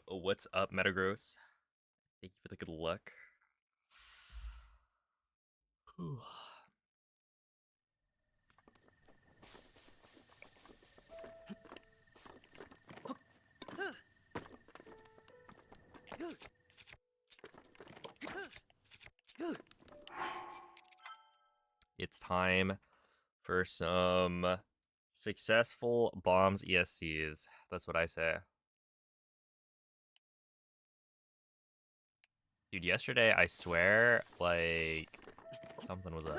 What's up, Metagross? Thank you for the good luck. Whew. It's time for some successful bombs ESCs. That's what I say. Dude, yesterday, I swear, like, something was up.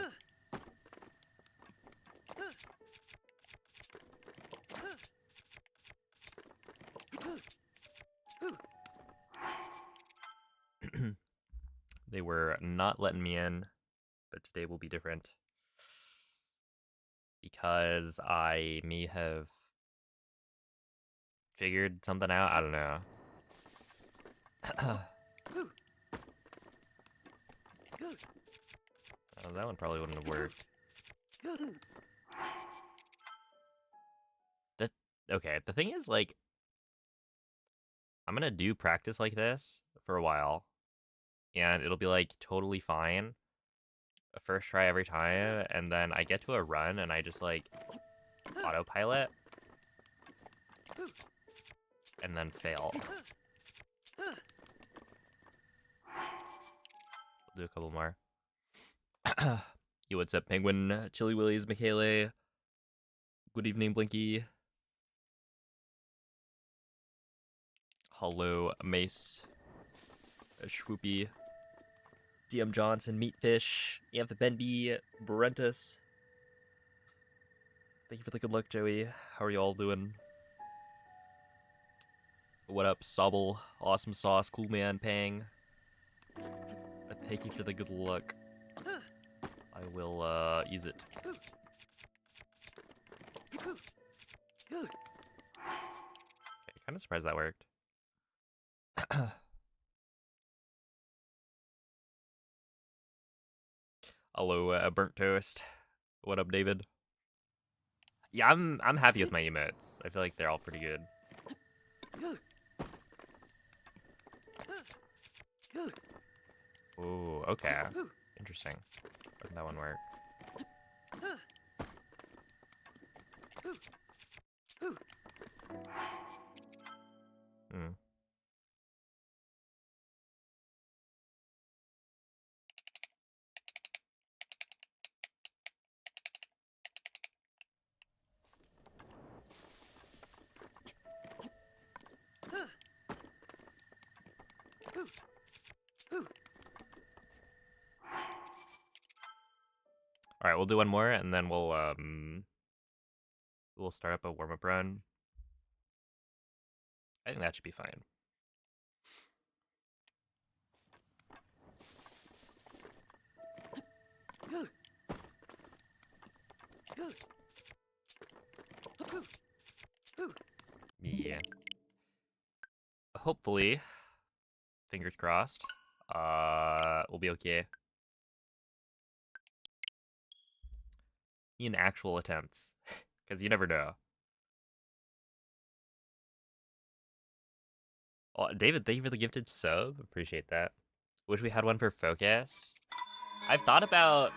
They were not letting me in, but today will be different. Because I may have figured something out. I don't know. Oh, that one probably wouldn't have worked. Okay, the thing is, like, I'm gonna do practice like this for a while, and it'll be, like, totally fine. A first try every time, and then I get to a run, and I just, like, autopilot, and then fail. We'll do a couple more. Yo, what's up, Penguin? Chili Willies, Michele. Good evening, Blinky. Hello, Mace. Swoopy. DM Johnson, Meatfish, Amphibenby, Brentus. Thank you for the good luck, Joey. How are you all doing? What up, Sobble? Awesome Sauce, Cool Man, Pang. Thank you for the good luck. I will use it. Okay, kind of surprised that worked. Hello, Burnt Toast. What up, David? Yeah, I'm happy with my emotes. I feel like they're all pretty good. Ooh, okay. Interesting. Why did that one work? Hmm. All right, we'll do one more, and then we'll start up a warm-up run. I think that should be fine. Yeah. Hopefully, fingers crossed, we'll be okay. In actual attempts, because you never know. Oh, David, thank you for the gifted sub. Appreciate that. Wish we had one for focus. I've thought about...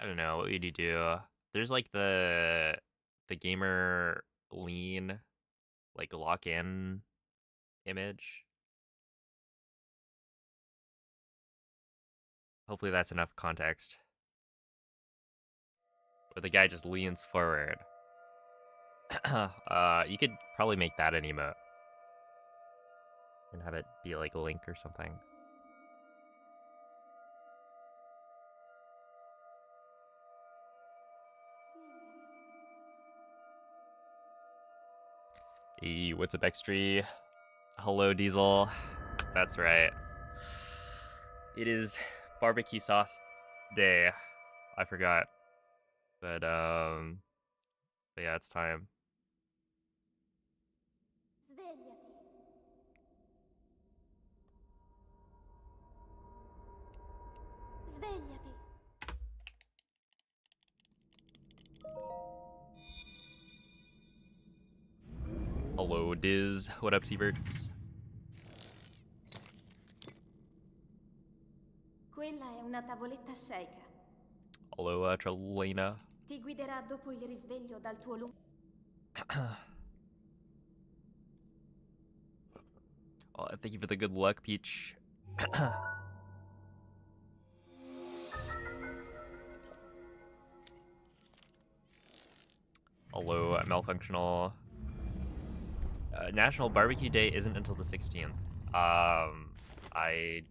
I don't know, what would you do? There's like the gamer lean, like lock in image. Hopefully that's enough context. Where the guy just leans forward. You could probably make that an emote. And have it be like a link or something. Hey, what's up, X3? Hello, Diesel. That's right. It is barbecue sauce day. I forgot. But yeah, it's time. Svegliati. Hello, Diz. What up, Sieverts? Quella è una tavoletta sceicca. Hello, Trelena. Ti guiderà dopo il risveglio dal tuo lungo... Oh, thank you for the good luck, Peach. Hello, malfunctional. National Barbecue Day isn't until the 16th. I...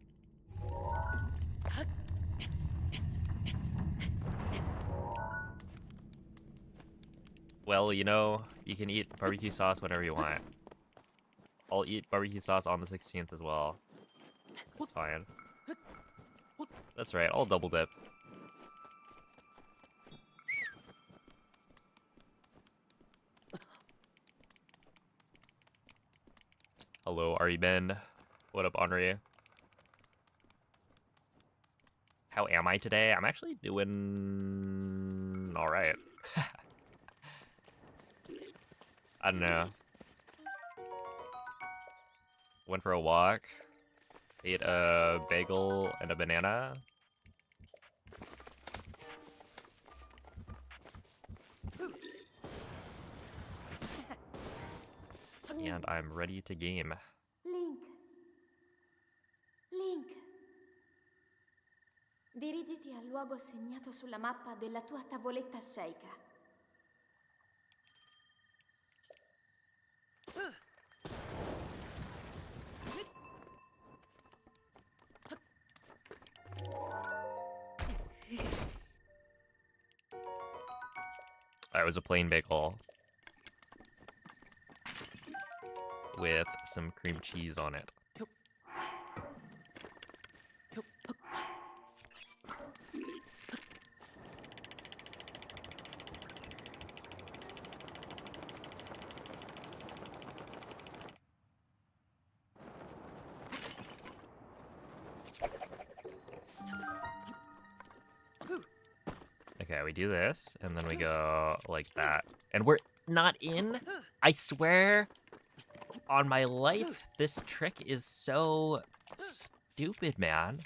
Well, you know, you can eat barbecue sauce whenever you want. I'll eat barbecue sauce on the 16th as well. It's fine. That's right, I'll double dip. Hello, Ari Ben. What up, Henri? How am I today? I'm actually doing alright. I don't know. Went for a walk. Ate a bagel and a banana. And I'm ready to game. Link. Link. Dirigiti al luogo segnato sulla mappa della tua tavoletta sceicca. That was a plain bagel with some cream cheese on it. Okay, we do this, and then we go like that. And we're not in? I swear on my life, this trick is so stupid, man.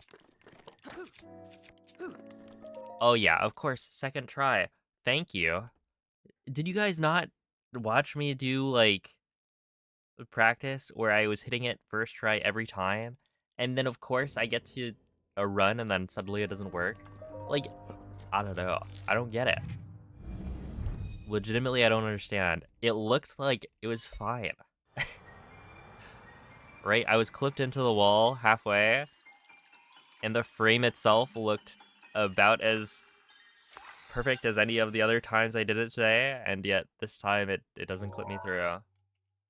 Oh yeah, of course, second try. Thank you. Did you guys not watch me do, like, practice where I was hitting it first try every time? And then, of course, I get to a run and then suddenly it doesn't work? Like, I don't know. I don't get it. Legitimately, I don't understand. It looked like it was fine. Right? I was clipped into the wall halfway, and the frame itself looked about as perfect as any of the other times I did it today, and yet this time it doesn't clip me through.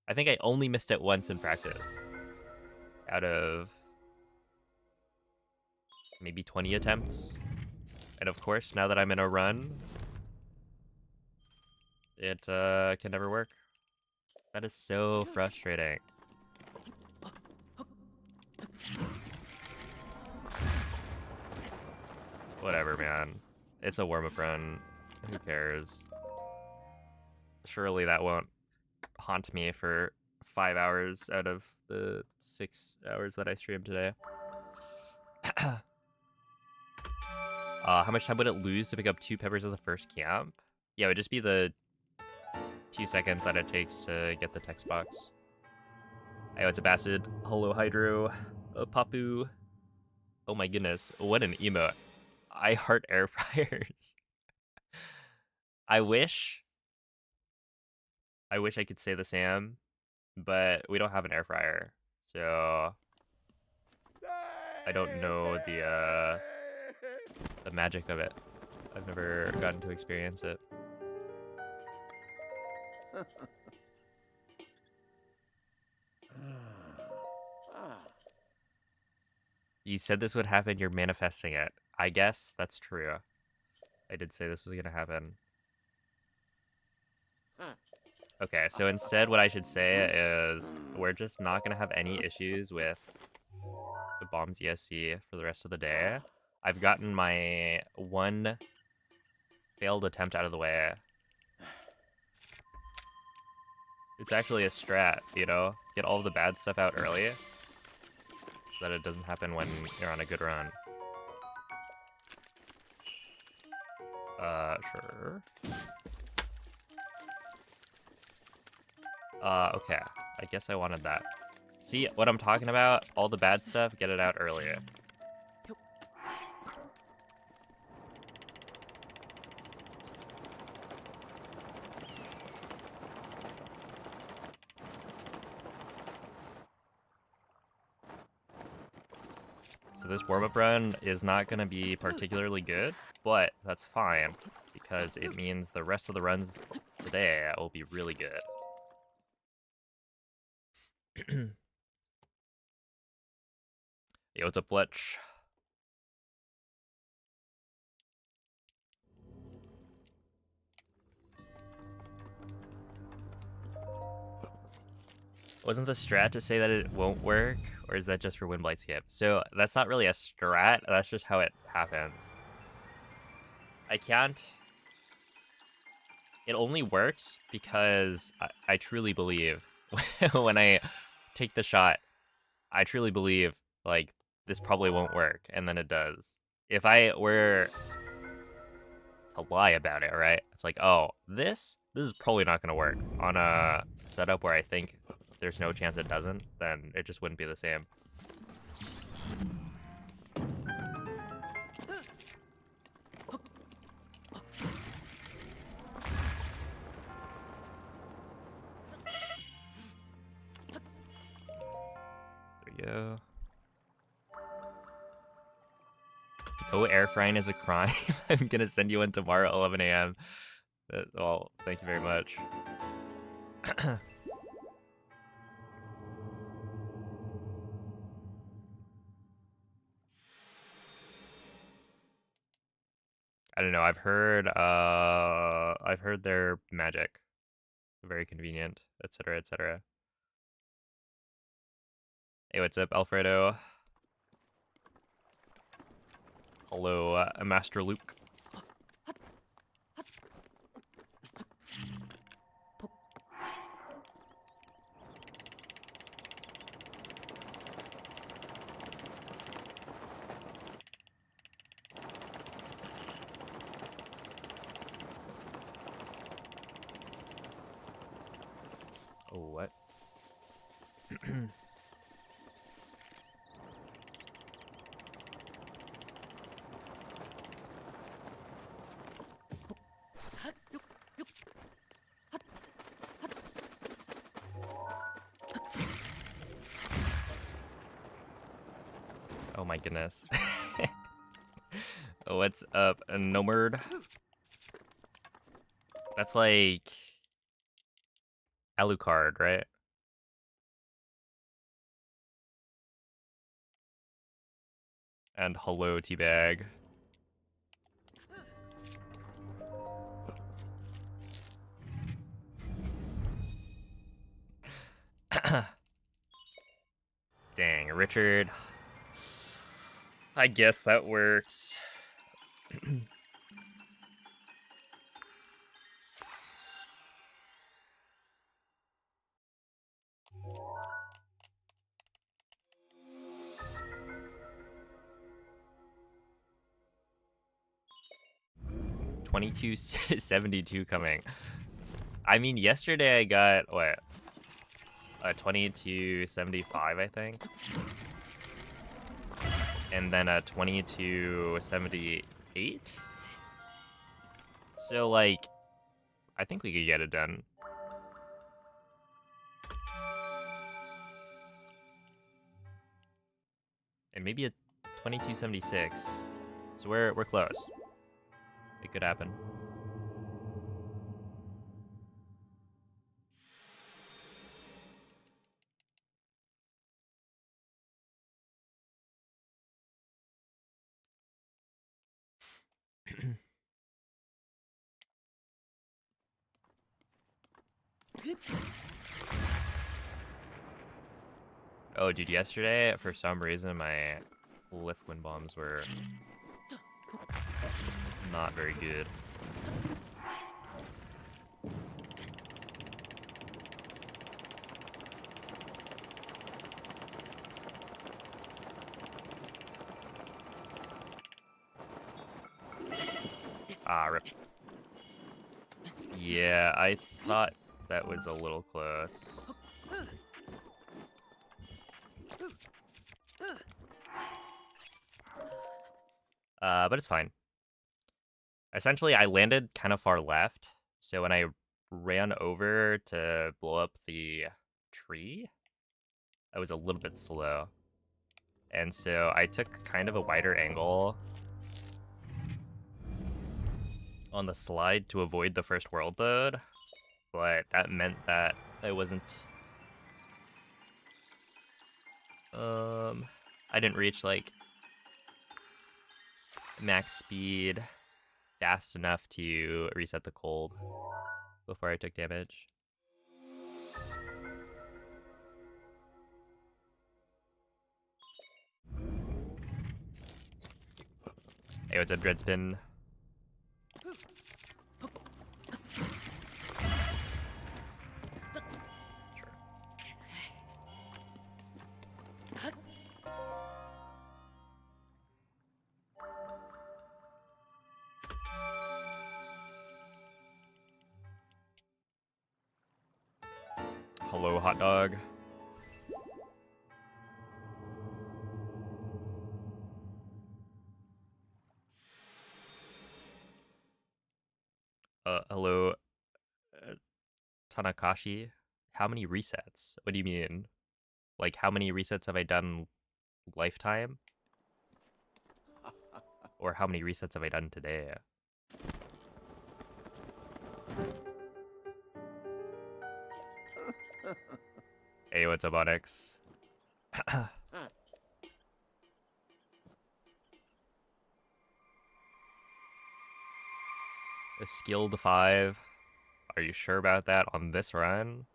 I think I only missed it once in practice. Out of maybe 20 attempts. And of course, now that I'm in a run, it can never work. That is so frustrating. Whatever, man. It's a warm-up run. Who cares? Surely that won't haunt me for 5 hours out of the 6 hours that I streamed today. How much time would it lose to pick up 2 peppers at the first camp? Yeah, it would just be the 2 seconds that it takes to get the text box. Hey, what's up, Acid? Hello, Hydro. Papu. Oh my goodness, what an emote. I heart air fryers. I wish I could say the same, but we don't have an air fryer, so I don't know the magic of it. I've never gotten to experience it. You said this would happen, you're manifesting it. I guess that's true. I did say this was gonna happen. Okay, so instead what I should say is we're just not gonna have any issues with the bombs ESC for the rest of the day. I've gotten my one failed attempt out of the way. It's actually a strat, you know? Get all the bad stuff out early so that it doesn't happen when you're on a good run. Sure. Okay. I guess I wanted that. See what I'm talking about? All the bad stuff, get it out earlier. So this warm-up run is not going to be particularly good, but that's fine, because it means the rest of the runs today will be really good. Yo, what's up, Fletch? Wasn't the strat to say that it won't work, or is that just for win blight skip? So that's not really a strat, that's just how it happens. I can't... It only works because I truly believe when I take the shot, I truly believe, like, this probably won't work, and then it does. If I were to lie about it, right? It's like, oh, this is probably not going to work. On a setup where I think there's no chance it doesn't, then it just wouldn't be the same. There we go. Oh, air frying is a crime. I'm gonna send you one tomorrow at 11 a.m. Well, thank you very much. I don't know. I've heard they're magic, very convenient, etc., etc. Hey, what's up, Alfredo? Hello, Master Luke. Oh, what? Oh my goodness. What's up, Nomerd? That's like Alucard, right? And hello, Teabag. Dang, Richard. I guess that works. 2272 coming. I mean, yesterday I got, what? A 2275, I think. And then a 2278. So, like, I think we could get it done. And maybe a 2276. So we're close. It could happen. Oh, dude, yesterday, for some reason, my lift wind bombs were not very good. Ah, rip. Yeah, I thought that was a little close. But it's fine. Essentially, I landed kind of far left, so when I ran over to blow up the tree, I was a little bit slow. And so I took kind of a wider angle on the slide to avoid the first world load, but that meant that I wasn't... I didn't reach, like, max speed fast enough to reset the cold before I took damage. Hey, what's up, Dreadspin? Sure. Hello, hot dog. Hello, Tanakashi. How many resets? What do you mean? Like, how many resets have I done lifetime? Or how many resets have I done today? Hey, what's up, Onyx? A skilled 5. Are you sure about that on this run?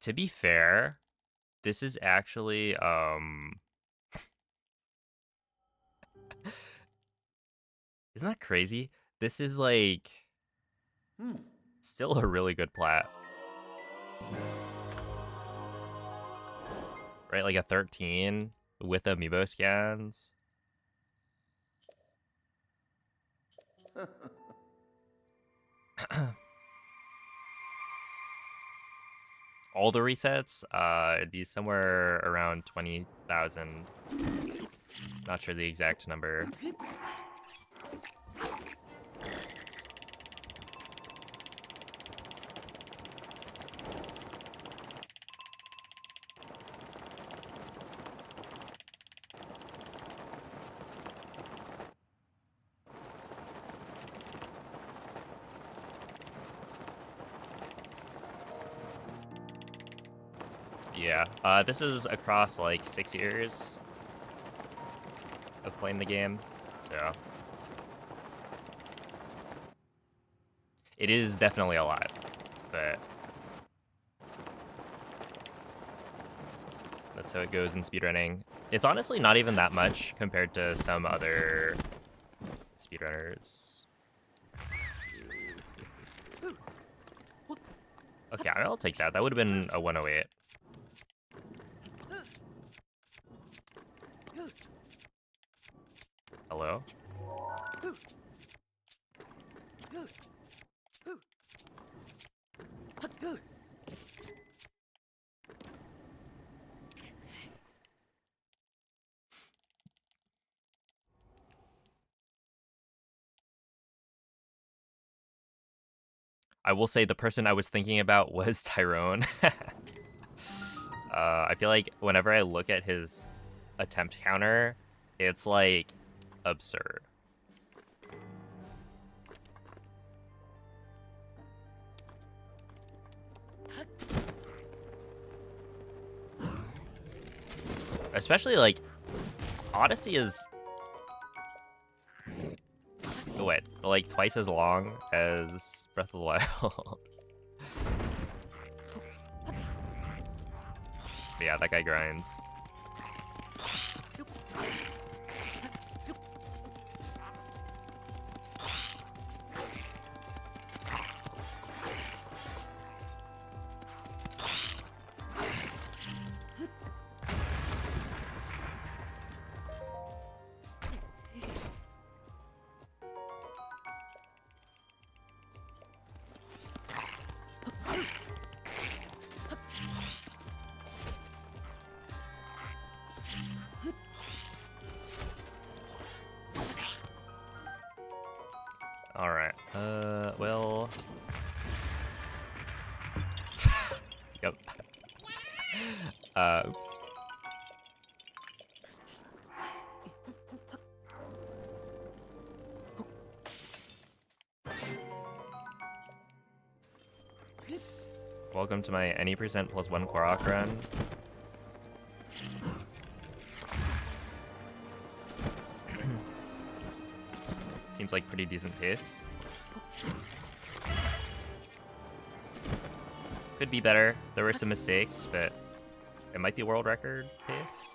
To be fair, this is actually, isn't that crazy? This is, like, still a really good plat. Right, like a 13 with amiibo scans. All the resets, it'd be somewhere around 20,000. Not sure the exact number. Yeah, this is across like 6 years of playing the game, so it is definitely a lot, but that's how it goes in speedrunning. It's honestly not even that much compared to some other speedrunners. Okay, I'll take that. That would have been a 108. Hello? I will say the person I was thinking about was Tyrone. I feel like whenever I look at his attempt counter, it's like absurd. Especially like Odyssey is what, like twice as long as Breath of the Wild. But yeah, that guy grinds. Alright, well... Yep. Oops. Welcome to my any percent plus 1 Korok run. Seems like pretty decent pace. Could be better. There were some mistakes, but it might be world record pace.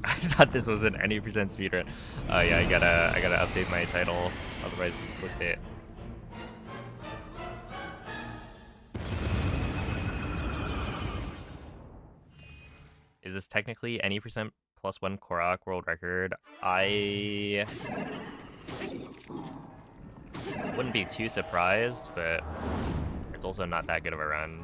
I thought this was an any percent speedrun. Yeah, I gotta update my title, otherwise it's clickbait. Is this technically any percent plus 1 Korok world record? I wouldn't be too surprised, but it's also not that good of a run.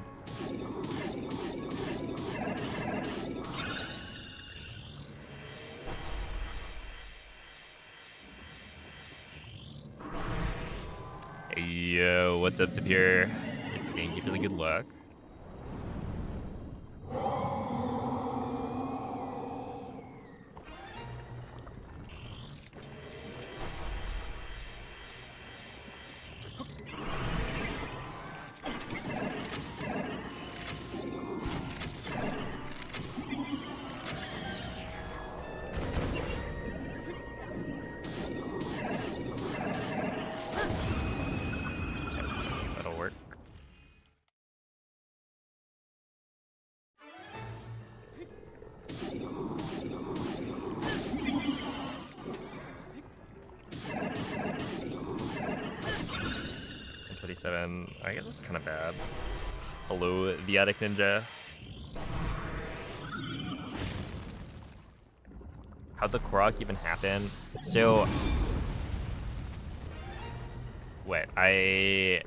Hey, yo, what's up, Tapir? Thank you for the good luck. That'll work. I guess that's kind of bad. Hello, the Attic Ninja. How'd the Korok even happen? So, wait, I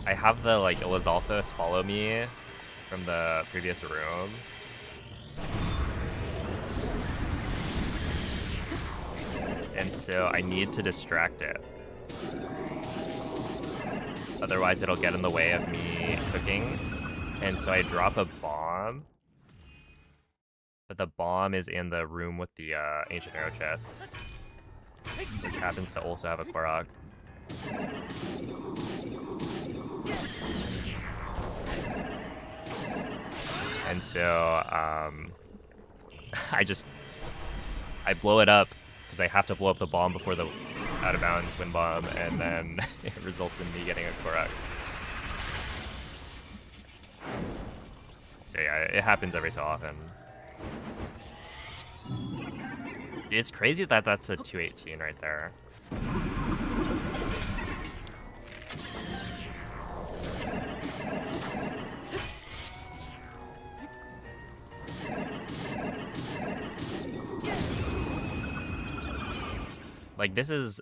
have the like Elizalthos follow me from the previous room. And so I need to distract it. Otherwise it'll get in the way of me cooking. And so I drop a bomb. But the bomb is in the room with the ancient arrow chest, which happens to also have a Korok. And so I blow it up because I have to blow up the bomb before the out of bounds wind bomb, and then it results in me getting a Korok. So yeah, it happens every so often. It's crazy that that's a 218 right there. Like, this is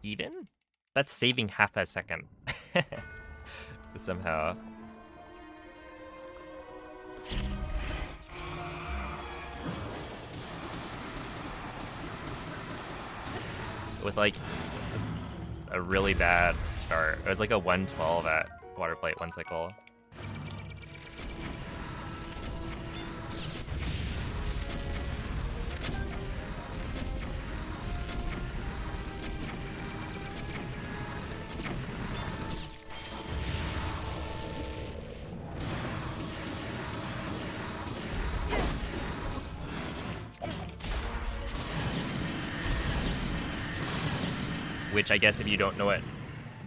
even? That's saving half a second. Somehow. with like a really bad start. It was like a 112 at water plate 1 cycle. Which I guess if you don't know what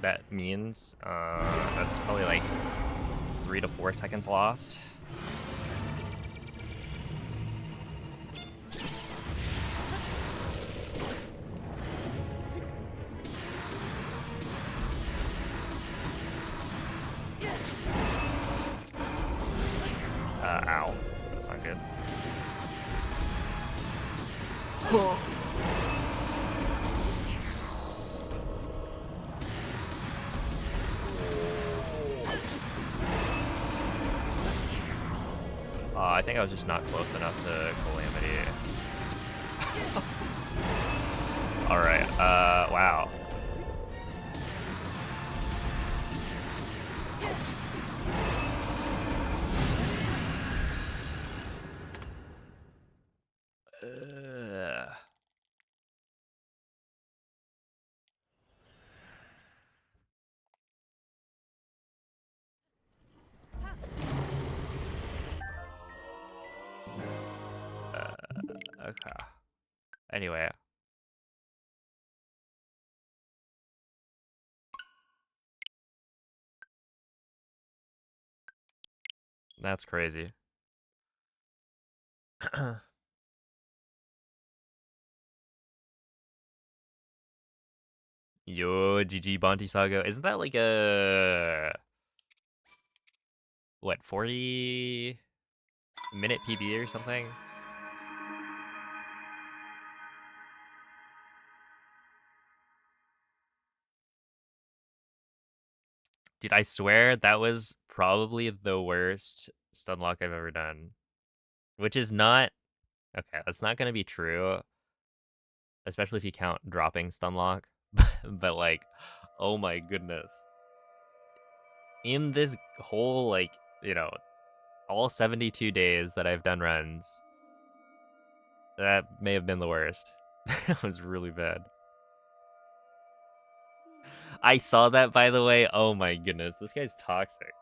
that means, that's probably like 3 to 4 seconds lost. Ow. That's not good. I think I was just not close enough to Calamity. Alright, wow. Okay. Anyway. That's crazy. Yo, GG Bonti Saga. Isn't that like a... what, 40-minute PB or something? Dude, I swear that was probably the worst stun lock I've ever done. Which is not... okay, that's not gonna be true. Especially if you count dropping stun lock. But like, oh my goodness. In this whole, like, you know, all 72 days that I've done runs, that may have been the worst. It was really bad. I saw that, by the way. Oh my goodness, this guy's toxic.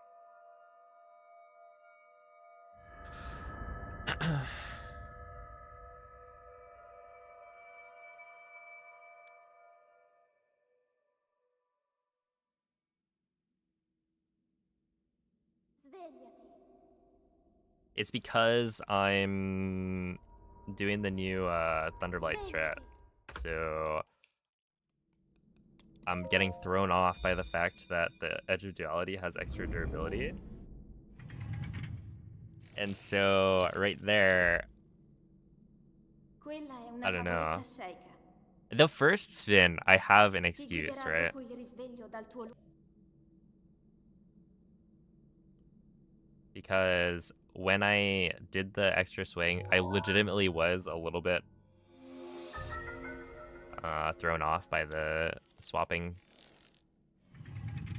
It's because I'm doing the new Thunderlight strat, so I'm getting thrown off by the fact that the Edge of Duality has extra durability. And so, right there, I don't know. The first spin, I have an excuse, right? Because when I did the extra swing, I legitimately was a little bit thrown off by the swapping.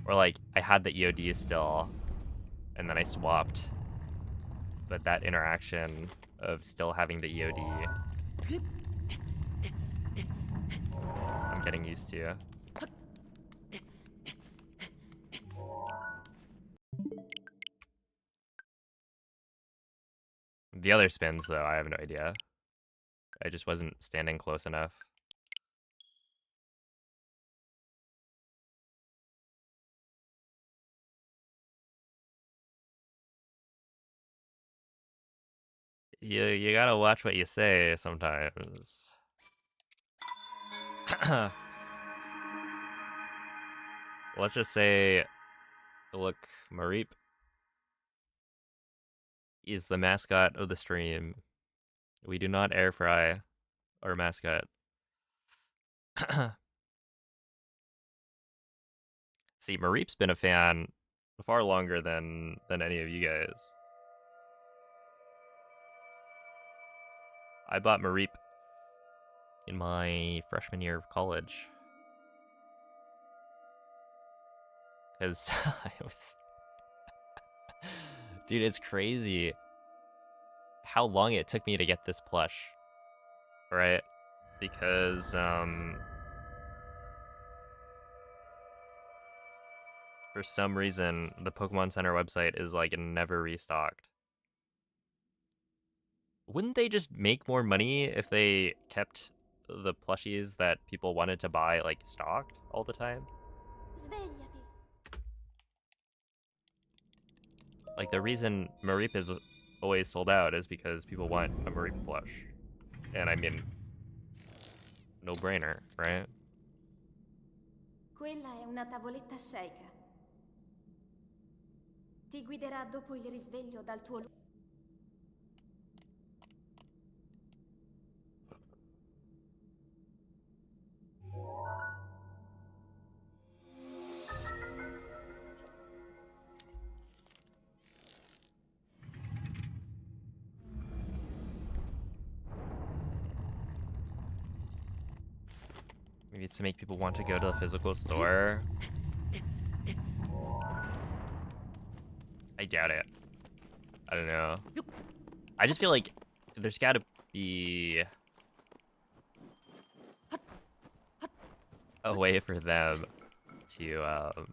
Or like, I had the EOD still, and then I swapped. But that interaction of still having the EOD, I'm getting used to. The other spins, though, I have no idea. I just wasn't standing close enough. You gotta watch what you say sometimes. Let's just say, look, Mareep is the mascot of the stream. We do not air fry our mascot. See, Mareep's been a fan far longer than any of you guys. I bought Mareep in my freshman year of college. Because I was... Dude, it's crazy how long it took me to get this plush. Right? Because, for some reason, the Pokemon Center website is, like, never restocked. Wouldn't they just make more money if they kept the plushies that people wanted to buy, like, stocked all the time? Svegliati. Like, the reason Mareep is always sold out is because people want a Mareep plush. And I mean, no brainer, right? Quella è una tavoletta sceicca. Ti guiderà dopo il risveglio dal tuo luogo. Maybe it's to make people want to go to the physical store. I doubt it. I don't know. I just feel like there's gotta be a way for them to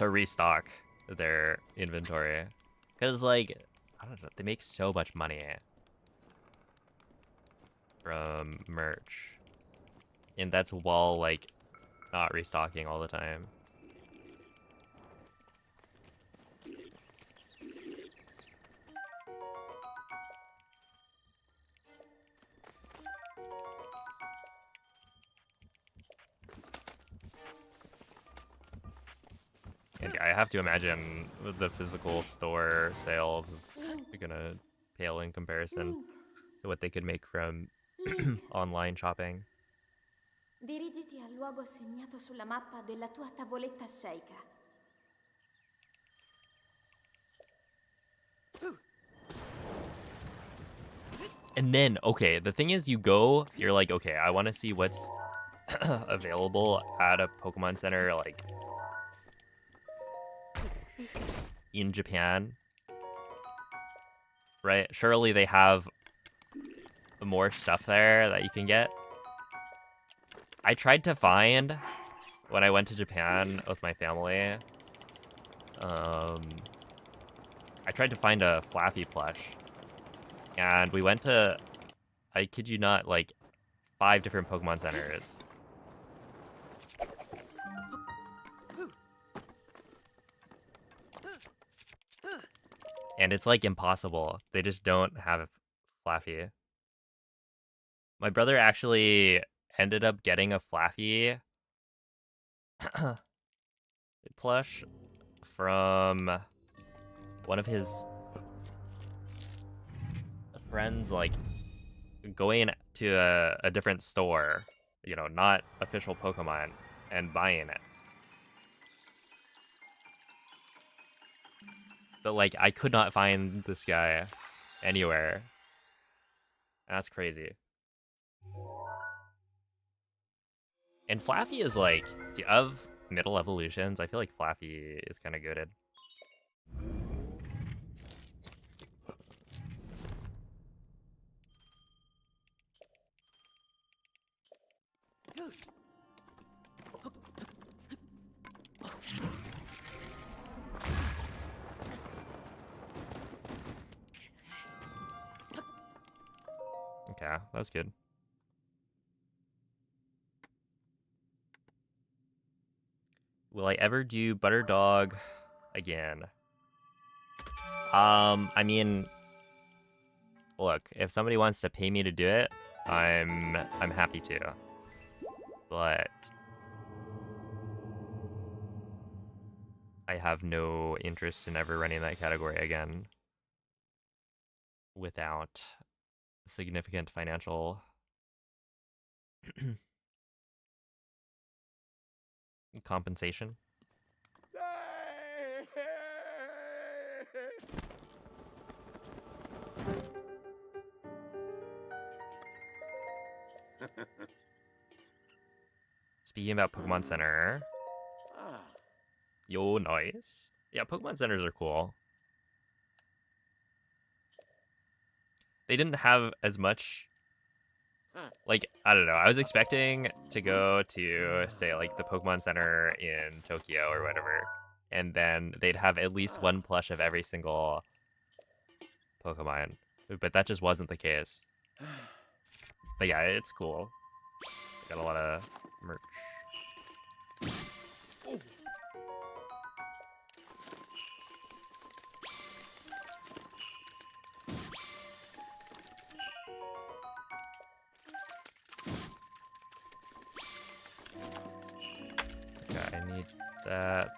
restock their inventory. Because, like, I don't know, they make so much money from merch. And that's while, like, not restocking all the time. And I have to imagine the physical store sales is gonna pale in comparison to what they could make from online shopping. Dirigiti al luogo segnato sulla mappa della tua tavoletta sceicca. And then, okay, the thing is, you're like, okay, I want to see what's available at a Pokemon Center, like, in Japan, right? Surely they have more stuff there that you can get. I tried to find, when I went to Japan with my family, I tried to find a Flaffy plush. And we went to, I kid you not, like, 5 different Pokemon Centers. And it's, like, impossible. They just don't have Flaffy. My brother actually ended up getting a Flaffy plush from one of his friends, like, going to a different store, you know, not official Pokemon, and buying it. But, like, I could not find this guy anywhere. That's crazy. And Flaffy is, like, of middle evolutions, I feel like Flaffy is kind of goated. Okay, that was good. Will I ever do Butter Dog again? I mean, look, if somebody wants to pay me to do it, I'm happy to. But I have no interest in ever running that category again without significant financial compensation. Speaking about Pokemon Center. Yo, nice. Yeah, Pokemon Centers are cool. They didn't have as much, like, I don't know. I was expecting to go to, say, like, the Pokemon Center in Tokyo or whatever, and then they'd have at least one plush of every single Pokemon, but that just wasn't the case. But yeah, it's cool. Got a lot of merch. Okay, I need that.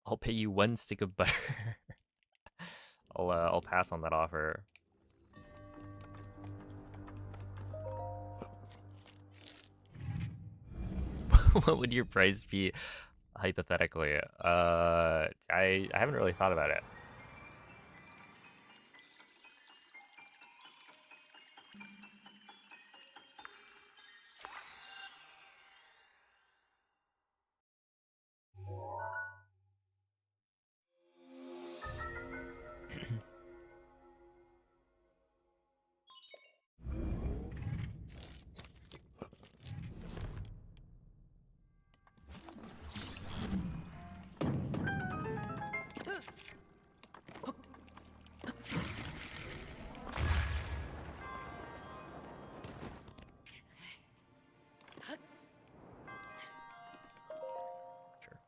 I'll pay you 1 stick of butter. I'll pass on that offer. What would your price be hypothetically? I haven't really thought about it. Sure.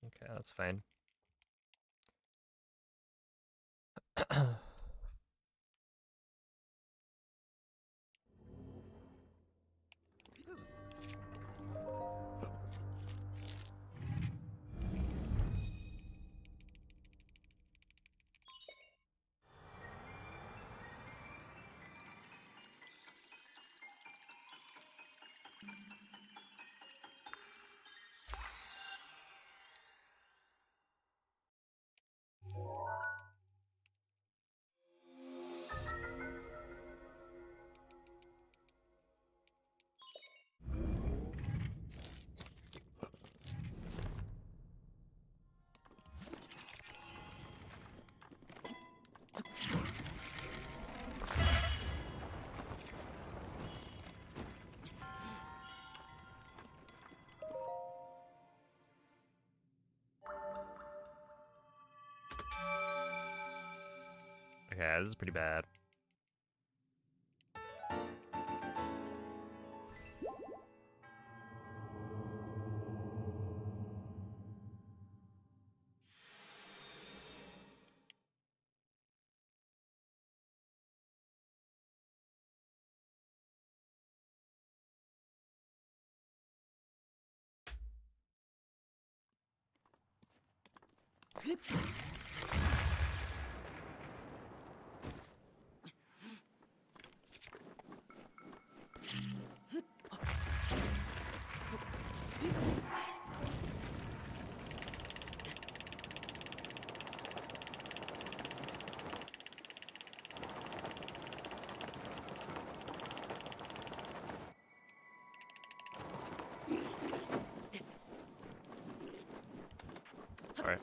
Okay, that's fine. Okay, this is pretty bad. Alright.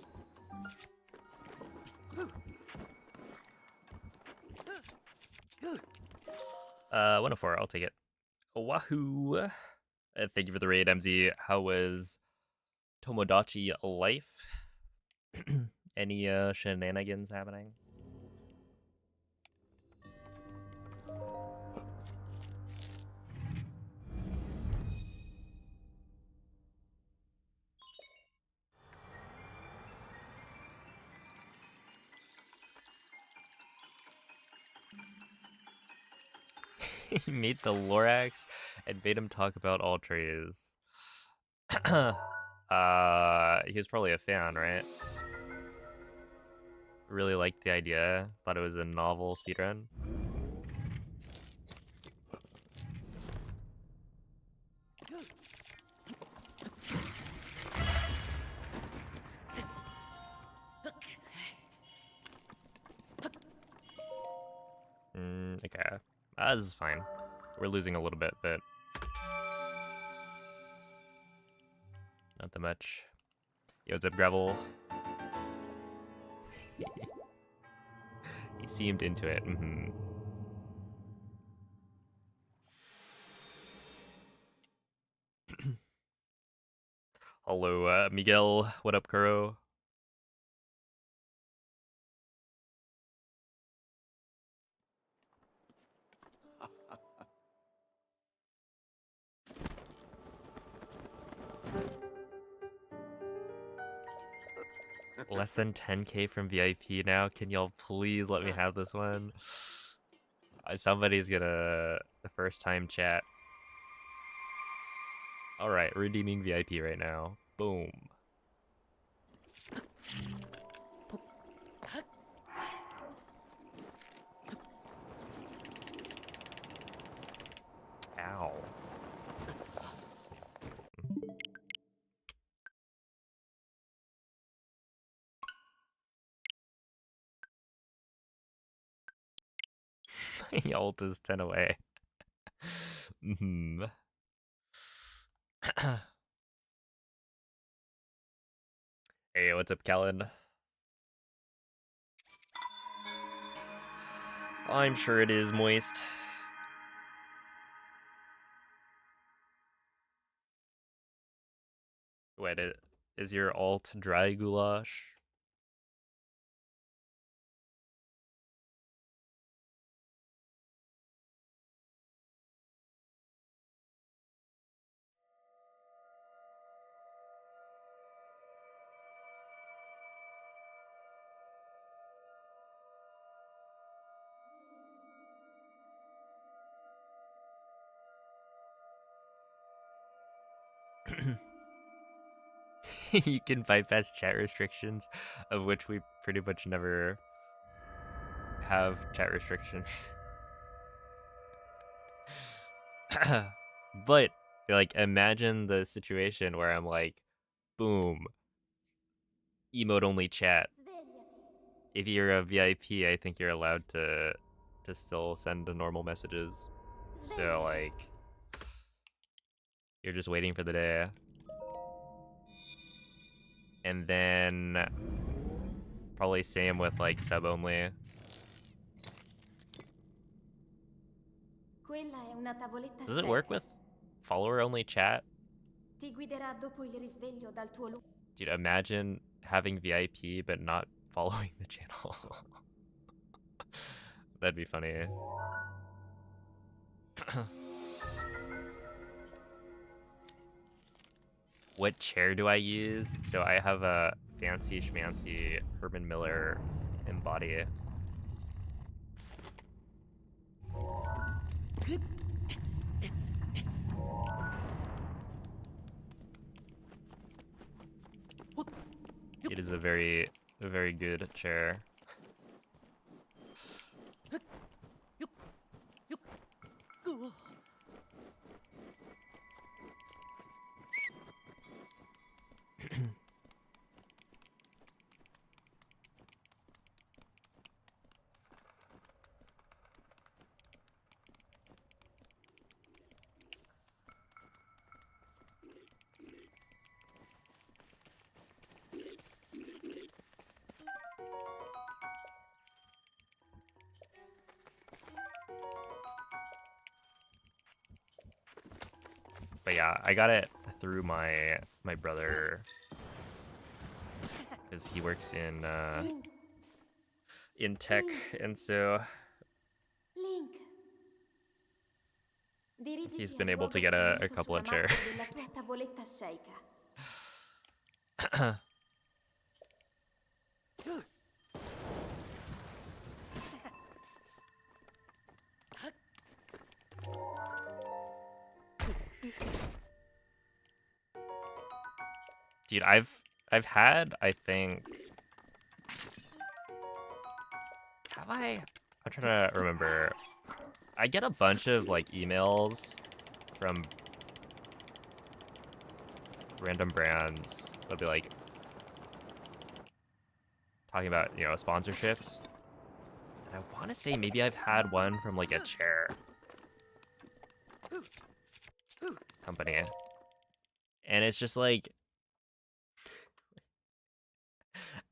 104, I'll take it. Wahoo! Thank you for the raid, MZ. How was Tomodachi life? Any shenanigans happening? He made the Lorax and made him talk about all trees. He was probably a fan, right? Really liked the idea. Thought it was a novel speedrun. Okay. This is fine. We're losing a little bit, but not that much. Yo, what's up, Gravel? He seemed into it. Hello, Miguel. What up, Kuro? Less than 10k from VIP now. Can y'all please let me have this one? Somebody's gonna the first time chat. Alright, redeeming VIP right now. Boom. Ow. My ult is 10 away. Hey, what's up, Kellen? I'm sure it is moist. Wait, is your alt dry goulash? You can bypass chat restrictions, of which we pretty much never have chat restrictions. But like, imagine the situation where I'm like, boom, emote only chat. If you're a VIP, I think you're allowed to still send the normal messages. So like, you're just waiting for the day. And then probably same with like sub only. Does it work with follower only chat? Dude, imagine having VIP but not following the channel. That'd be funny. What chair do I use? So I have a fancy schmancy Herman Miller embody. It is a very good chair. But yeah, I got it through my brother, because he works in tech, and so Link. he's Dirigiti been al able to luogo get a segnato couple sulla of chairs. mappa della tua tavoletta sceicca. Dude, I've had, I think, have I? I'm trying to remember. I get a bunch of like emails from random brands. They'll be like talking about, you know, sponsorships. And I want to say maybe I've had one from like a chair company. And it's just like,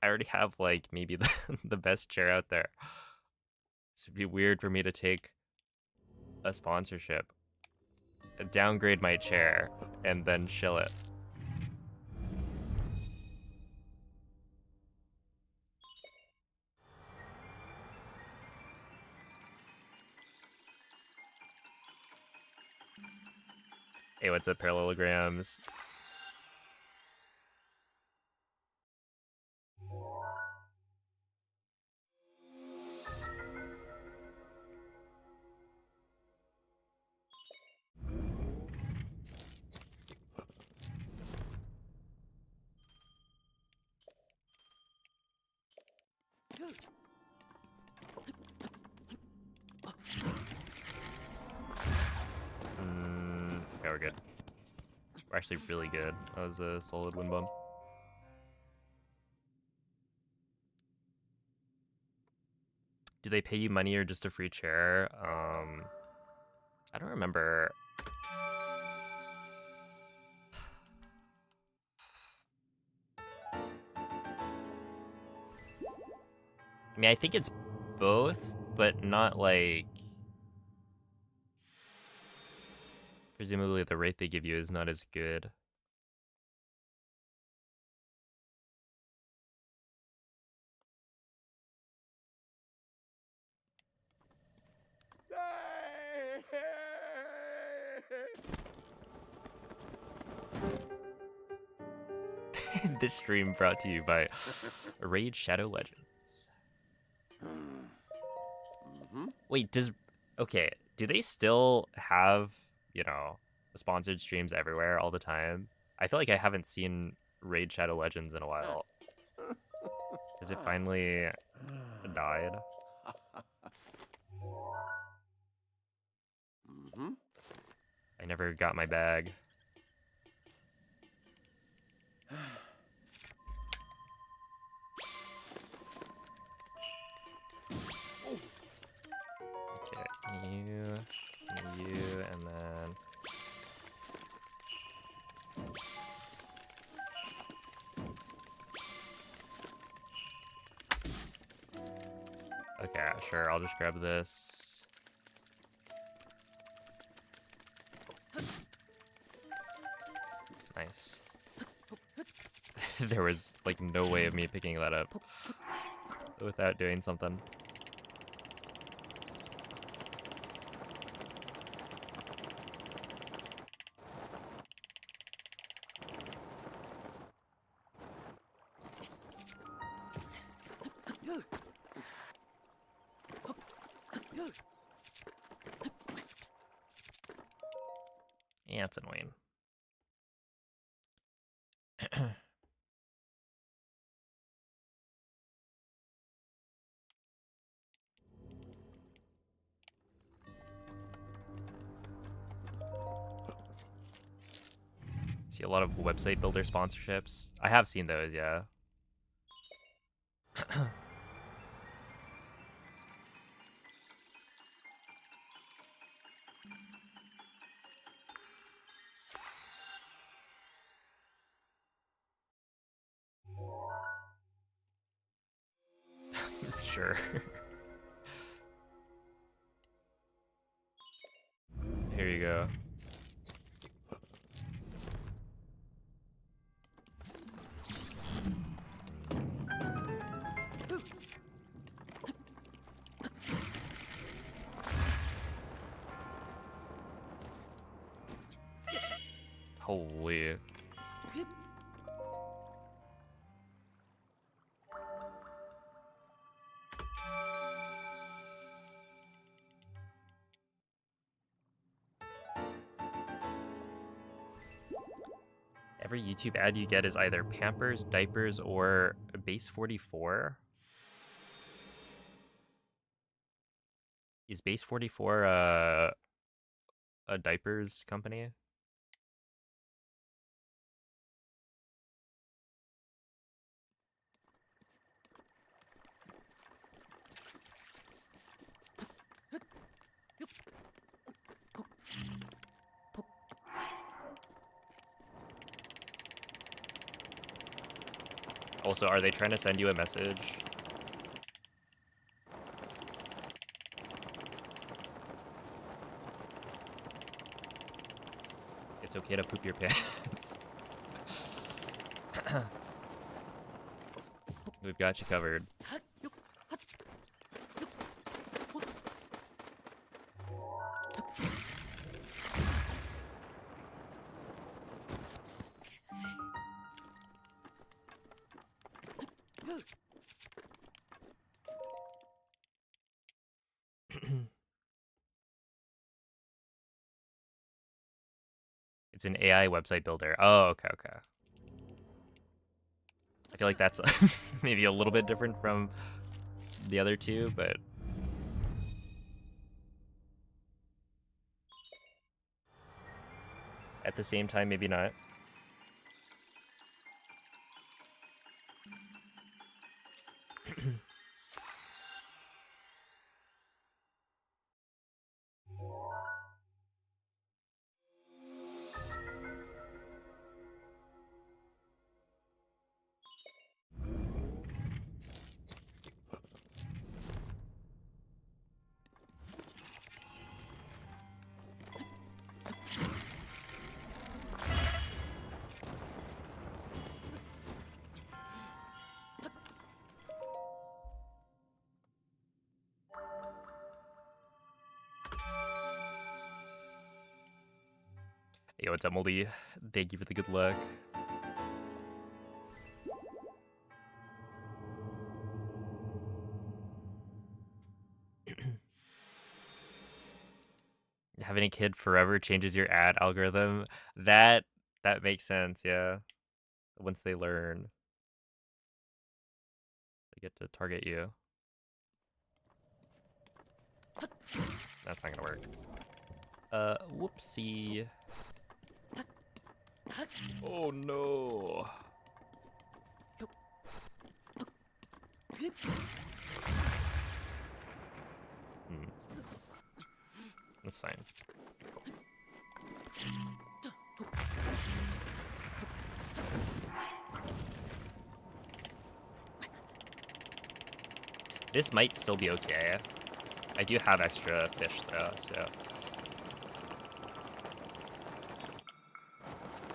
I already have like maybe the best chair out there. So it'd be weird for me to take a sponsorship, downgrade my chair, and then shill it. Hey, what's up, parallelograms? Okay, we're good. We're actually really good. That was a solid wind bump. Do they pay you money or just a free chair? I don't remember. I mean, I think it's both, but not like... Presumably the rate they give you is not as good. This stream brought to you by Raid Shadow Legends. Wait, okay, do they still have, you know, sponsored streams everywhere all the time? I feel like I haven't seen Raid Shadow Legends in a while. Has it finally died? I never got my bag. Okay, you, and then... Okay, sure, I'll just grab this. Nice. There was, like, no way of me picking that up without doing something. Yeah, it's annoying. See a lot of website builder sponsorships. I have seen those, yeah. Sure. Here you go. Holy. Every YouTube ad you get is either Pampers, diapers, or Base 44. Is Base 44 a diapers company? Also, are they trying to send you a message? It's okay to poop your pants. We've got you covered. It's an AI website builder. Oh, okay, okay. I feel like that's maybe a little bit different from the other two, but at the same time, maybe not. Yo, what's up, Moldy? Thank you for the good luck. Having a kid forever changes your ad algorithm. That makes sense, yeah. Once they learn, they get to target you. That's not gonna work. Whoopsie. Oh no. That's fine. This might still be okay. I do have extra fish though, so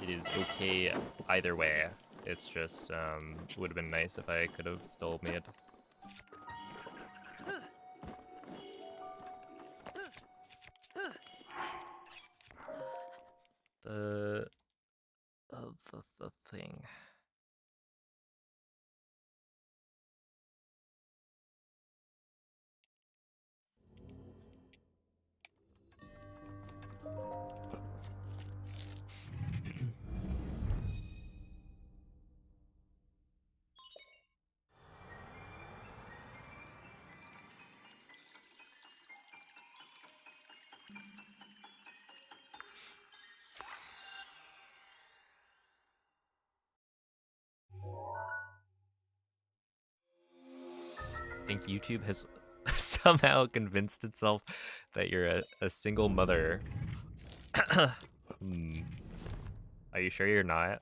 it is okay either way. It's just would have been nice if I could have still made the thing. think YouTube has somehow convinced itself that you're a single mother. Hmm. Are you sure you're not?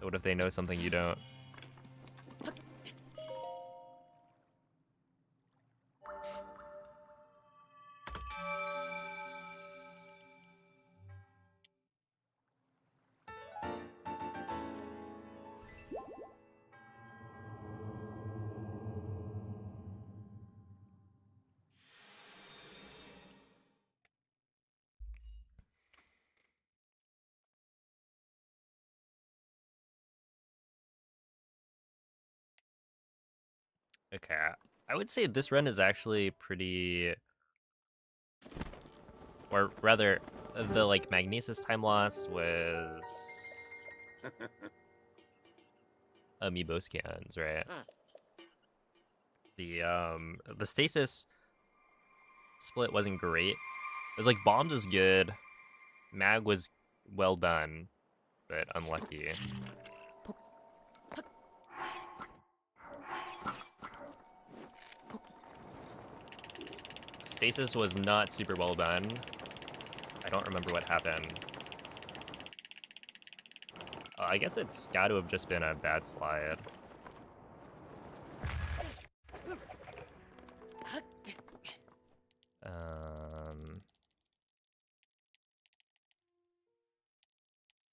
What if they know something you don't? Okay, I would say this run is actually pretty, or rather, the like Magnesis time loss was amiibo scans, right? The stasis split wasn't great. It was like bombs is good, mag was well done, but unlucky. Stasis was not super well done. I don't remember what happened. I guess it's got to have just been a bad slide.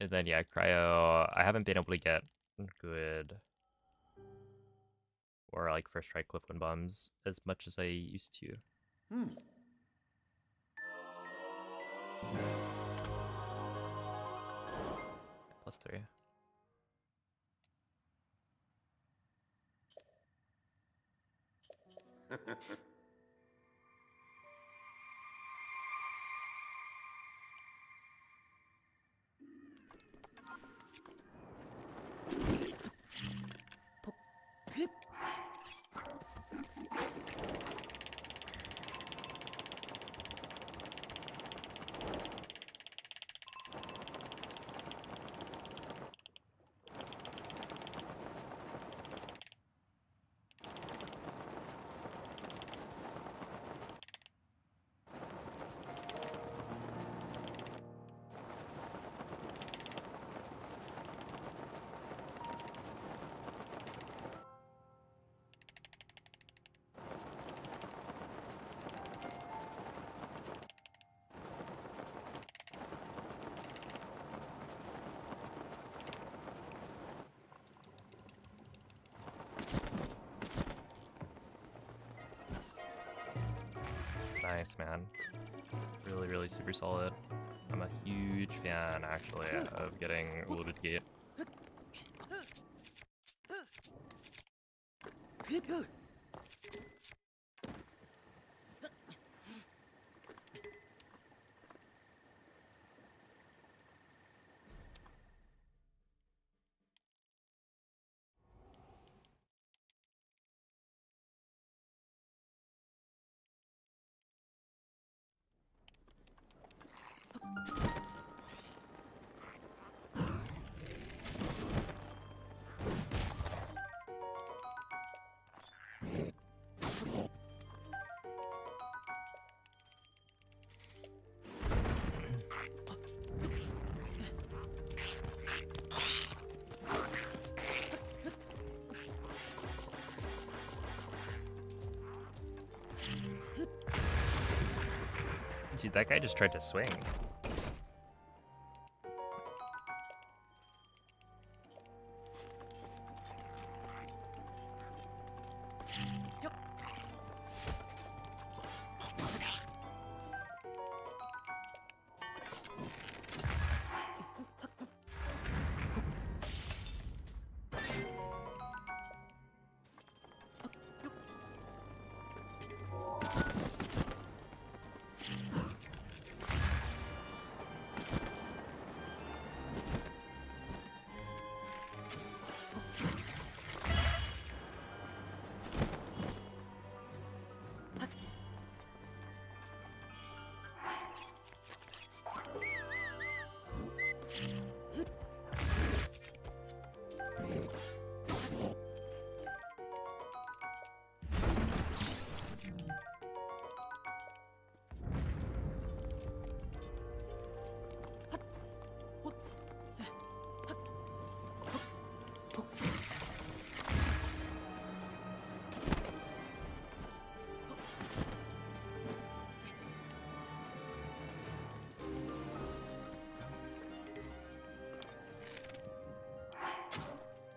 And then yeah, cryo. I haven't been able to get good or like first try cliff win bombs as much as I used to. +3. Nice, man. Really, really super solid. I'm a huge fan, actually, of getting loaded gate. Dude, that guy just tried to swing.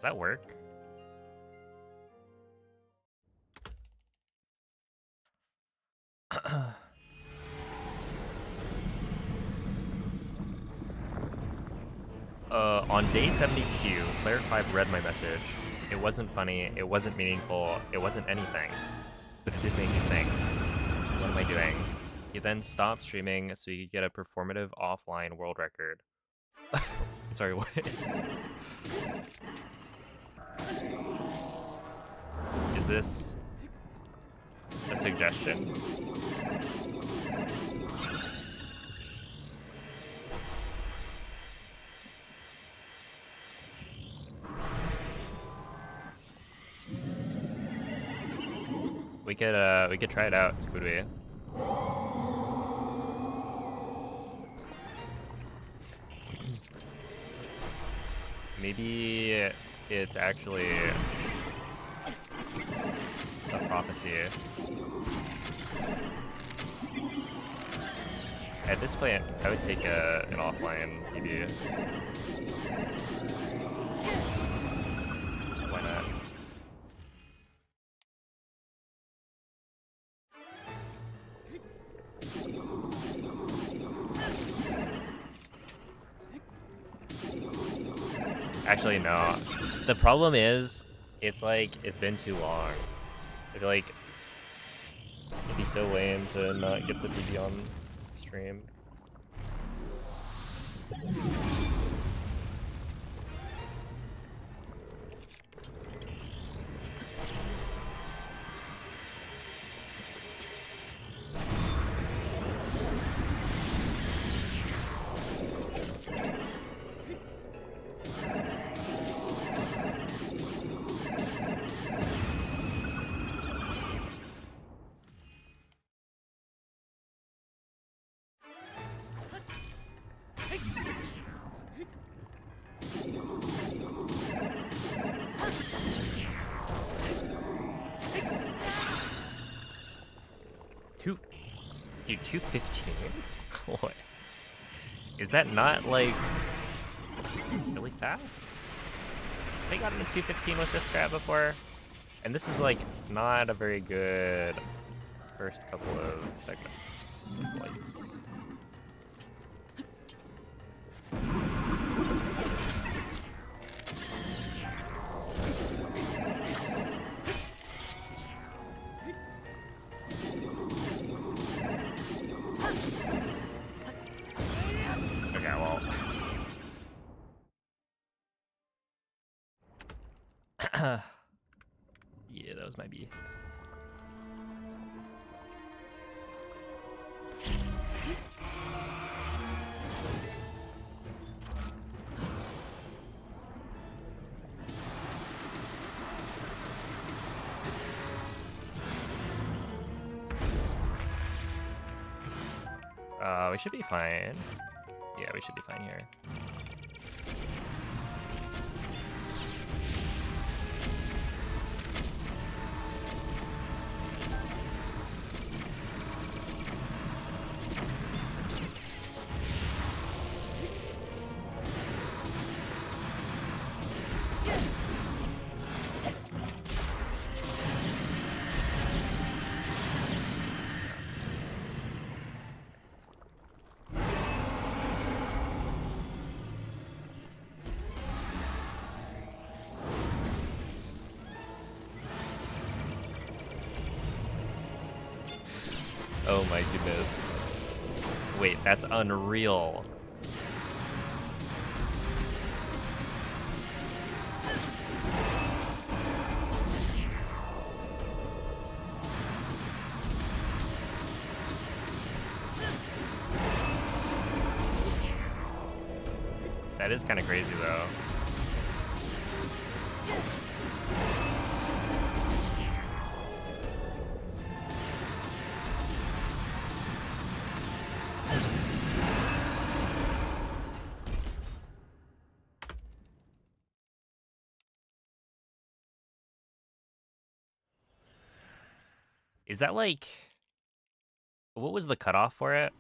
Does that work? On day 72, player 5 read my message. It wasn't funny, it wasn't meaningful, it wasn't anything. But it did make me think, what am I doing? He then stopped streaming so he could get a performative offline world record. Sorry, what? Is this a suggestion? We could try it out, could we? Maybe it's actually a prophecy. At this point, I would take an offline maybe. Why not? Actually, no. The problem is, it's like, it's been too long. I feel like it'd be so lame to not get the BB on stream. Dude, 215? What? Is that not, like, really fast? They got him to 215 with this strat before? And this is, like, not a very good first couple of segments of flights. Okay, well. Yeah, those might be. We should be fine. Yeah, we should be fine here. Oh my goodness. Wait, that's unreal. That is kind of crazy though. Is that like, what was the cutoff for it?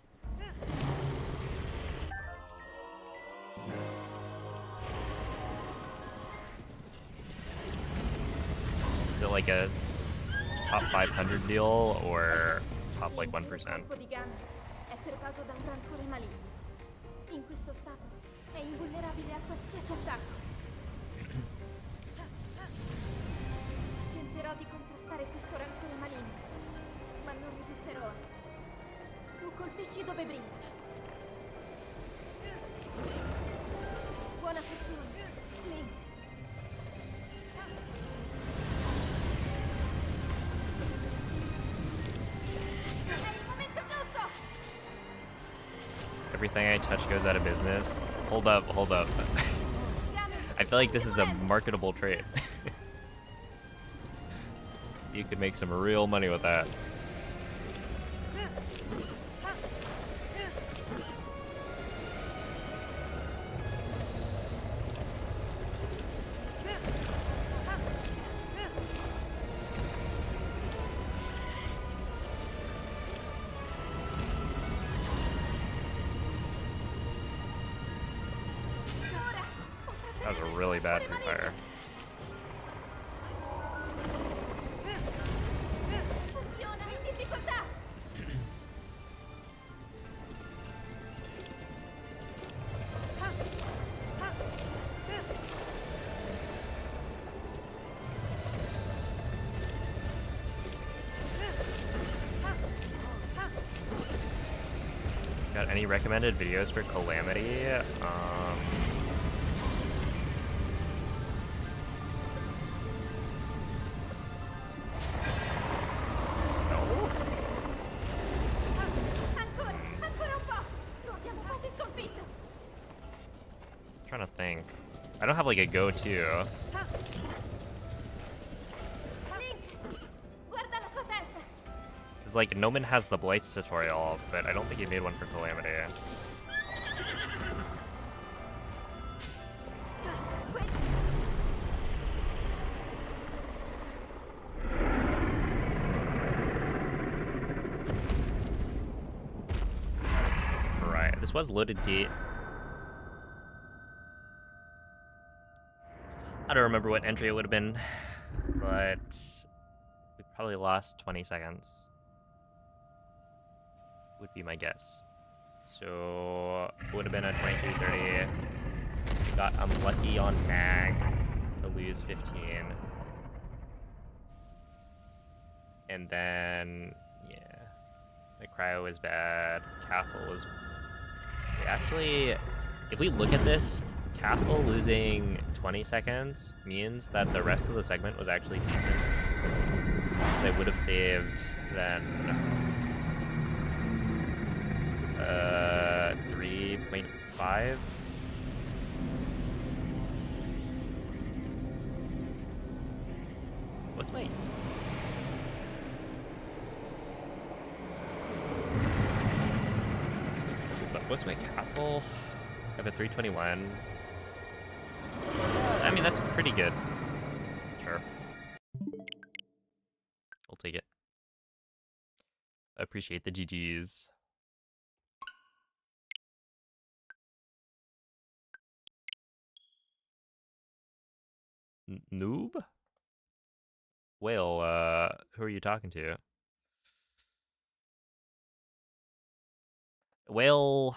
Is it like a top 500 deal or top like 1%? L'intero corpo di Ganon è pervaso da un rancore maligno. In questo stato è invulnerabile a qualsiasi attacco. Tenterò di contrastare questo rancore maligno, ma non resisterò. Tu colpisci dove brilla. Buona fortuna, Link. È il momento giusto! Everything I touch goes out of business. Hold up, hold up. I feel like this is a marketable trait. You could make some real money with that. That was a really bad free fire. Funziona in difficoltà! Got any recommended videos for Calamity? Ancora un po'! Lo abbiamo quasi sconfitto! Trying to think. I don't have like a go-to. Link! Guarda la sua testa! Cause like Noman has the Blights tutorial, but I don't think he made one for Calamity. Right, this was loaded gate. I don't remember what entry it would have been, but we probably lost 20 seconds. Would be my guess. So it would have been a 23:30. Got unlucky on mag to lose 15. And then, yeah, the cryo was bad. Castle was... Actually, if we look at this, Castle losing 20 seconds means that the rest of the segment was actually decent. Because I would have saved then 3.5. What's my... What's my castle? I have a 321. I mean, that's pretty good. Sure. I'll take it. Appreciate the GGs. Noob? Whale, who are you talking to? Whale...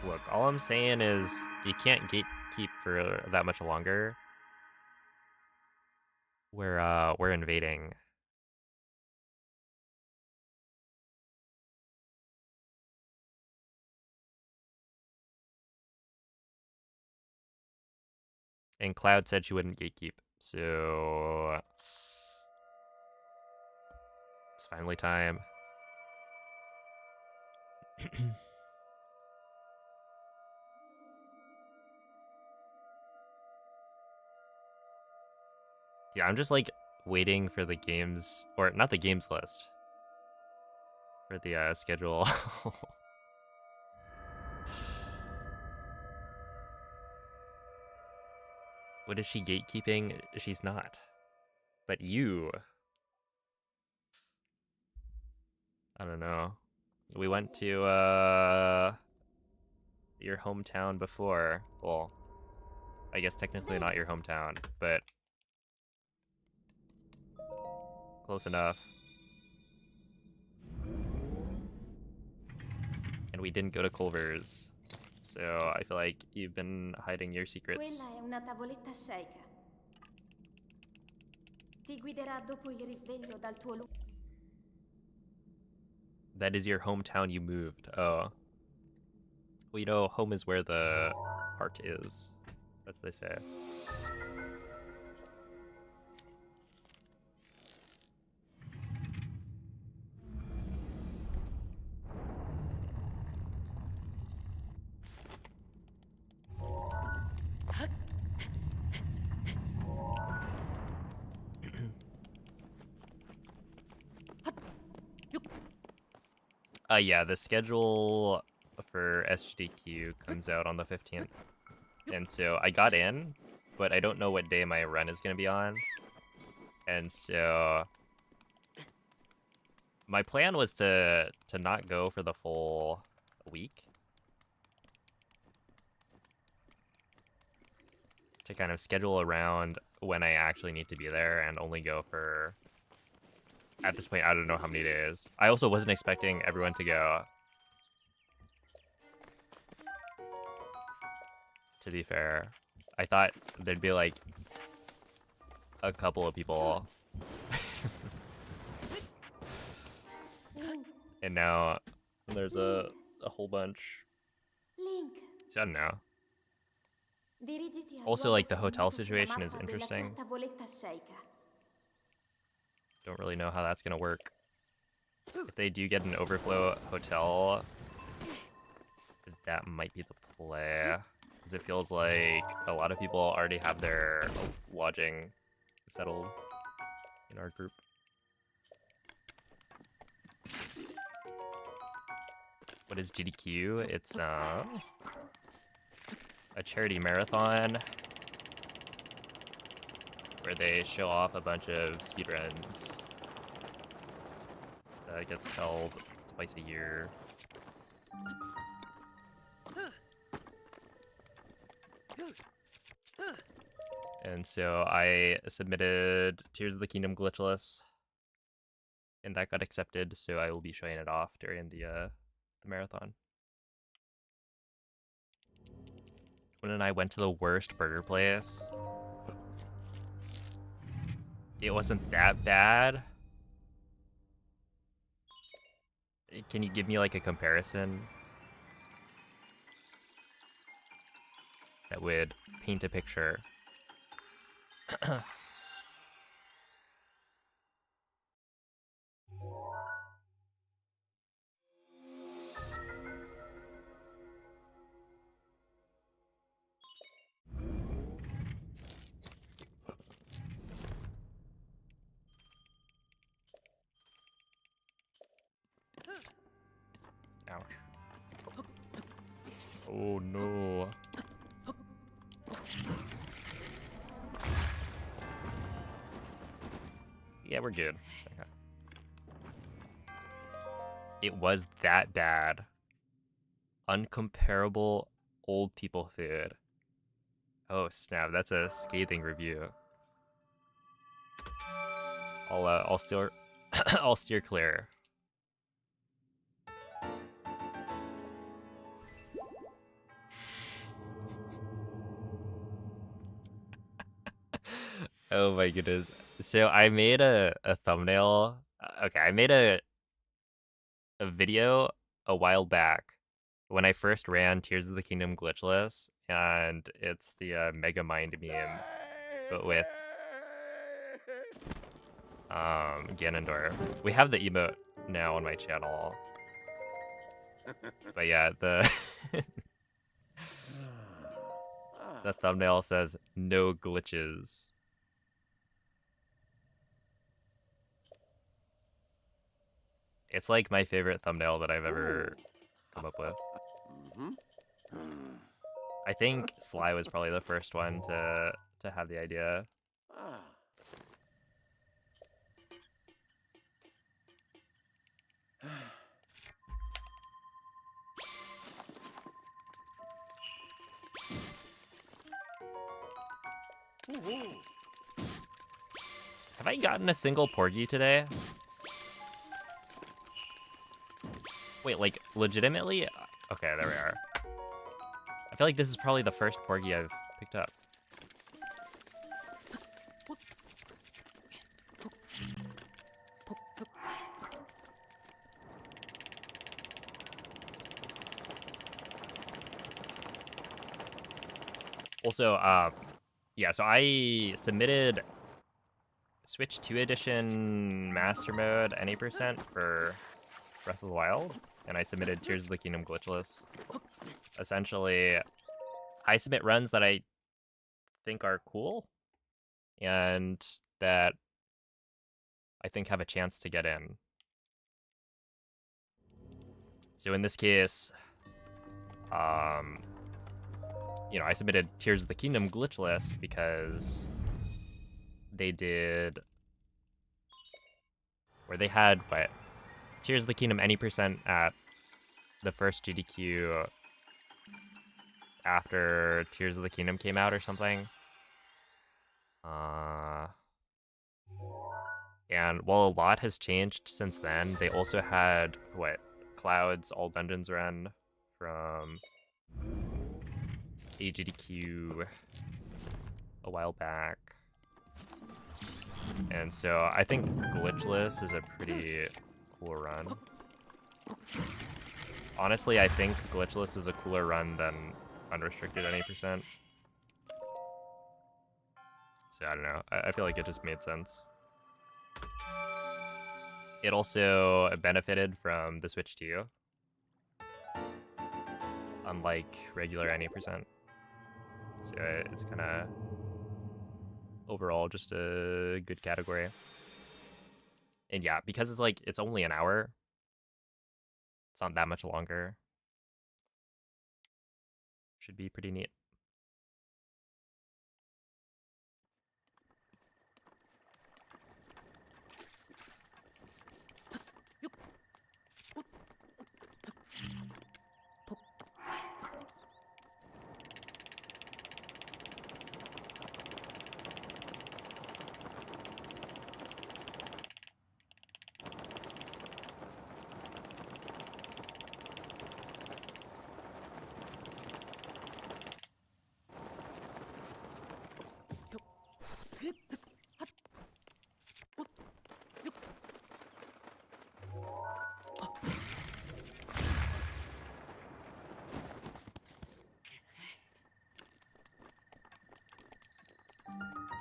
Look, all I'm saying is you can't gatekeep for that much longer. We're invading. And Cloud said she wouldn't gatekeep, so it's finally time. Yeah, I'm just like waiting for the games, or not the games list, for the schedule. What is she gatekeeping? She's not. But you. I don't know. We went to your hometown before. Well, I guess technically not your hometown, but Close enough. And we didn't go to Culver's. So I feel like you've been hiding your secrets. Quella è una tavoletta shake. Ti guiderà dopo il risveglio dal tuo That is your hometown you moved. Oh. Well, you know, home is where the heart is. That's what they say. Yeah, the schedule for SGDQ comes out on the 15th. And so I got in, but I don't know what day my run is going to be on. And so my plan was to not go for the full week. To kind of schedule around when I actually need to be there and only go for, at this point, I don't know how many days. I also wasn't expecting everyone to go. To be fair, I thought there'd be like a couple of people. And now there's a whole bunch. Link. So I don't know. Dirigiti al Also, luogo like, the hotel segnato sulla situation is mappa della interesting. tua tavoletta shake. Don't really know how that's gonna work. If they do get an overflow hotel, that might be the play. Because it feels like a lot of people already have their lodging settled in our group. What is GDQ? It's a charity marathon where they show off a bunch of speedruns. That gets held twice a year. And so I submitted Tears of the Kingdom glitchless, and that got accepted, so I will be showing it off during the marathon. When and I went to the worst burger place. It wasn't that bad. Can you give me like a comparison that would paint a picture? Ouch. Oh no. Yeah, we're good. Okay. It was that bad. Uncomparable old people food. Oh snap, that's a scathing review. I'll steer I'll steer clear. Oh my goodness. So I made a thumbnail. Okay, I made a video a while back when I first ran Tears of the Kingdom glitchless, and it's the Mega Mind meme, but with Ganondorf. We have the emote now on my channel. But yeah, the the thumbnail says no glitches. It's like my favorite thumbnail that I've ever come up with. I think Sly was probably the first one to have the idea. Have I gotten a single Porgy today? Wait, like, legitimately? Okay, there we are. I feel like this is probably the first Porgy I've picked up. Also, yeah, so I submitted Switch 2 Edition Master Mode any percent for Breath of the Wild, and I submitted Tears of the Kingdom glitchless. Essentially, I submit runs that I think are cool and that I think have a chance to get in. So in this case, you know, I submitted Tears of the Kingdom glitchless because they did, where they had, what, Tears of the Kingdom any percent at the first GDQ after Tears of the Kingdom came out or something. And while a lot has changed since then, they also had, what, Cloud's All Dungeons run from AGDQ a while back. And so I think glitchless is a pretty cool run. Honestly, I think glitchless is a cooler run than unrestricted any percent. So I don't know. I feel like it just made sense. It also benefited from the Switch 2, unlike regular any percent. So it's kind of overall just a good category. And yeah, because it's like, it's only an hour, it's not that much longer. Should be pretty neat.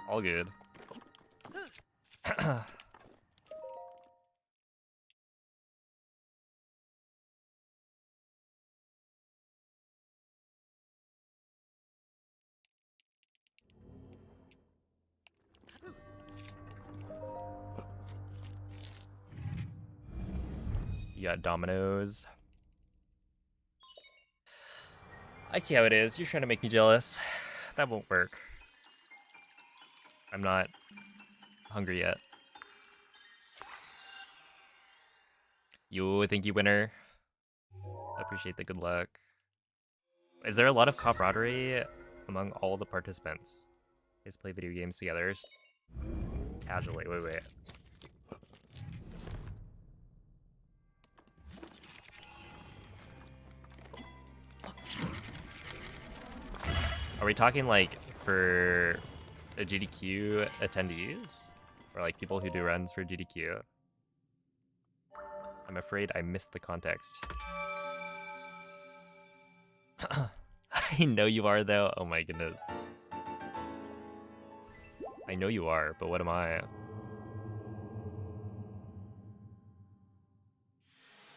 All good. You got dominoes. I see how it is. You're trying to make me jealous. That won't work. I'm not hungry yet. You thank you, winner. Appreciate the good luck. Is there a lot of camaraderie among all the participants? You guys play video games together casually. Wait. Are we talking like for a GDQ attendees? Or like people who do runs for GDQ? I'm afraid I missed the context. I know you are though. Oh my goodness. I know you are, but what am I?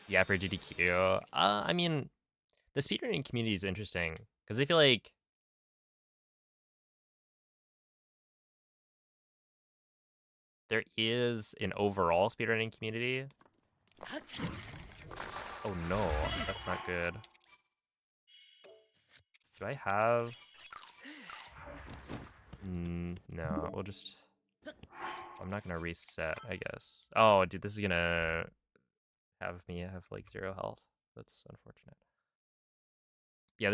Yeah, for GDQ. I mean, the speedrunning community is interesting because I feel like there is an overall speedrunning community. Oh no, that's not good. Do I have... no, we'll just... I'm not gonna reset, I guess. Oh, dude, this is gonna have me have like 0 health. That's unfortunate. Yeah,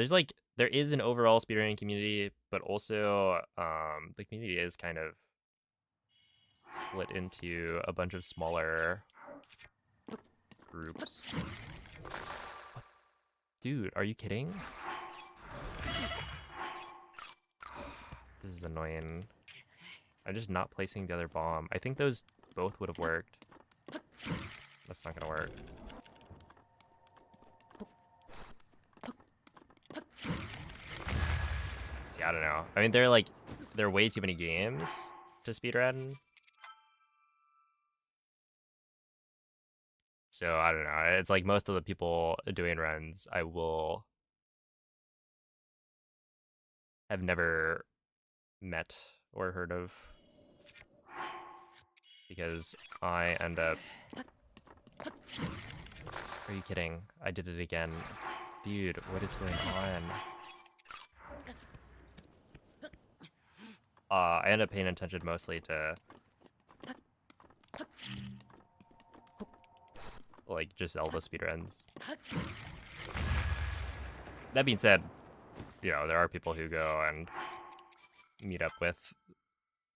there is an overall speedrunning community, but also the community is kind of split into a bunch of smaller groups. What? Dude, are you kidding? This is annoying. I'm just not placing the other bomb. I think those both would have worked. That's not gonna work. See, I don't know. I mean, there are way too many games to speedrun. So I don't know. It's like most of the people doing runs, I will have never met or heard of, because I end up... Are you kidding? I did it again. Dude, what is going on? I end up paying attention mostly to like just Zelda speedruns. That being said, you know, there are people who go and meet up with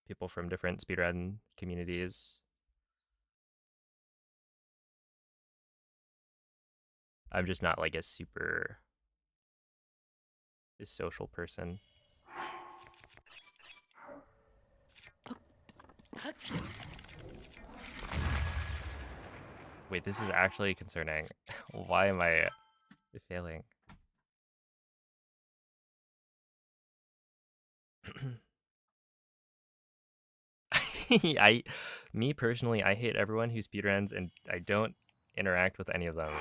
people from different speedrun communities. I'm just not like a super social person. Wait, this is actually concerning. Why am I failing? Me personally, I hate everyone who speedruns, and I don't interact with any of them.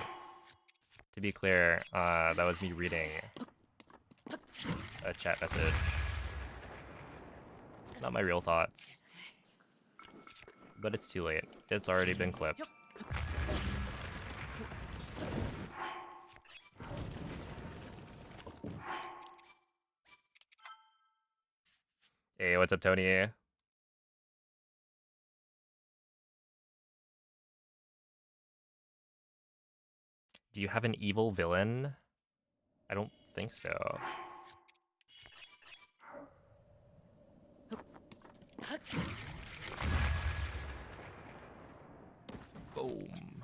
To be clear, that was me reading a chat message. Not my real thoughts. But it's too late. It's already been clipped. Hey, what's up, Tony? Do you have an evil villain? I don't think so. Boom.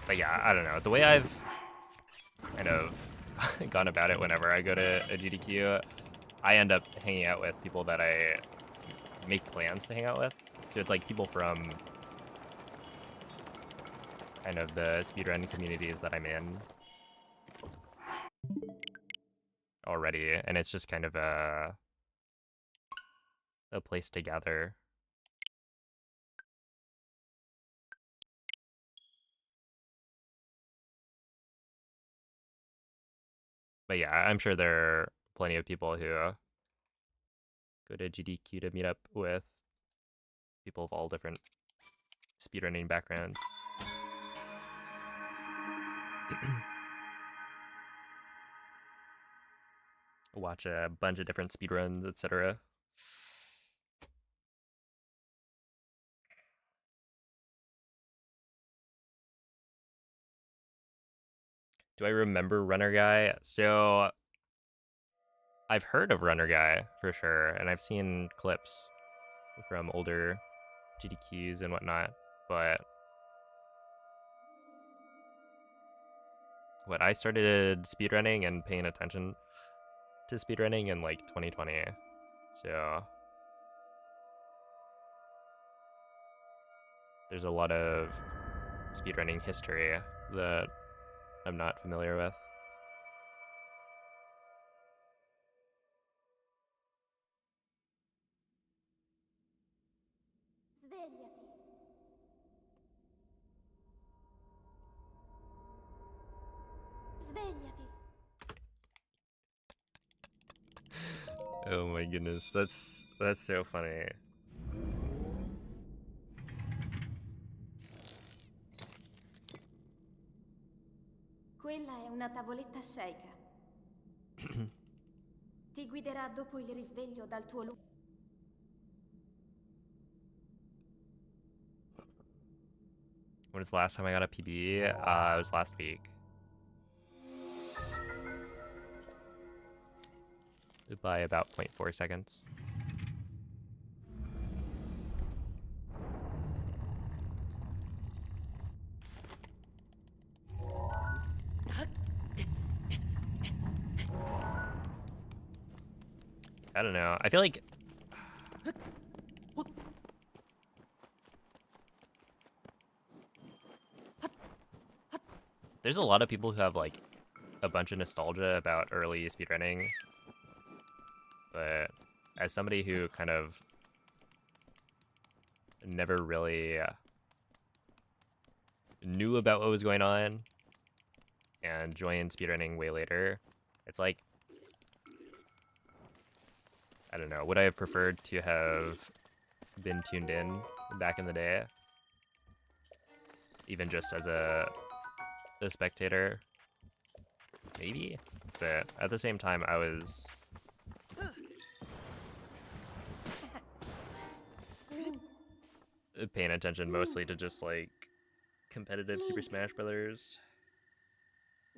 But yeah, I don't know. The way I've kind of gone about it whenever I go to a GDQ, I end up hanging out with people that I make plans to hang out with. So it's like people from kind of the speedrun communities that I'm in already, and it's just kind of a place to gather. But yeah, I'm sure there are plenty of people who go to GDQ to meet up with people of all different speedrunning backgrounds. Watch a bunch of different speedruns, etc. Do I remember Runner Guy? So I've heard of Runner Guy for sure, and I've seen clips from older GDQs and whatnot, but I started speedrunning and paying attention to speedrunning in like 2020, so there's a lot of speedrunning history that I'm not familiar with. Svegliati. Svegliati. Oh my goodness, that's so funny. Quella è una tavoletta sceicca. Ti guiderà dopo il risveglio dal tuo luogo. When was the last time I got a PB? It was last week. by about 0.4 seconds. I don't know. I feel like there's a lot of people who have like a bunch of nostalgia about early speedrunning, but as somebody who kind of never really knew about what was going on and joined speedrunning way later, it's like, I don't know, would I have preferred to have been tuned in back in the day, even just as a spectator? Maybe, but at the same time, I was paying attention mostly to just like competitive Super Smash Brothers.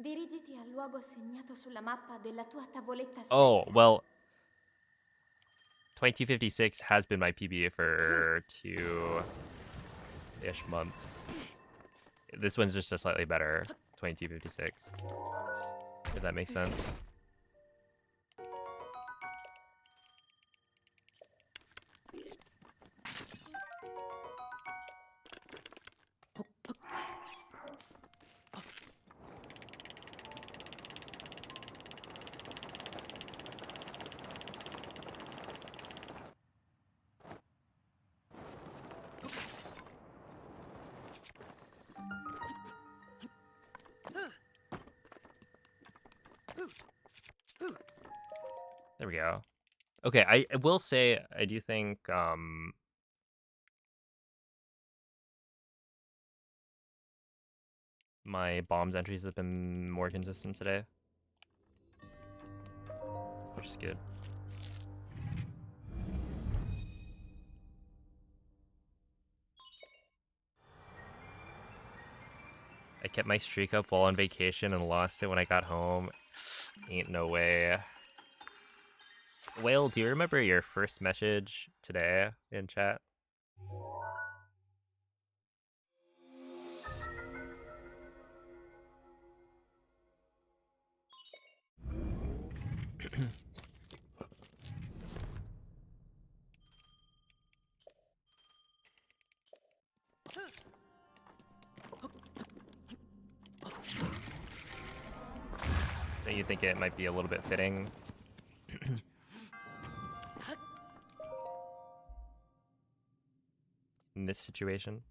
Dirigiti al luogo segnato sulla mappa della tua tavoletta Oh, scelta. well, 2256 has been my PB for 2-ish months. This one's just a slightly better 2256, if that makes sense. There we go. Okay, I will say I do think my bombs entries have been more consistent today, which is good. I kept my streak up while on vacation and lost it when I got home. Ain't no way. Whale, do you remember your first message today in chat? Don't you think it might be a little bit fitting? In this situation?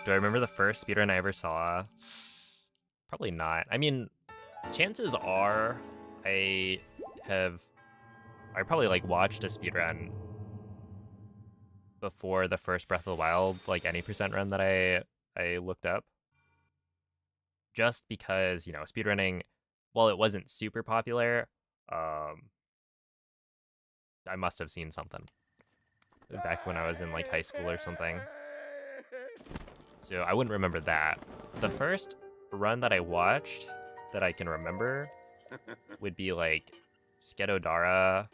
Do I remember the first speedrun I ever saw? Probably not. I mean, chances are I probably like watched a speedrun before the first Breath of the Wild, like any percent run that I looked up. Just because, you know, speedrunning, while it wasn't super popular, I must have seen something back when I was in like high school or something. So I wouldn't remember that. The first run that I watched that I can remember would be like Skedodara.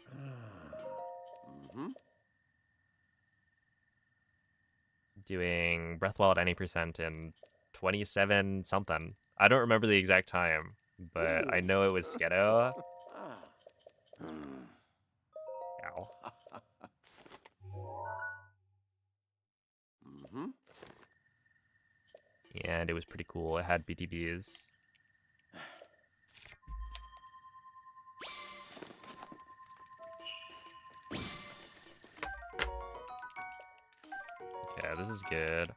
Doing Breath of the Wild any percent in 27 something. I don't remember the exact time, but I know it was Skedo. Ow. And it was pretty cool. It had BTBs. Okay, this is good.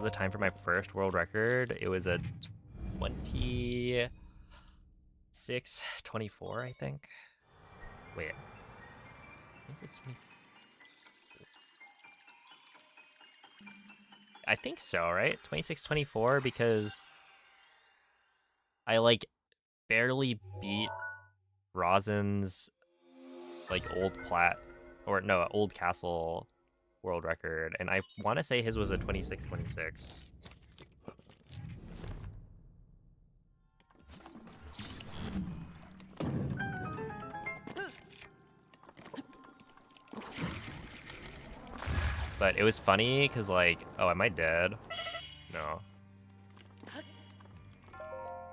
the time for my first world record. It was a 26:24, I think. Wait. 26:24. I think so, right? 26:24 because I like barely beat Rosin's like old old castle world record, and I want to say his was a 26:26. But it was funny because, like, oh, am I dead? No.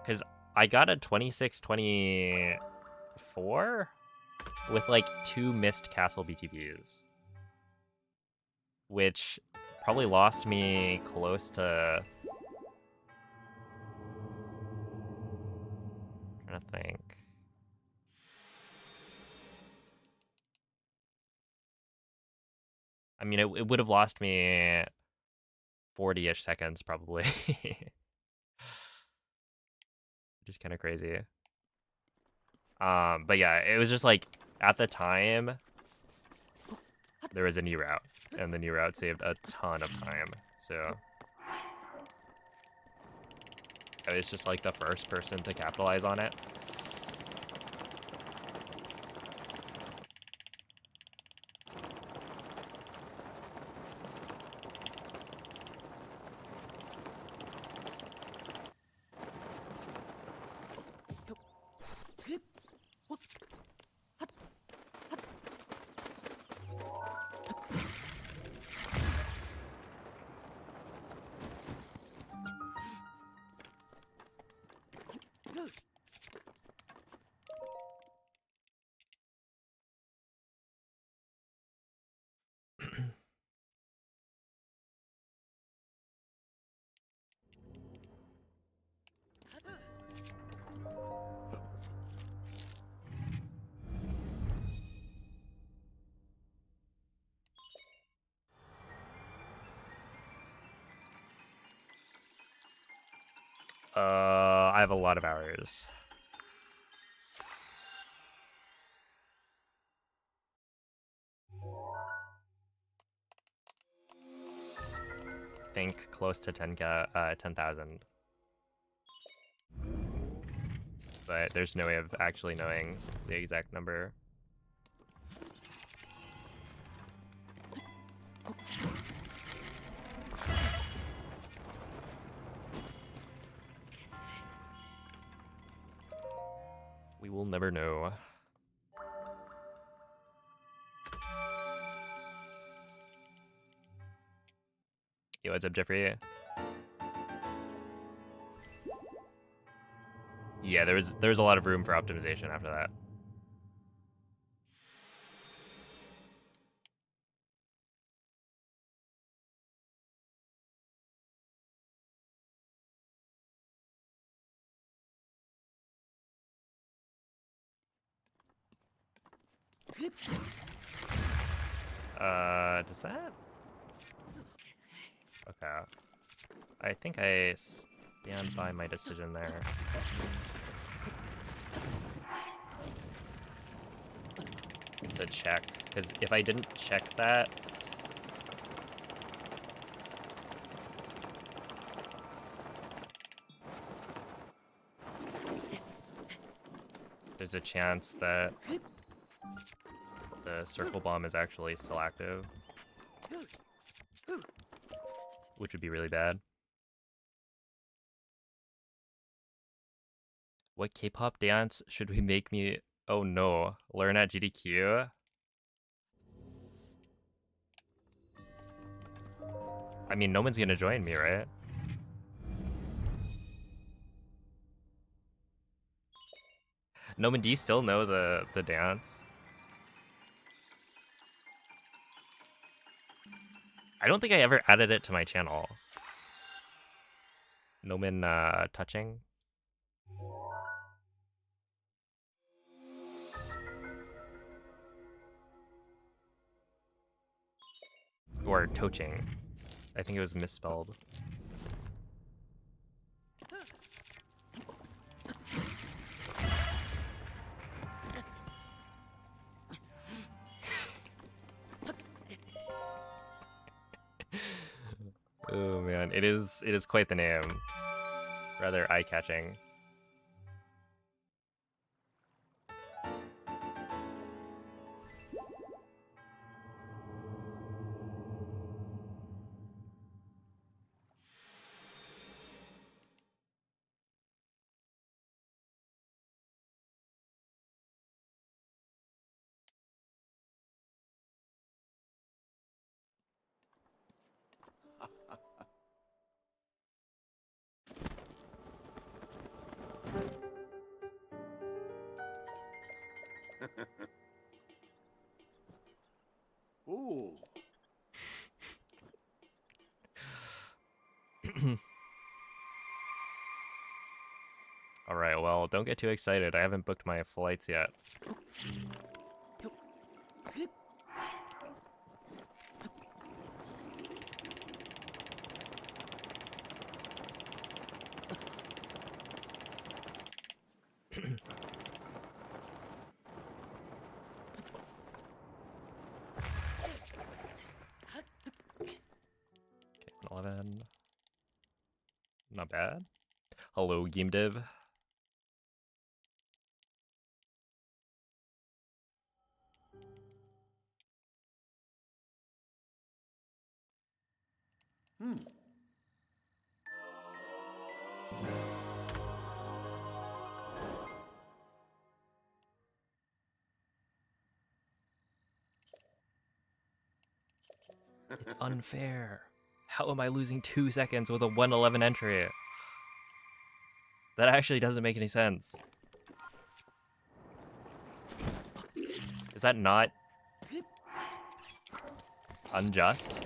Because I got a 26:24 with, like, 2 missed castle BTBs. Which probably lost me close to... I'm trying to think. I mean, it would have lost me 40-ish seconds, probably. Just kind of crazy. But yeah, it was just like, at the time, there was a new route, and the new route saved a ton of time, so... I was just like the first person to capitalize on it. I have a lot of hours. I think close to 10,000. But there's no way of actually knowing the exact number. We will never know. Yo, what's up, Jeffrey? Yeah, there's a lot of room for optimization after that. Does that? Okay. I think I stand by my decision there. To check, because if I didn't check that, there's a chance that the circle bomb is actually still active, which would be really bad. What K-pop dance should we make me? Oh no, learn at GDQ? I mean, no one's gonna join me, right? Noman, do you still know the dance? I don't think I ever added it to my channel. Noman touching? Or toaching. I think it was misspelled. man, it is quite the name. Rather eye-catching. Ooh. All right, well, don't get too excited. I haven't booked my flights yet. Okay, 11. Not bad. Hello, game dev. It's unfair. How am I losing 2 seconds with a 1:11 entry? That actually doesn't make any sense. Is that not unjust?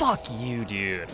Fuck you, dude.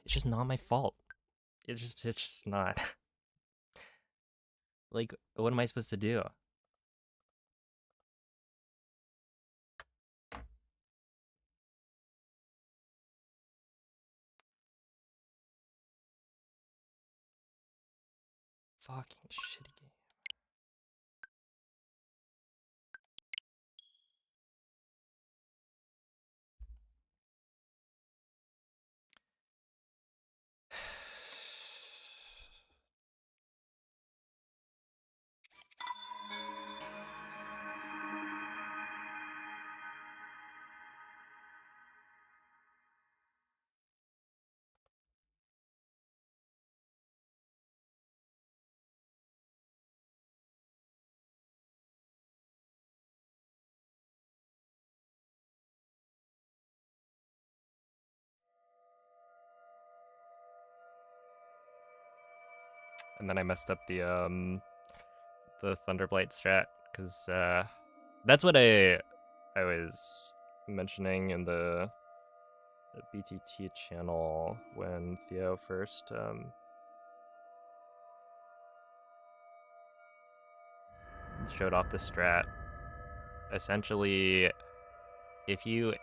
It's just not my fault. It's just not. Like, what am I supposed to do? Fucking shitty game. And then I messed up the Thunderblight strat, because that's what I was mentioning in the BTT channel when Theo first showed off the strat. Essentially, if you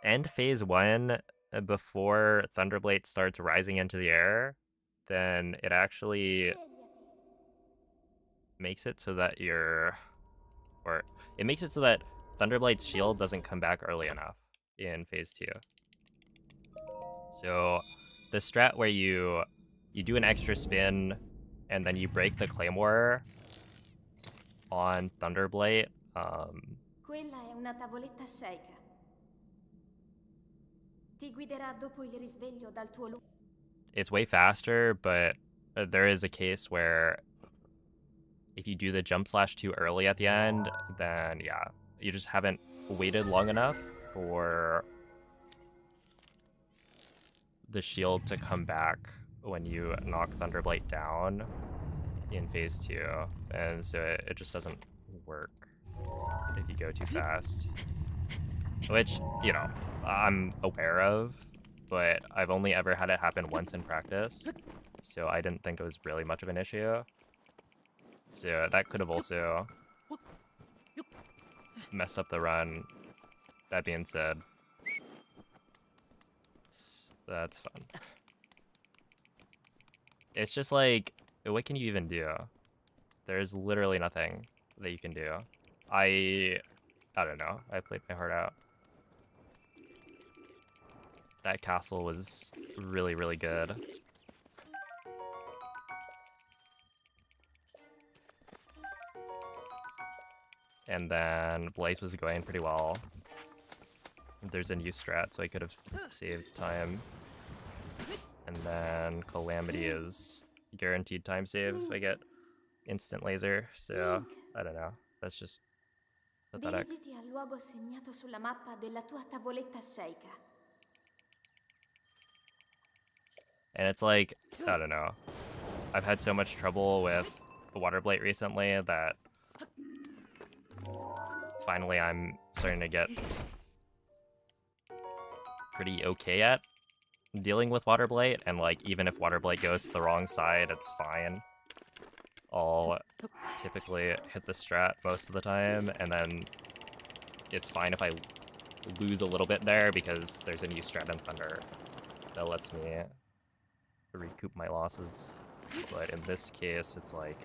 end phase 1 before Thunderblade starts rising into the air, then it actually makes it so that it makes it so that Thunderblade's shield doesn't come back early enough in phase 2. So the strat where you do an extra spin and then you break the Claymore on Thunderblade, Quella è una tavoletta sceicca. Ti guiderà dopo il risveglio dal tuo it's way faster, but there is a case where if you do the jump slash too early at the end, then yeah, you just haven't waited long enough for the shield to come back when you knock Thunderblight down in phase 2, and so it just doesn't work if you go too fast. Which, you know, I'm aware of, but I've only ever had it happen once in practice, so I didn't think it was really much of an issue. So that could have also messed up the run. That being said, that's fun. It's just like, what can you even do? There's literally nothing that you can do. I don't know. I played my heart out. That castle was really, really good. And then Blaze was going pretty well. There's a new strat, so I could have saved time. And then Calamity is guaranteed time save if I get instant laser, so I don't know. That's just pathetic. Dirigiti al luogo segnato sulla mappa della tua tavoletta sceicca. And it's like, I don't know. I've had so much trouble with the Water Blight recently that finally I'm starting to get pretty okay at dealing with Water Blight, and like even if Water Blight goes to the wrong side, it's fine. I'll typically hit the strat most of the time, and then it's fine if I lose a little bit there because there's a new strat in Thunder that lets me recoup my losses. But in this case, it's like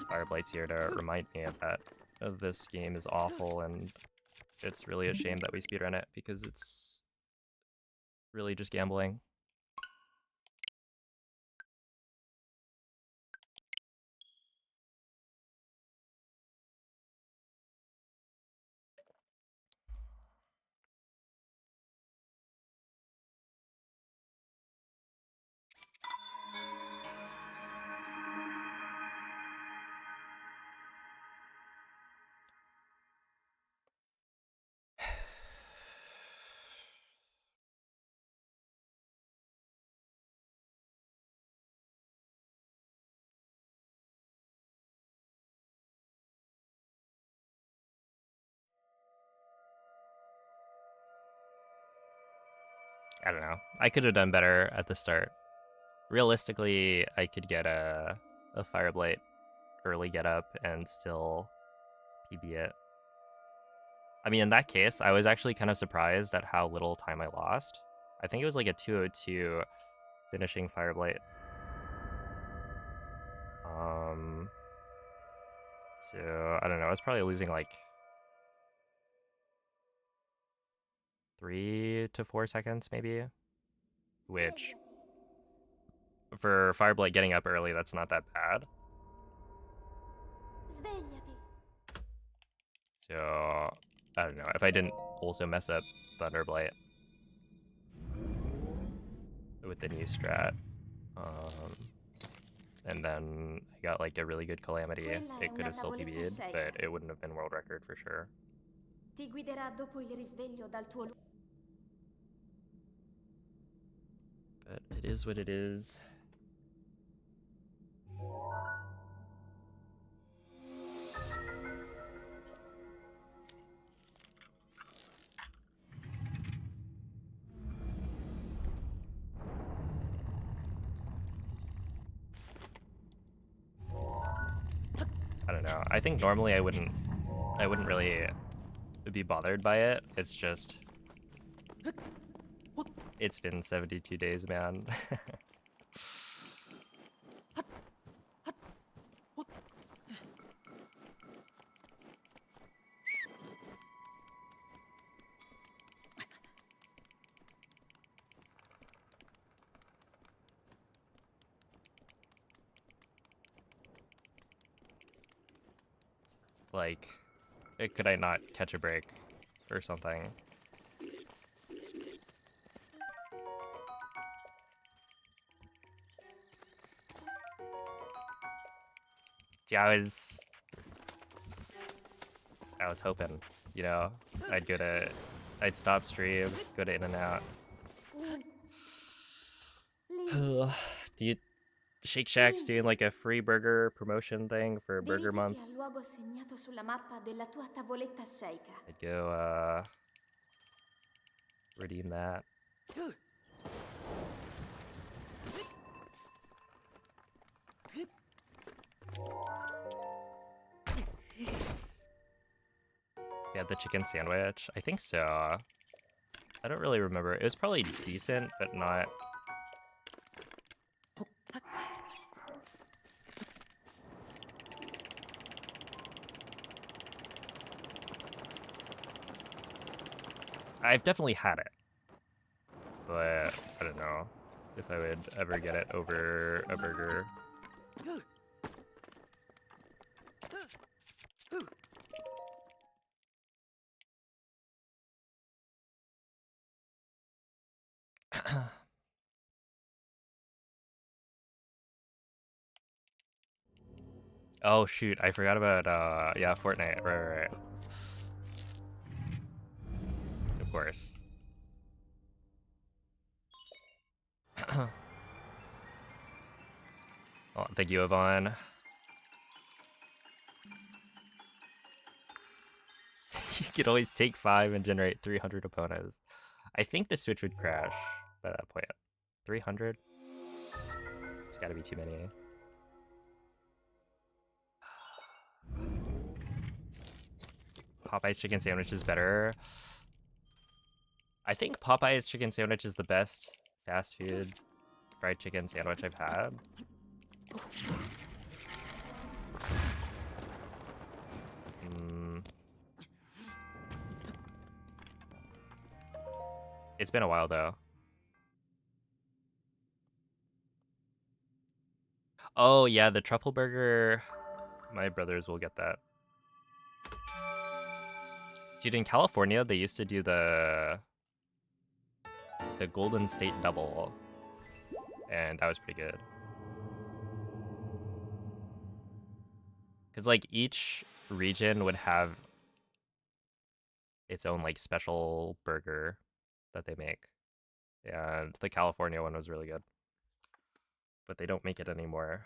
Fire Blight's here to remind me of that this game is awful, and it's really a shame that we speedrun it because it's really just gambling. I don't know. I could have done better at the start. Realistically, I could get a Fire Blight early get up and still PB it. I mean, in that case, I was actually kind of surprised at how little time I lost. I think it was like a 2:02 finishing Fire Blight. So I don't know. I was probably losing like 3 to 4 seconds, maybe. Which, for Fire Blight getting up early, that's not that bad. Svegliati. So I don't know if I didn't also mess up Thunderblight with the new strat, and then I got like a really good Calamity, it could have still PB'd, but it wouldn't have been world record for sure. Ti guiderà dopo il risveglio dal tuo But it is what it is. I don't know. I think normally I wouldn't really be bothered by it. It's just it's been 72 days, man. Like, could I not catch a break or something? Yeah, I was hoping, you know, I'd stop stream, go to In and Out. Do you Shake Shack's doing like a free burger promotion thing for Burger Month? Dirigiti al luogo segnato sulla mappa della tua tavoletta sceicca. I'd go redeem that. Yeah, the chicken sandwich. I think so. I don't really remember. It was probably decent, but not. I've definitely had it, but I don't know if I would ever get it over a burger. Oh shoot, I forgot about yeah, Fortnite. Right. Of course. Oh, thank you, Yvonne. could always take 5 and generate 300 opponents. I think the Switch would crash by that point. 300? It's gotta be too many. Popeye's chicken sandwich is better. I think Popeye's chicken sandwich is the best fast food fried chicken sandwich I've had. It's been a while though. Oh yeah, the truffle burger. My brothers will get that. Dude, in California, they used to do the Golden State Double, and that was pretty good. Because like each region would have its own like special burger that they make, and the California one was really good. But they don't make it anymore.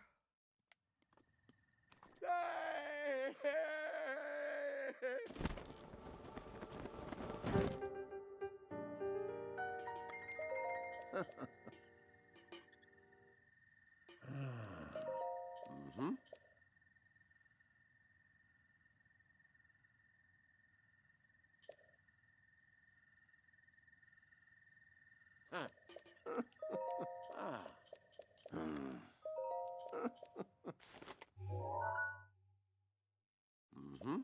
Mm-hmm. Mm-hmm.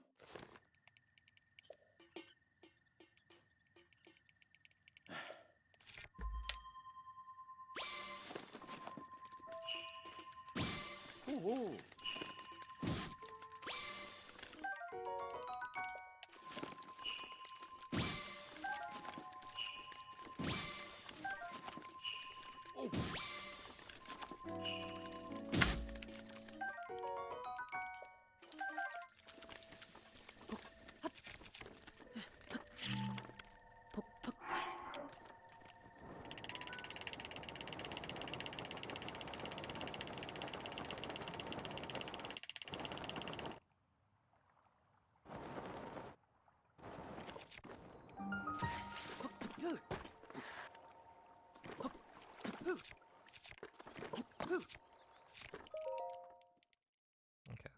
Oh. Okay.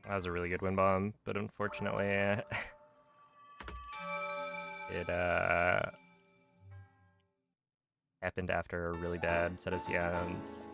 That was a really good wind bomb, but unfortunately, it happened after a really bad set of hands.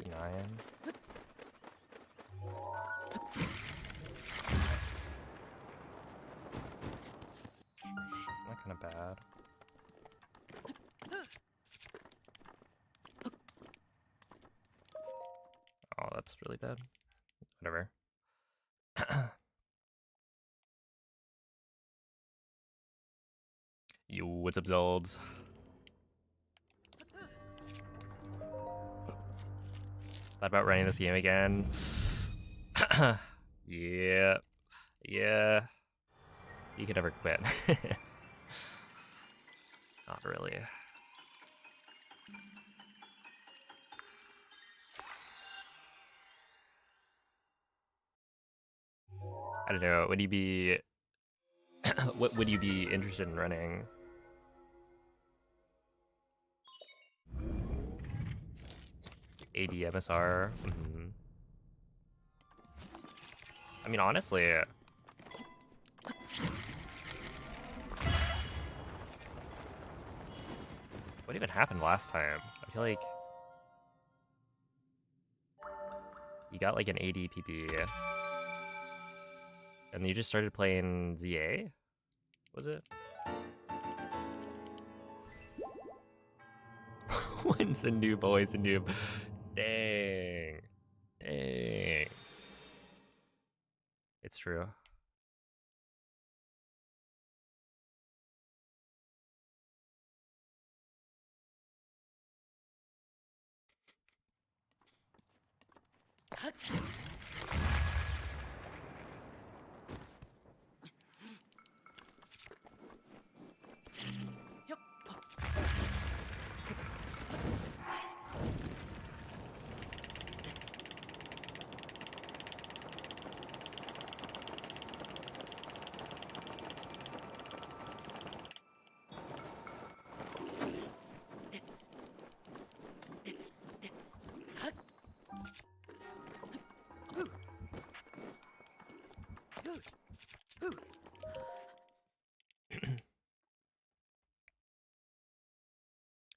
Nine. Not kind of bad. really bad. Whatever. Yo, what's up, Zolds? Thought about running this game again. Yeah. Yeah. You can never quit. Not really. I don't know. Would you be what would you be interested in running? AD MSR. I mean, honestly, what even happened last time? I feel like you got like an AD PP, and you just started playing ZA. Was it? When's a noob, always a noob. Dang. Dang. It's true.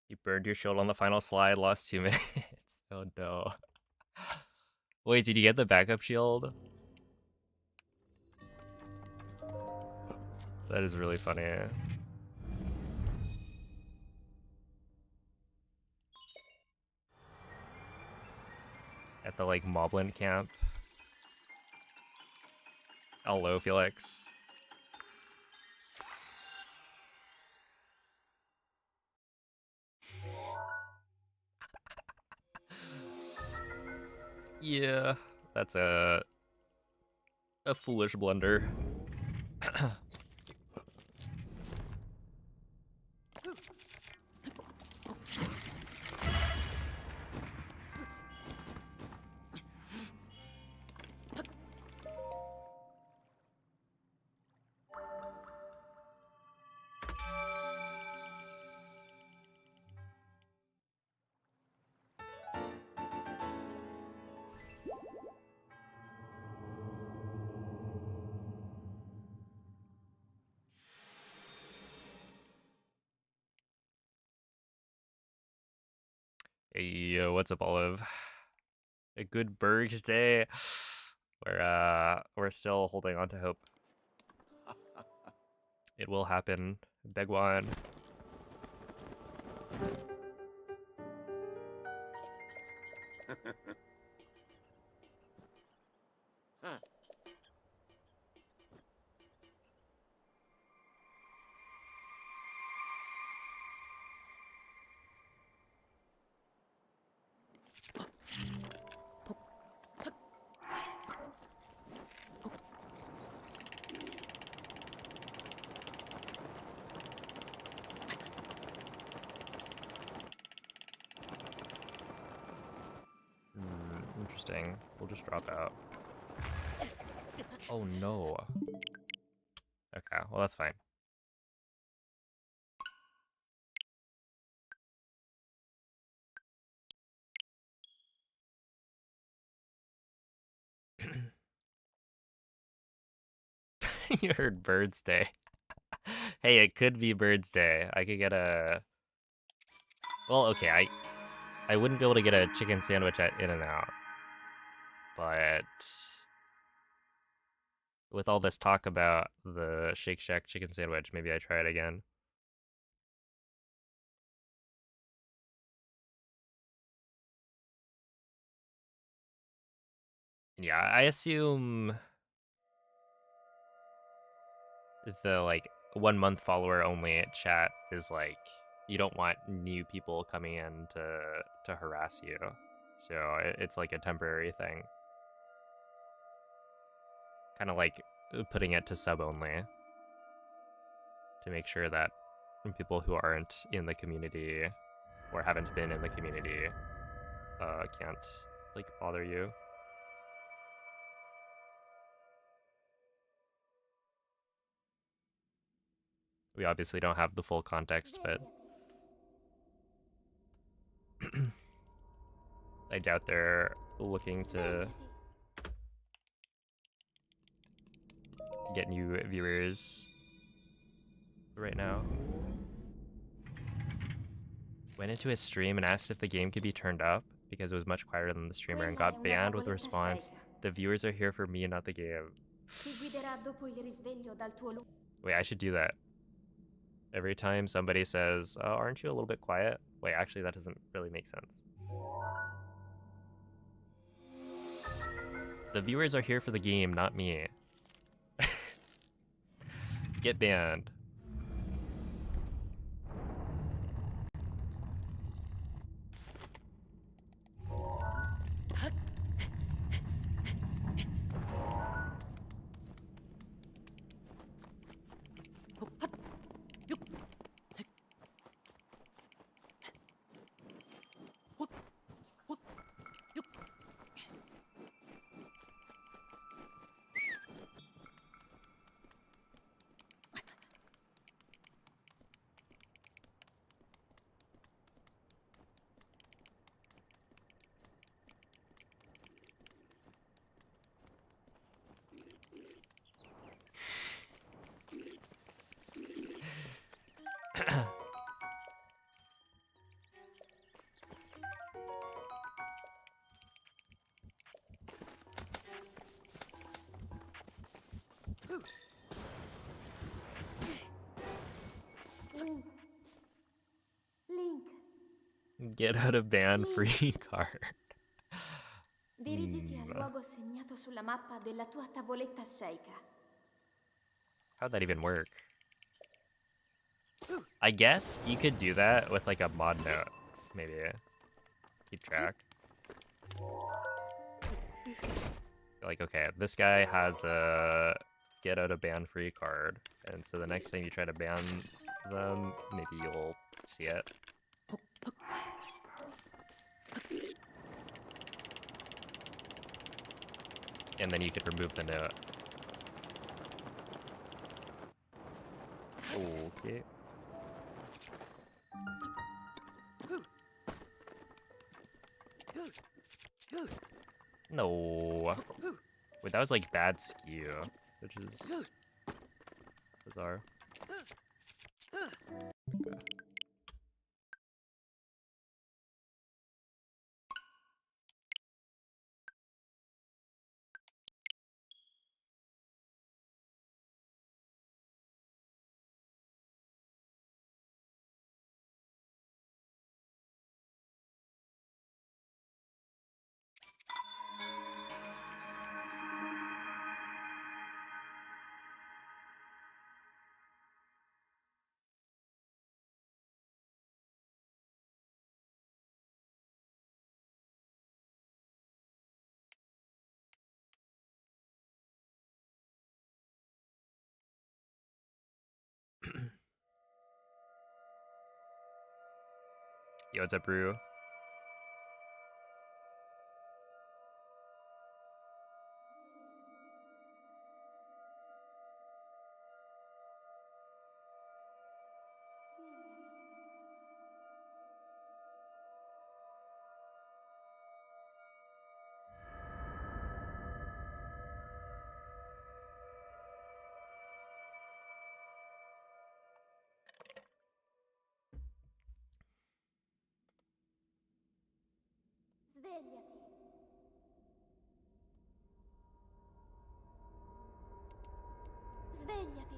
You burned your shield on the final slide, lost 2 minutes. Oh no. Wait, did you get the backup shield? That is really funny. At the like Moblin camp. Hello, Felix. Yeah, that's a foolish blunder. Hey, yo, what's up, Olive? A good Berg's day. We're still holding on to hope. It will happen. Begwan. Interesting. We'll just drop out. Oh no. Okay, well that's fine. You heard Bird's Day. Hey, it could be Bird's Day. I could get a... Well, okay, I wouldn't be able to get a chicken sandwich at In-N-Out. But... with all this talk about the Shake Shack chicken sandwich, maybe I try it again. Yeah, I assume the like 1 month follower only chat is like you don't want new people coming in to harass you, so it's like a temporary thing, kind of like putting it to sub only to make sure that people who aren't in the community or haven't been in the community can't like bother you. We obviously don't have the full context, but I doubt they're looking to get new viewers right now. Went into his stream and asked if the game could be turned up because it was much quieter than the streamer and got banned with a response, "The viewers are here for me, not the game." Wait, I should do that. Every time somebody says, "Oh, aren't you a little bit quiet?" Wait, actually that doesn't really make sense. The viewers are here for the game, not me. Get banned. Get out of ban free card. Dirigiti al luogo segnato sulla mappa della tua tavoletta sceicca. How'd that even work? I guess you could do that with like a mod note, maybe. Keep track. Like, okay, this guy has a get out of ban free card, and so the next time you try to ban them, maybe you'll see it. And then you could remove the note. Okay. No. Wait, that was like bad skew, which is bizarre. Okay. Yo, what's up, Brew? Svegliati. Svegliati.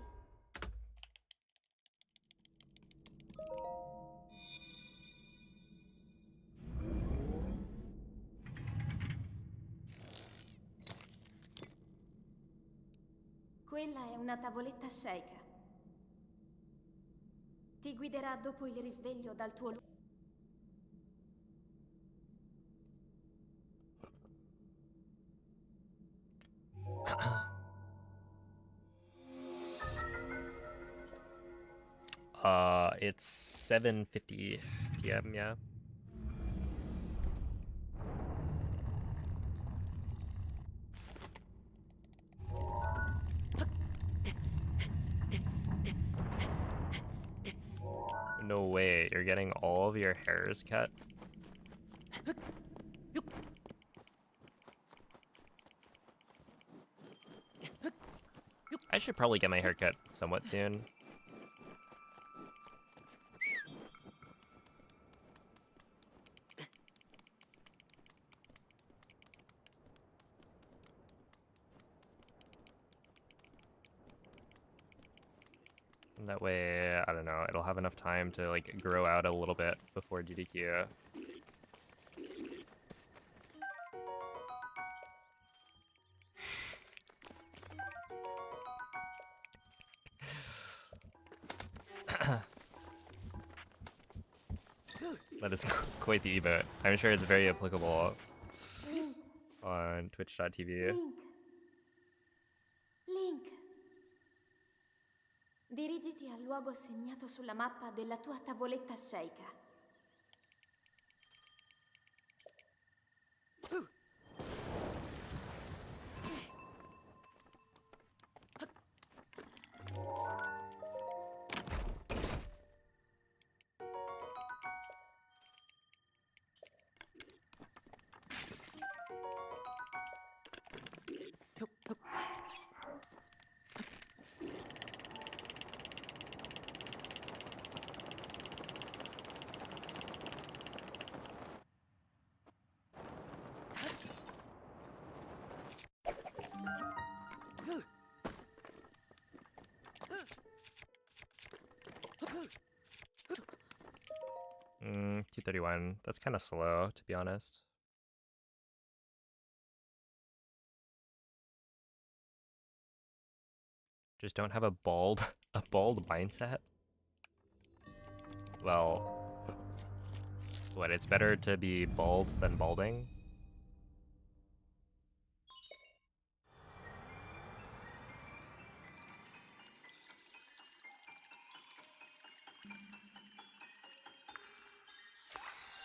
Quella è una tavoletta sceicca. Ti guiderà dopo il risveglio dal tuo luogo. It's 7:50 p.m., yeah. No way, you're getting all of your hairs cut? I should probably get my hair cut somewhat soon. And that way, I don't know, it'll have enough time to like grow out a little bit before GDQ. That is quite the emote. I'm sure it's very applicable on twitch.tv. Link. Dirigiti al luogo segnato sulla mappa della tua tavoletta sceicca. Mm, 231. That's kind of slow, to be honest. Just don't have a bald mindset. Well, what? It's better to be bald than balding.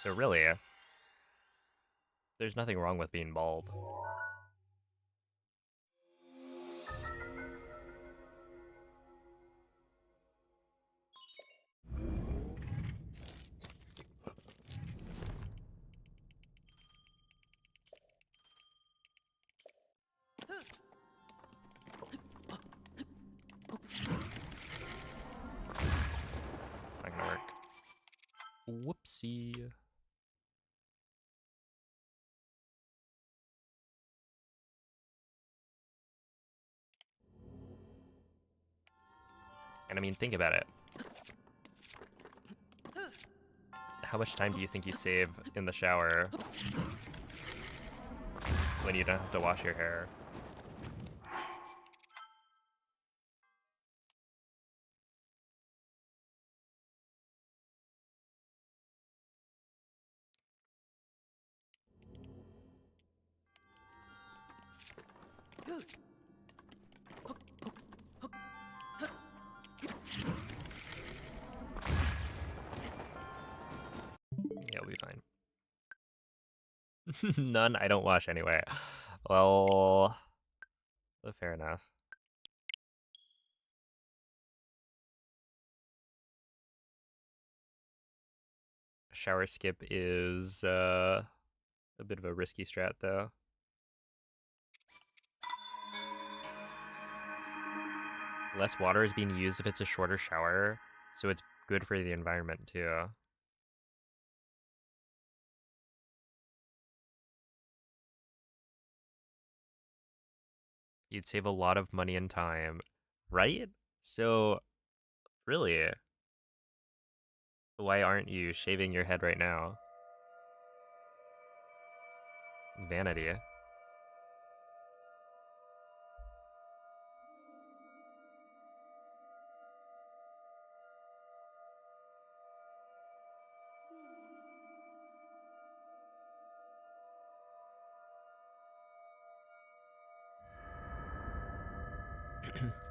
So really, there's nothing wrong with being bald. It's not gonna work. Whoopsie. And I mean, think about it. How much time do you think you save in the shower when you don't have to wash your hair? Yeah, we'll be fine. None, I don't wash anyway. Well, fair enough. Shower skip is a bit of a risky strat, though. Less water is being used if it's a shorter shower, so it's good for the environment, too. You'd save a lot of money and time, right? So, really, why aren't you shaving your head right now? Vanity.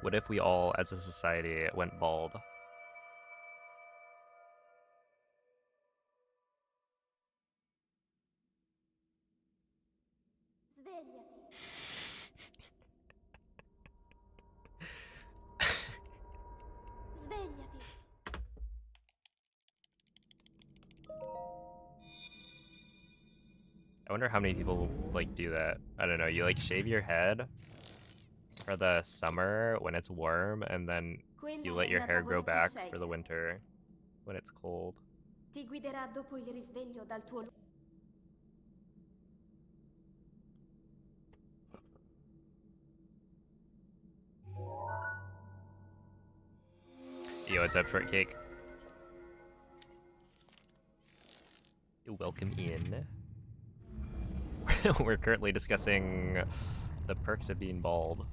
What if we all, as a society, went bald? Svegliati. Svegliati. I wonder how many people like do that. I don't know. You like shave your head for the summer when it's warm, and then you Quella let è your una hair grow tavoletta back for shaker. the winter when it's cold. Ti guiderà dopo il risveglio dal tuo Yo, what's up, shortcake? Welcome in. We're currently discussing the perks of being bald.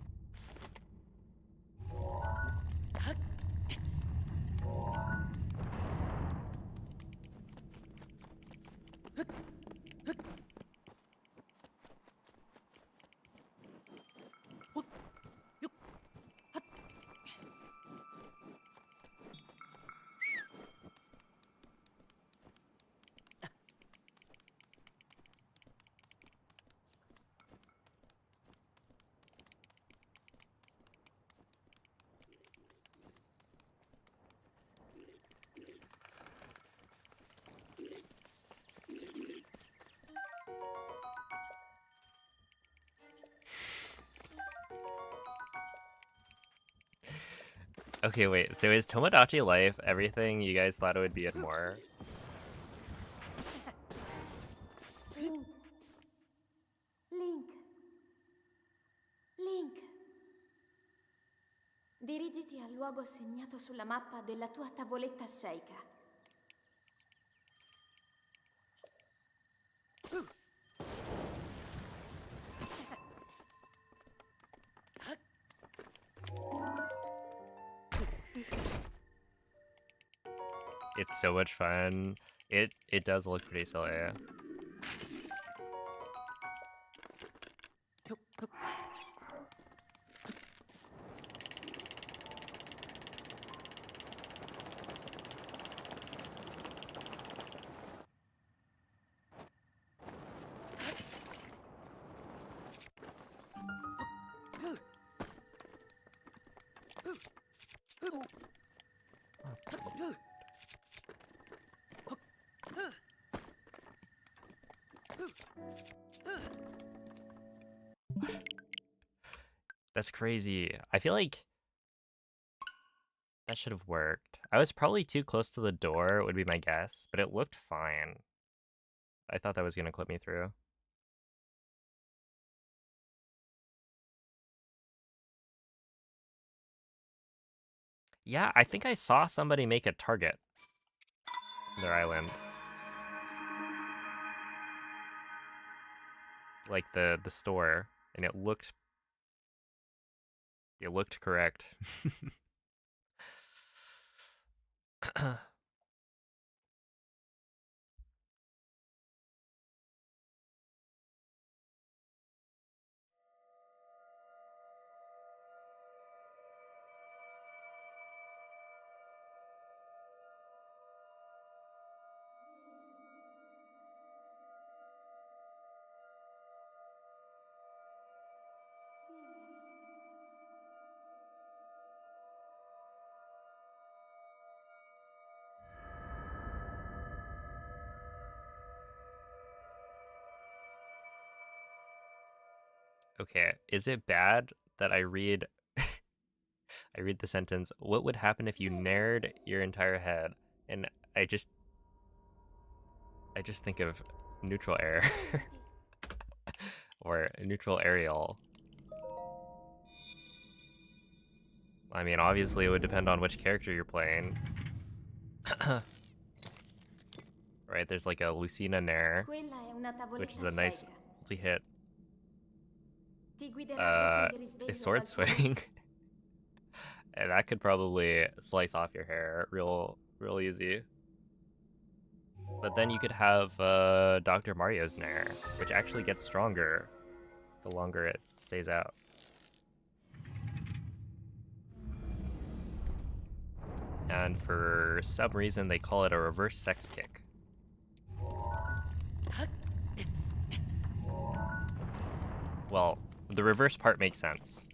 Okay, wait, so is Tomodachi Life everything you guys thought it would be and more? Link. Link. Link. Dirigiti al luogo segnato sulla mappa della tua tavoletta shaker. It's so much fun. It does look pretty silly. That's crazy. I feel like that should have worked. I was probably too close to the door, would be my guess, but it looked fine. I thought that was gonna clip me through. Yeah, I think I saw somebody make a target on their island. Like the store, and it looked correct. Okay, is it bad that I read I read the sentence, what would happen if you nared your entire head? And I just think of neutral air or neutral aerial. I mean, obviously it would depend on which character you're playing. Right, there's like a Lucina Nair, Quella è una which is tavoletta a nice shaker. multi-hit Ti guiderà dopo il risveglio sword dal tuo swing. And that could probably slice off your hair real easy. But then you could have Dr. Mario's Nair, which actually gets stronger the longer it stays out. And for some reason, they call it a reverse sex kick. Well, the reverse part makes sense.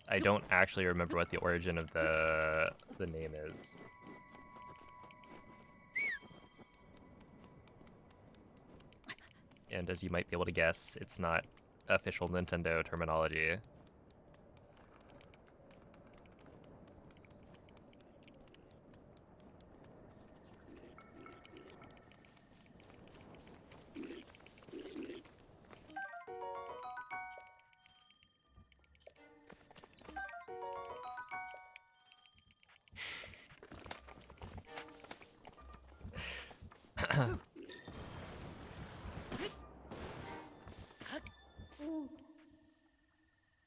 I don't actually remember what the origin of the name is. And as you might be able to guess, it's not official Nintendo terminology.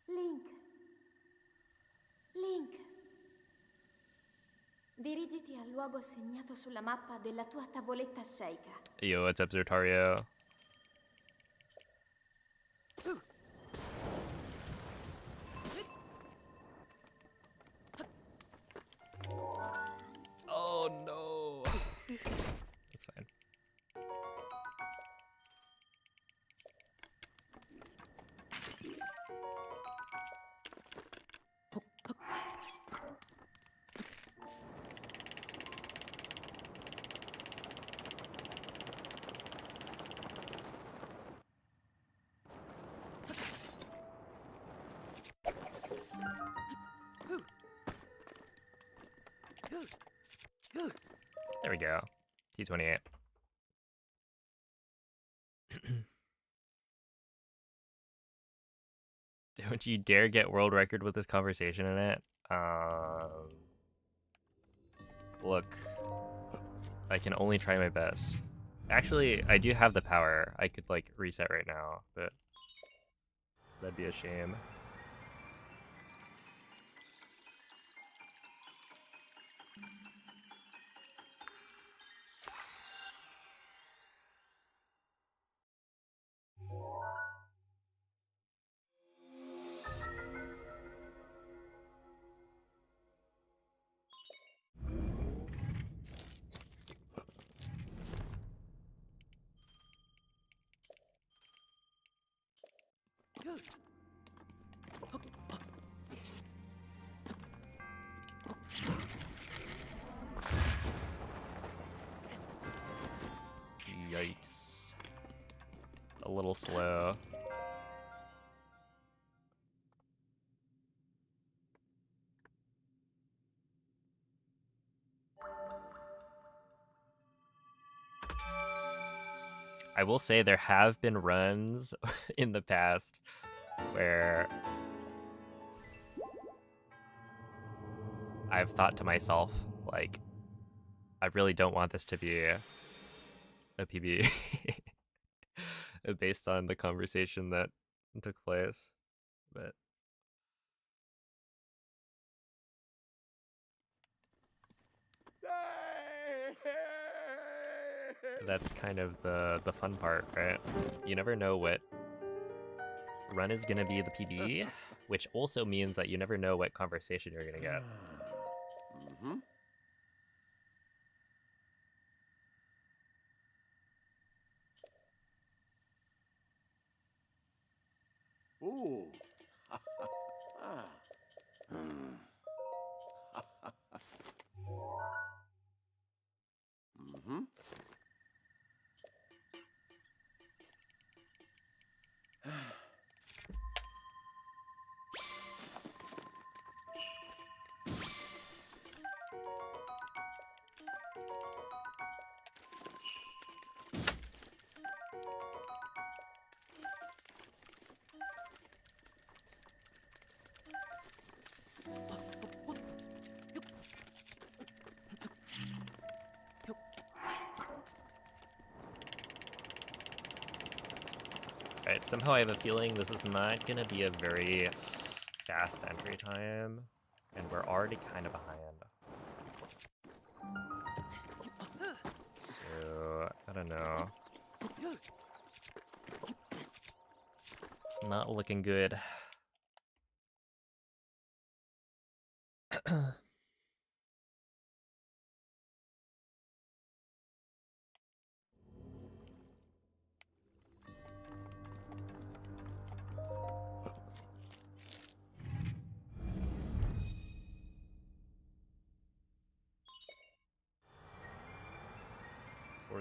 Link. Link. Dirigiti al luogo segnato sulla mappa della tua tavoletta sceicca. Yo, what's up, Zertario? Oh no. That's fine. There we go. T28. Don't you dare get world record with this conversation in it. Look, I can only try my best. Actually, I do have the power. I could like reset right now, but that'd be a shame. Yikes. A little slow. I will say there have been runs in the past where I've thought to myself, like, I really don't want this to be a PB based on the conversation that took place, but that's kind of the fun part, right? You never know what run is gonna be the PB, which also means that you never know what conversation you're gonna get. Mm-hmm. Ooh. Ah. Hmm. Mm-hmm. Alright, somehow I have a feeling this is not gonna be a very fast entry time, and we're already kind of behind. So, I don't know. It's not looking good. Or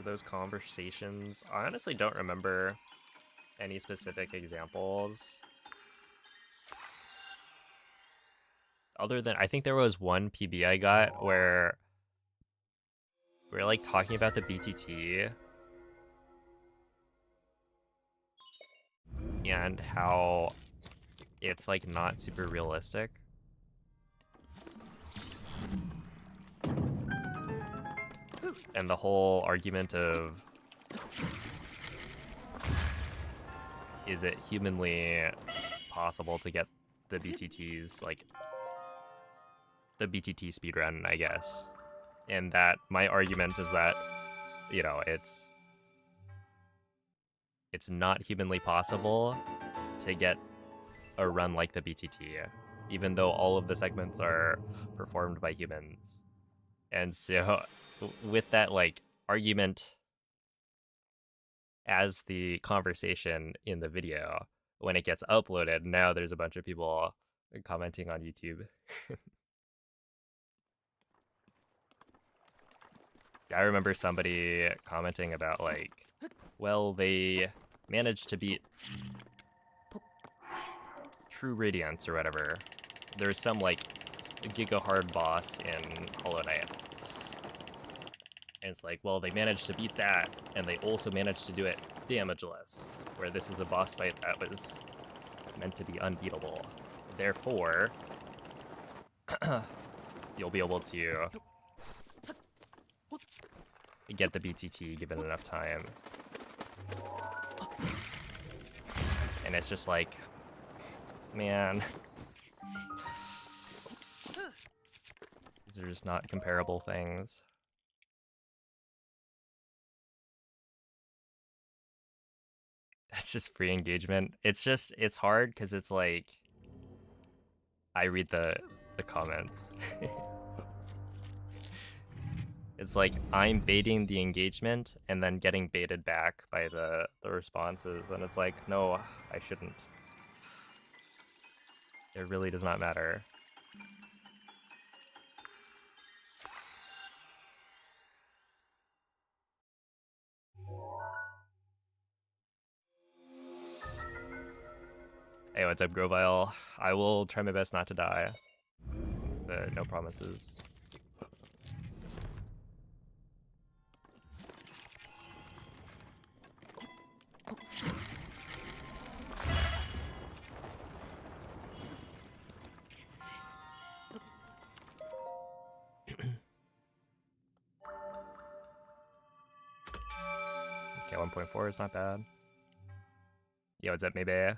those conversations. I honestly don't remember any specific examples. Other than, I think there was one PB I got where we were like talking about the BTT and how it's like not super realistic. And the whole argument of, is it humanly possible to get the BTTs, like the BTT speedrun, I guess. And that my argument is that, you know, it's not humanly possible to get a run like the BTT, even though all of the segments are performed by humans. And so with that like argument as the conversation in the video, when it gets uploaded, now there's a bunch of people commenting on YouTube. I remember somebody commenting about like, well, they managed to beat True Radiance or whatever. There's some like giga hard boss in Hollow Knight. And it's like, well, they managed to beat that, and they also managed to do it damageless, where this is a boss fight that was meant to be unbeatable. Therefore, you'll be able to get the BTT given enough time. And it's just like, man, these are just not comparable things. That's just free engagement. It's hard because it's like, I read the comments. It's like I'm baiting the engagement and then getting baited back by the responses, and it's like, no, I shouldn't. It really does not matter. Hey, what's up, Grovile? I will try my best not to die, but no promises. Okay, 1.4 is not bad. Yo, what's up, maybe?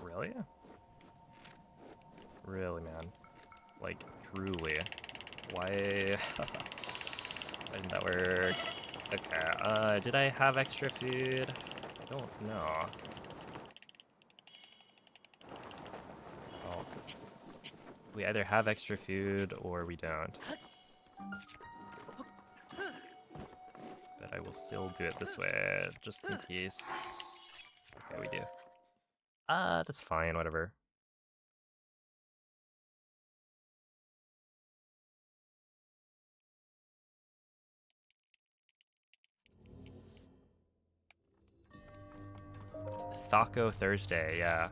Really? Really, man. Like, truly. Why? Why didn't that work? Okay, did I have extra food? I don't know. Well, we either have extra food or we don't. But I will still do it this way, just in case. Okay, we do. That's fine, whatever. Taco Thursday, yeah.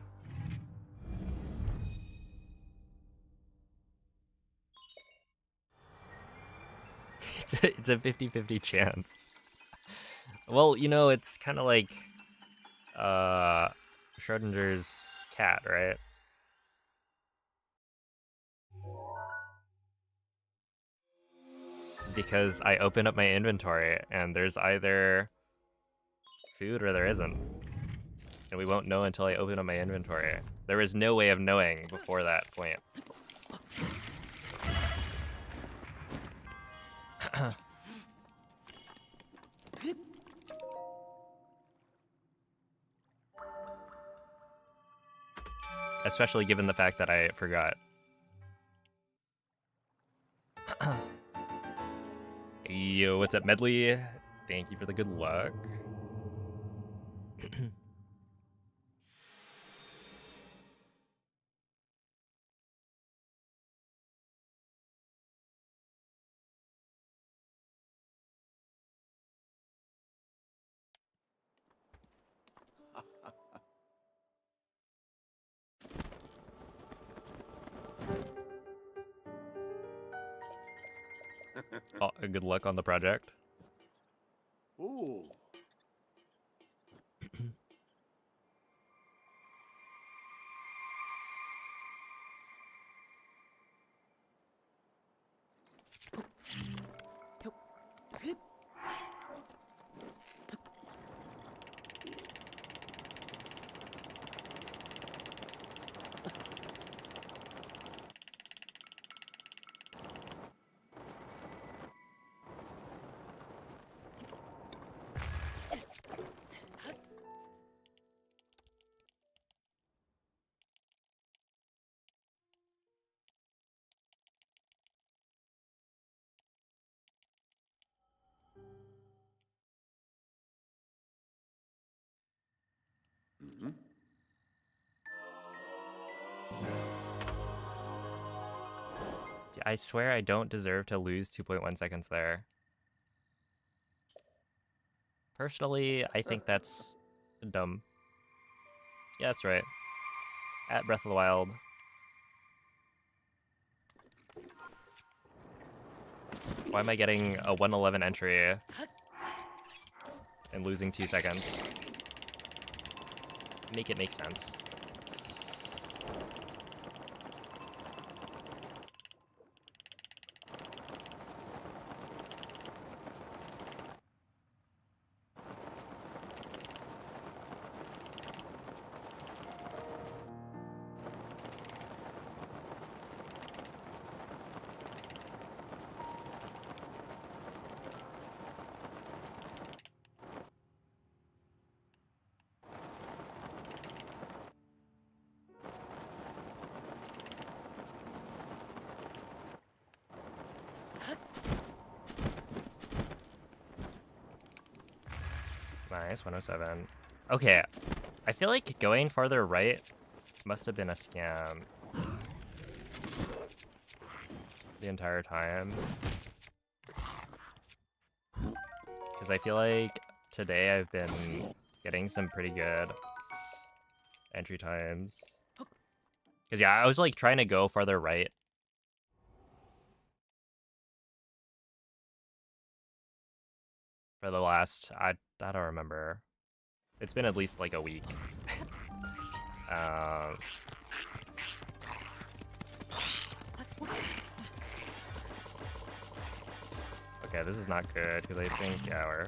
It's a 50-50 chance. Well, you know, it's kind of like Schrodinger's cat, right? Because I open up my inventory and there's either food or there isn't. And we won't know until I open up my inventory. There is no way of knowing before that point. Especially given the fact that I forgot. Yo, what's up, Medley? Thank you for the good luck. Oh, good luck on the project. Ooh. Mm-hmm. I swear I don't deserve to lose 2.1 seconds there. Personally, I think that's dumb. Yeah, that's right. At Breath of the Wild. Why am I getting a 111 entry and losing 2 seconds? Make it make sense. Nice, 107. Okay, I feel like going farther right must have been a scam the entire time. Because I feel like today I've been getting some pretty good entry times. Because yeah, I was like trying to go farther right. For the last, I don't remember. It's been at least like a week. Okay, this is not good because I think, yeah,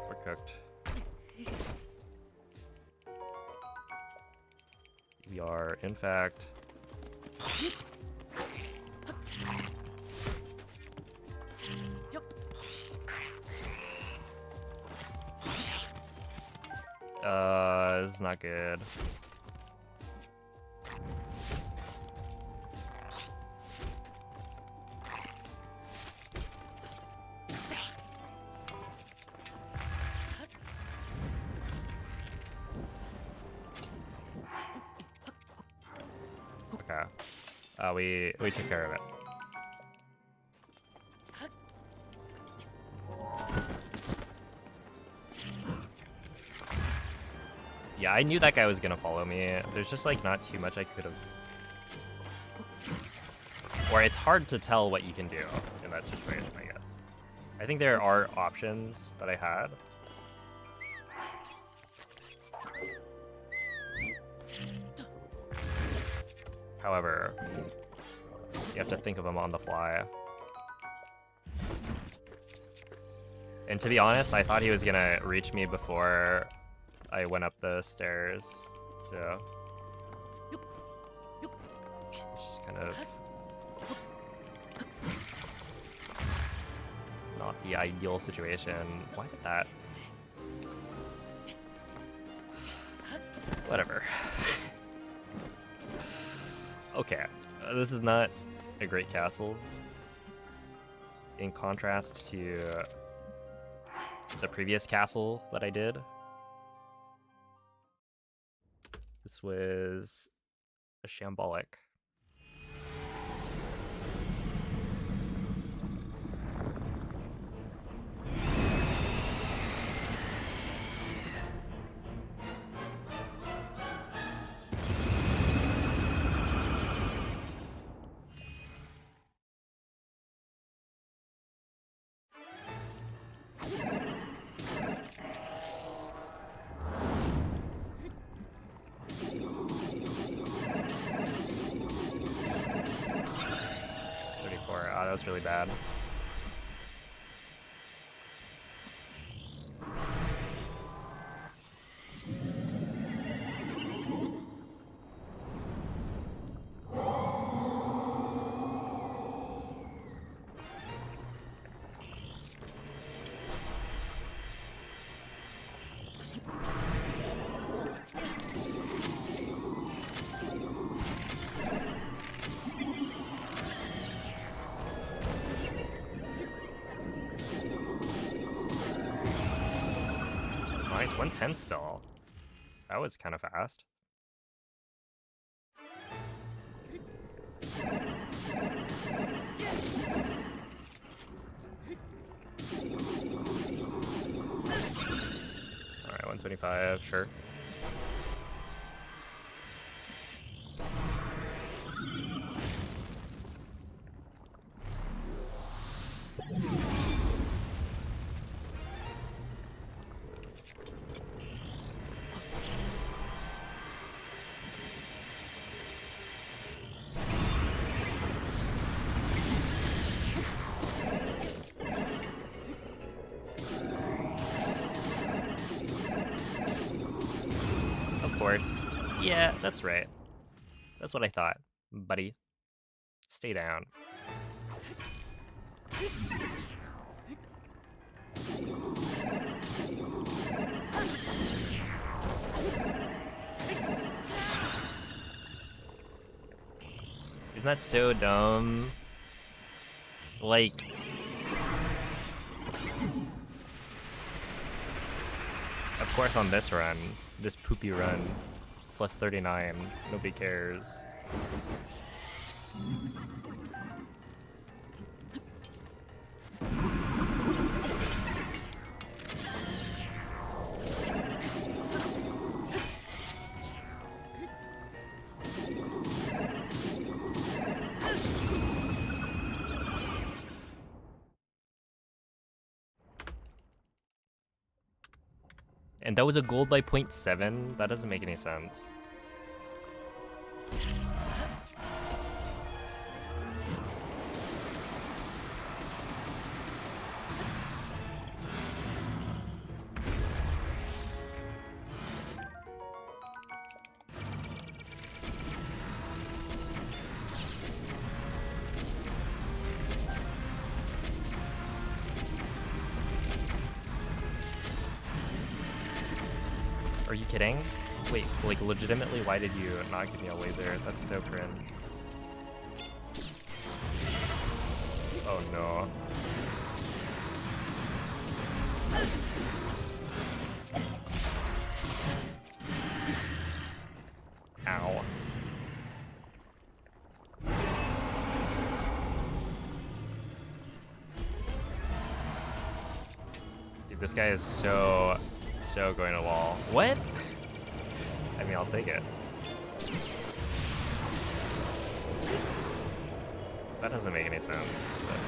we're cooked. We are, in fact, this is not good. Okay. We took care of it. Yeah, I knew that guy was gonna follow me. There's just like not too much I could have. Or it's hard to tell what you can do in that situation, I guess. I think there are options that I had. However, you have to think of them on the fly. And to be honest, I thought he was gonna reach me before I went up the stairs, so it's just kind of not the ideal situation. Why did that? Whatever. Okay, this is not a great castle. In contrast to the previous castle that I did. This was a shambolic. That was really bad. Nice, 110 still. That was kind of fast. Alright, 125, sure. Course. Yeah, that's right. That's what I thought, buddy. Stay down. Isn't that so dumb? Like... Of course on this run, this poopy run, plus 39, nobody cares. And that was a gold by 0.7? That doesn't make any sense. Are you kidding? Wait, like legitimately, why did you not give me a laser? That's so cringe. Oh no. Ow. Dude, this guy is so going to wall. What? I mean, I'll take it. That doesn't make any sense. But...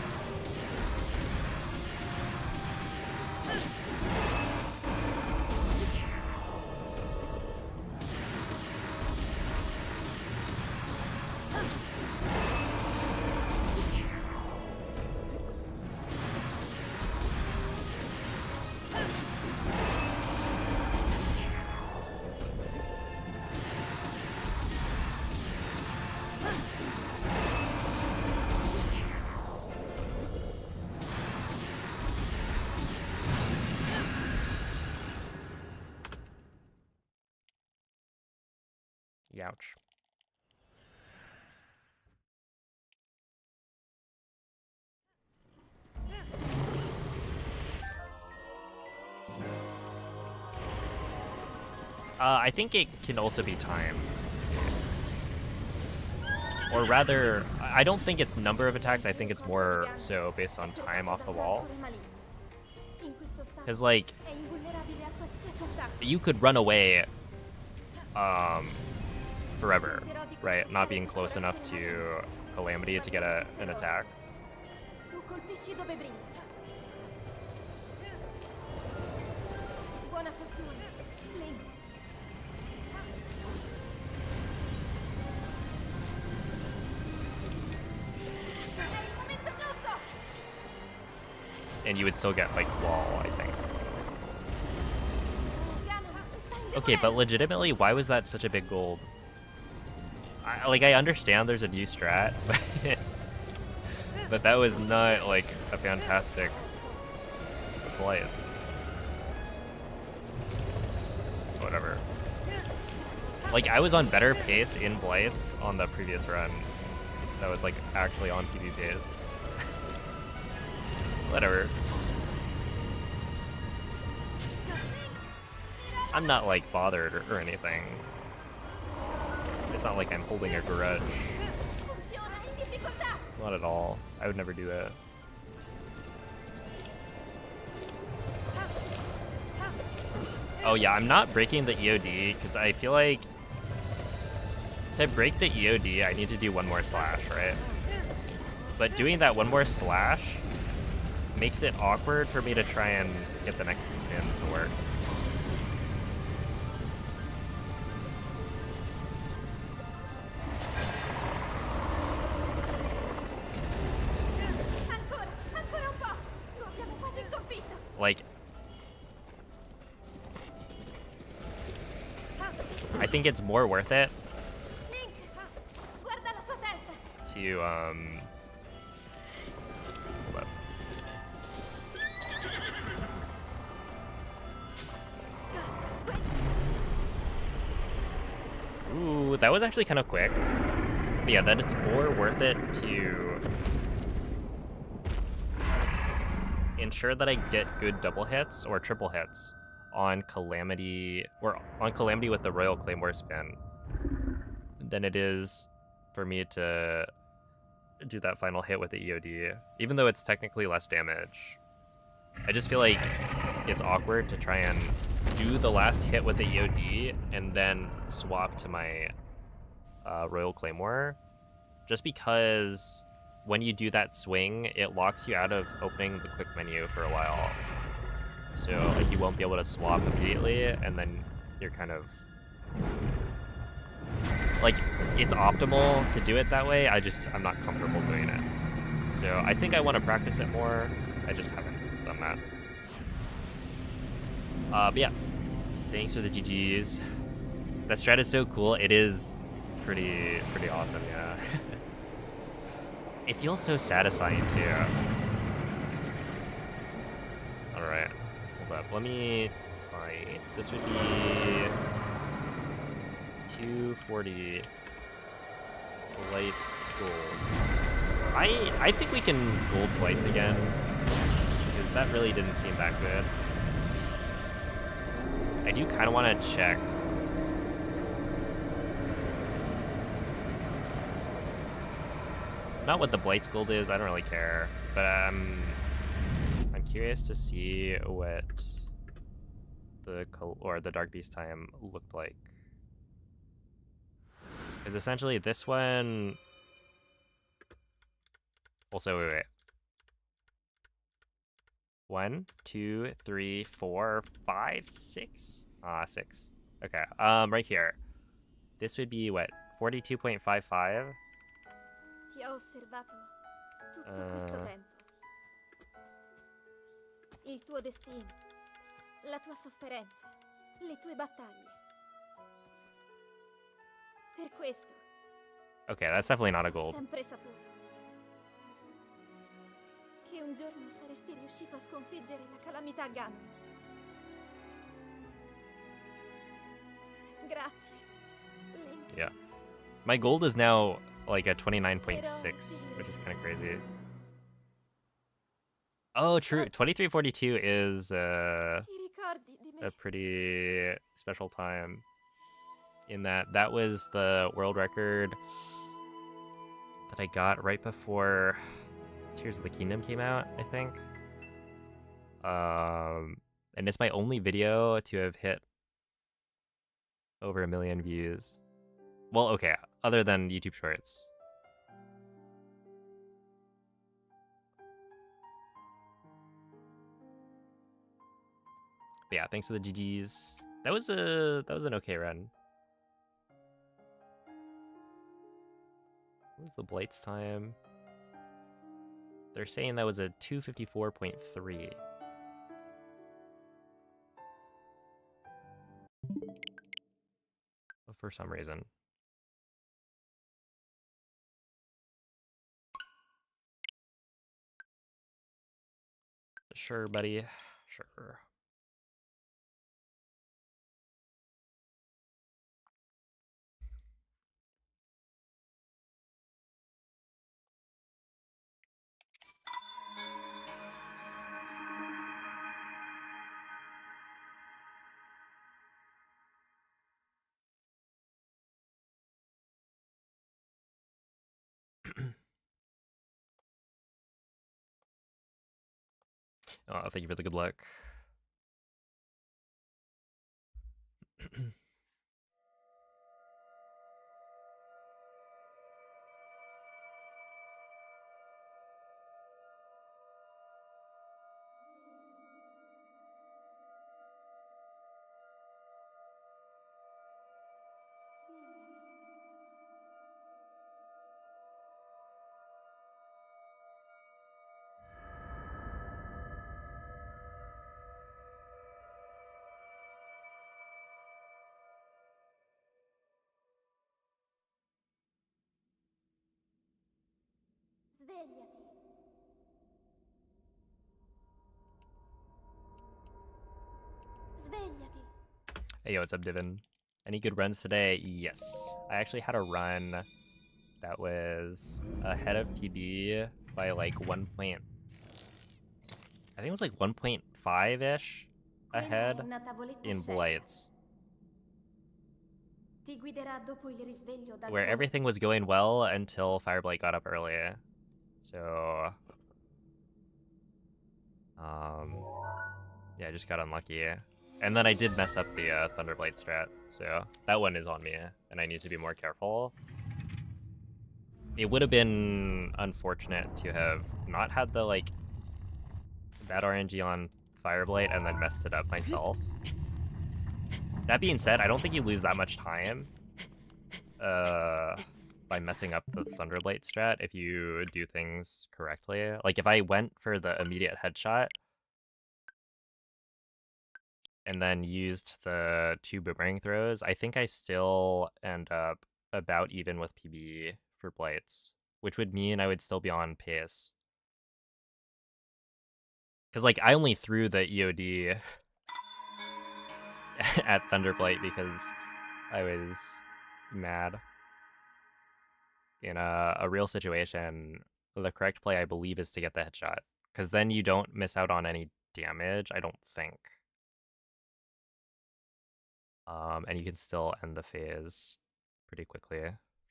Youch. I think it can also be time. Or rather, I don't think it's number of attacks, I think it's more so based on time off the wall. Because, like, you could run away forever, right? Not being close enough to Calamity to get an attack. And you would still get, like, wall, I think. Okay, but legitimately, why was that such a big gold? I understand there's a new strat, but that was not, like, a fantastic blights. Whatever. Like, I was on better pace in blights on the previous run. That was, like, actually on PB pace. Whatever. I'm not, like, bothered or anything. It's not like I'm holding a grudge. Not at all. I would never do that. Oh yeah, I'm not breaking the EOD because I feel like to break the EOD, I need to do one more slash, right? But doing that one more slash makes it awkward for me to try and get the next spin to work. Like, I think it's more worth it to, hold up. Ooh, that was actually kind of quick. But yeah, that it's more worth it to ensure that I get good double hits or triple hits on Calamity, or on Calamity with the Royal Claymore spin, than it is for me to do that final hit with the EOD, even though it's technically less damage. I just feel like it's awkward to try and do the last hit with the EOD and then swap to my Royal Claymore, just because when you do that swing, it locks you out of opening the quick menu for a while. So, like, you won't be able to swap immediately, and then you're kind of... Like, it's optimal to do it that way, I'm not comfortable doing it. So, I think I want to practice it more, I just haven't done that. But yeah, thanks for the GGs. That strat is so cool, it is pretty awesome, yeah. It feels so satisfying, too. Alright, hold up. Let me tie. This would be 240 lights gold. I think we can gold lights again, because that really didn't seem that good. I do kind of want to check. Not what the Blight's gold is, I don't really care, but I'm curious to see what the Dark Beast time looked like. Because essentially this one... Also, wait. 1, 2, 3, 4, 5, 6. 6. Okay. Right here. This would be what? 42.55. Ti ho osservato tutto questo tempo. Il tuo destino, la tua sofferenza, le tue battaglie. Per questo. Okay, that's definitely not a Ho gold. sempre saputo che un giorno saresti riuscito a sconfiggere la Calamità Ganon. Grazie, Link. Yeah. My gold is now like at 29.6, which is kind of crazy. Oh, true. 2342 is Ti ricordi di me? a pretty special time in that was the world record that I got right before Tears of the Kingdom came out, I think. And it's my only video to have hit over 1 million views. Well, okay, other than YouTube Shorts. But yeah, thanks for the GGs. That was an okay run. What was the Blights time? They're saying that was a 254.3. For some reason. Sure, buddy. Sure. Oh, thank you for the good luck. Svegliati. Svegliati. Hey, yo, what's up, Divin? Any good runs today? Yes. I actually had a run that was ahead of PB by like 1 point. I think it was like 1.5-ish ahead in Blights. Ti guiderà dopo il risveglio dal Where tuo everything was going well until Fireblight got up early. So, yeah, I just got unlucky. And then I did mess up the Thunderblight strat, so that one is on me, and I need to be more careful. It would have been unfortunate to have not had the, like, bad RNG on Fireblight and then messed it up myself. That being said, I don't think you lose that much time by messing up the Thunderblight strat if you do things correctly. Like, if I went for the immediate headshot and then used the 2 boomerang throws, I think I still end up about even with PB for Blights, which would mean I would still be on pace. Because, like, I only threw the EOD at Thunderblight because I was mad. In a real situation, the correct play, I believe, is to get the headshot. Because then you don't miss out on any damage, I don't think. And you can still end the phase pretty quickly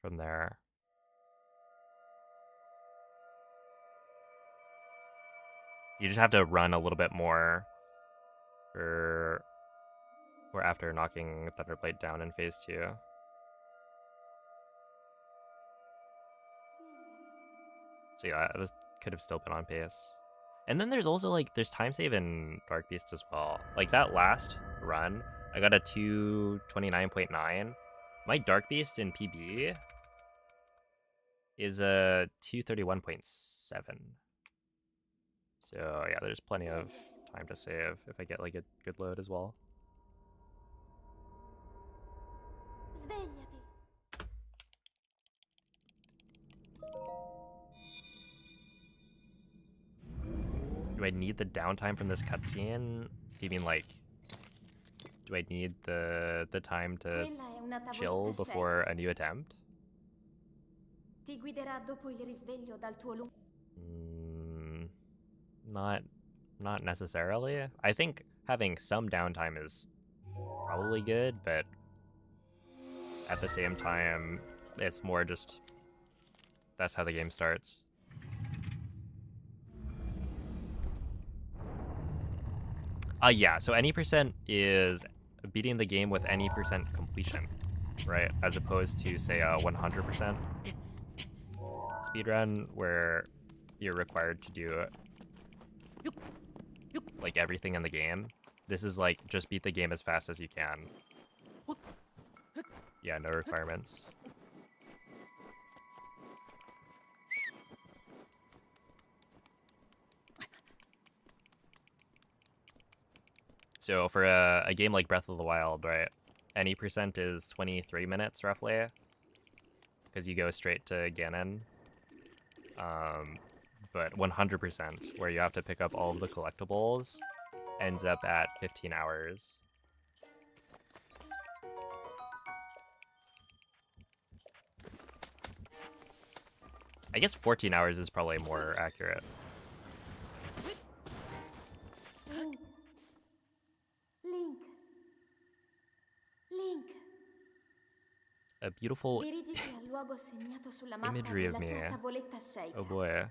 from there. You just have to run a little bit more or after knocking Thunderblade down in phase 2. So yeah, this could have still been on pace. And then there's also like there's time save in Dark Beast as well. Like that last run, I got a 229.9. My Dark Beast in PB is a 231.7. So yeah, there's plenty of time to save if I get like a good load as well. Svegliati. Do I need the downtime from this cutscene? Do you mean like, do I need the time to Quella è una chill tavoletta before scenica. a new attempt? Ti guiderà dopo il risveglio dal tuo lungo... Not necessarily. I think having some downtime is probably good, but at the same time, it's more just that's how the game starts. Yeah, so any percent is beating the game with any percent completion, right? As opposed to, say, a 100% speedrun where you're required to do like everything in the game. This is like just beat the game as fast as you can. Yeah, no requirements. So for a game like Breath of the Wild, right, any percent is 23 minutes roughly, because you go straight to Ganon. But 100%, where you have to pick up all of the collectibles, ends up at 15 hours. I guess 14 hours is probably more accurate. Link. Link. A beautiful Dirigiti al luogo segnato sulla mappa imagery of della me. tua tavoletta sceicca. Oh boy.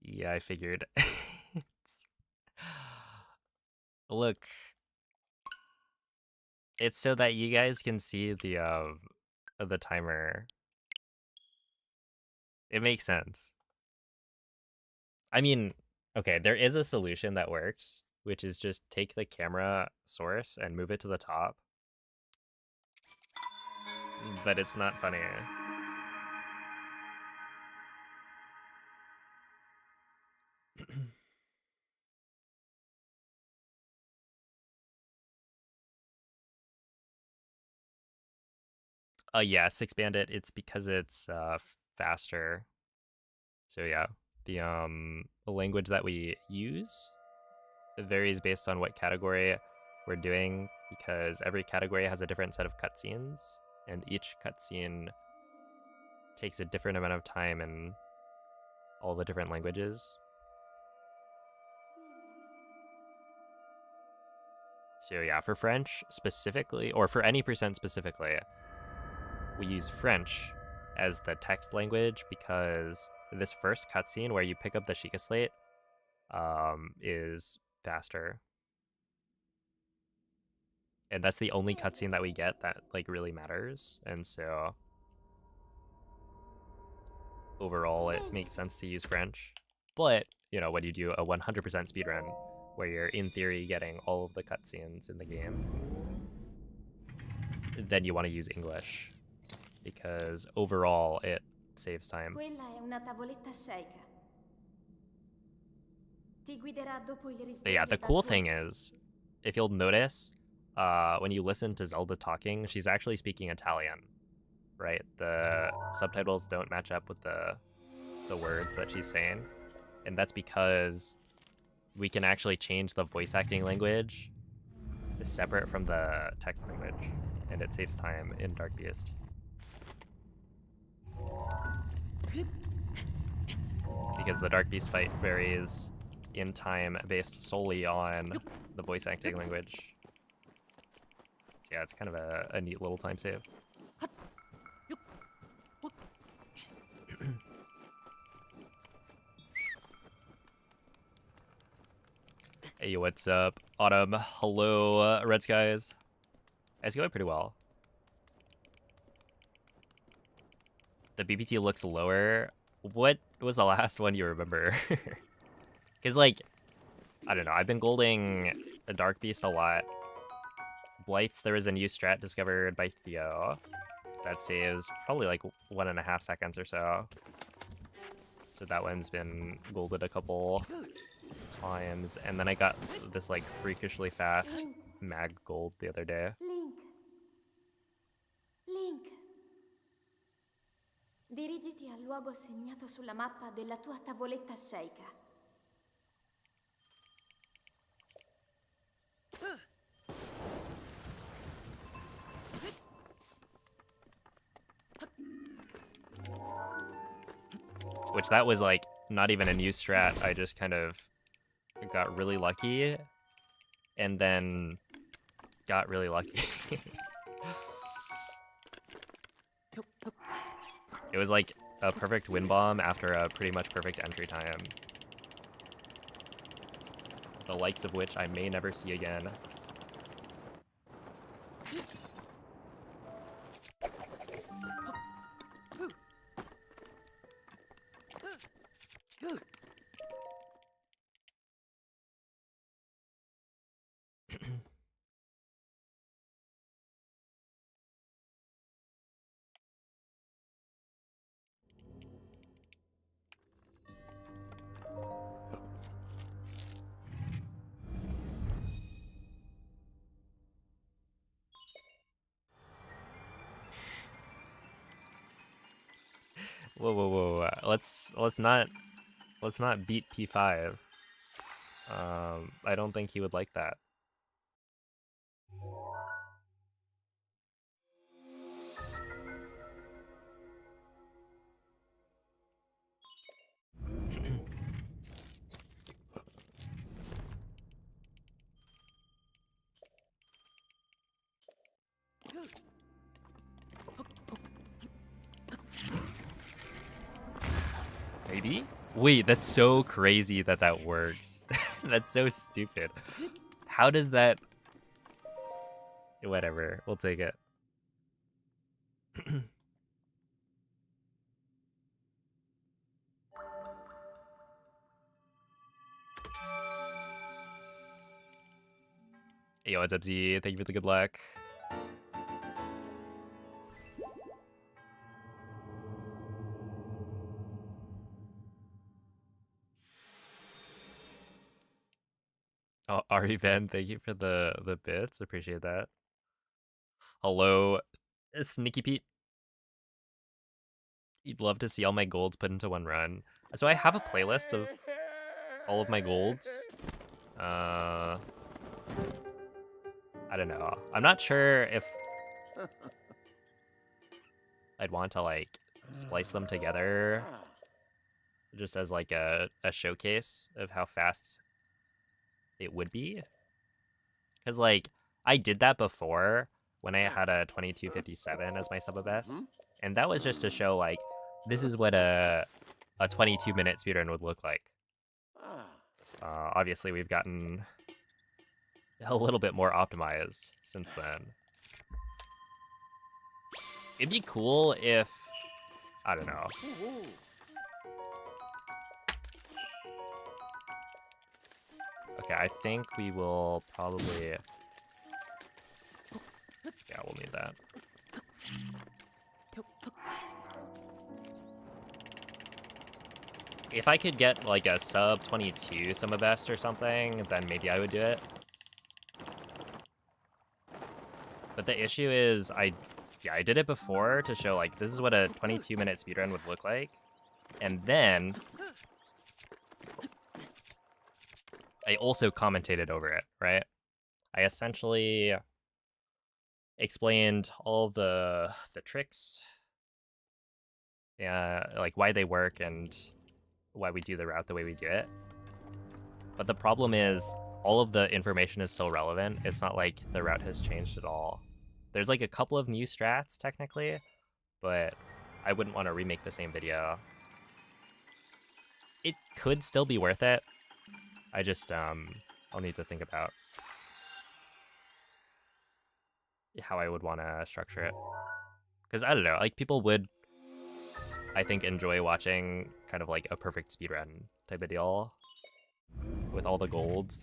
Yeah, I figured. Look, it's so that you guys can see the timer. It makes sense. I mean, okay, there is a solution that works, which is just take the camera source and move it to the top. But it's not funny. Yeah, 6-bandit, it's because it's faster. So yeah, the language that we use varies based on what category we're doing, because every category has a different set of cutscenes, and each cutscene takes a different amount of time in all the different languages. So yeah, for French specifically, or for any percent specifically, we use French as the text language because this first cutscene where you pick up the Sheikah Slate is faster. And that's the only cutscene that we get that like really matters. And so overall it makes sense to use French. But, you know, when you do a 100% speedrun where you're in theory getting all of the cutscenes in the game, then you want to use English because overall it saves time. Quella è una tavoletta sceica. Ti guiderà dopo il risveglio. But yeah, the cool thing is, if you'll notice, when you listen to Zelda talking, she's actually speaking Italian, right? The subtitles don't match up with the words that she's saying, and that's because we can actually change the voice acting language separate from the text language, and it saves time in Dark Beast. Because the Dark Beast fight varies in time based solely on the voice acting language. So yeah, it's kind of a neat little time save. Hey, what's up? Autumn, hello, Red Skies. It's going pretty well. The BPT looks lower. What was the last one you remember? Because, like, I don't know, I've been golding a Dark Beast a lot. Blights, there was a new strat discovered by Theo that saves probably like 1.5 seconds or so. So that one's been golded a couple times. And then I got this like freakishly fast mag gold the other day. Link. Link. Dirigiti al luogo segnato sulla mappa della tua tavoletta sceicca. Which that was like not even a new strat. I just kind of got really lucky and then got really lucky. It was like a perfect win bomb after a pretty much perfect entry time. The likes of which I may never see again. Whoa, whoa, whoa! Let's not beat P5. I don't think he would like that. Maybe? Wait, that's so crazy that that works. That's so stupid. How does that... Whatever, we'll take it. Yo, what's up, Z? Thank you for the good luck. Oh, Ari Ben, thank you for the bits. Appreciate that. Hello, Sneaky Pete. You'd love to see all my golds put into one run. So I have a playlist of all of my golds. I don't know. I'm not sure if I'd want to like splice them together just as like a showcase of how fast it would be. Because like I did that before when I had a 2257 as my sub best, and that was just to show like this is what a 22-minute speedrun would look like. Obviously we've gotten a little bit more optimized since then. It'd be cool if, I don't know. Okay, I think we will probably, yeah, we'll need that. If I could get like a sub 22 summa best or something, then maybe I would do it. But the issue is I did it before to show like this is what a 22-minute speedrun would look like. And then I also commentated over it, right? I essentially explained all the tricks, like why they work and why we do the route the way we do it. But the problem is all of the information is so relevant. It's not like the route has changed at all. There's like a couple of new strats technically, but I wouldn't want to remake the same video. It could still be worth it. I just I'll need to think about how I would want to structure it. Because I don't know, like people would, I think, enjoy watching kind of like a perfect speedrun type of deal with all the golds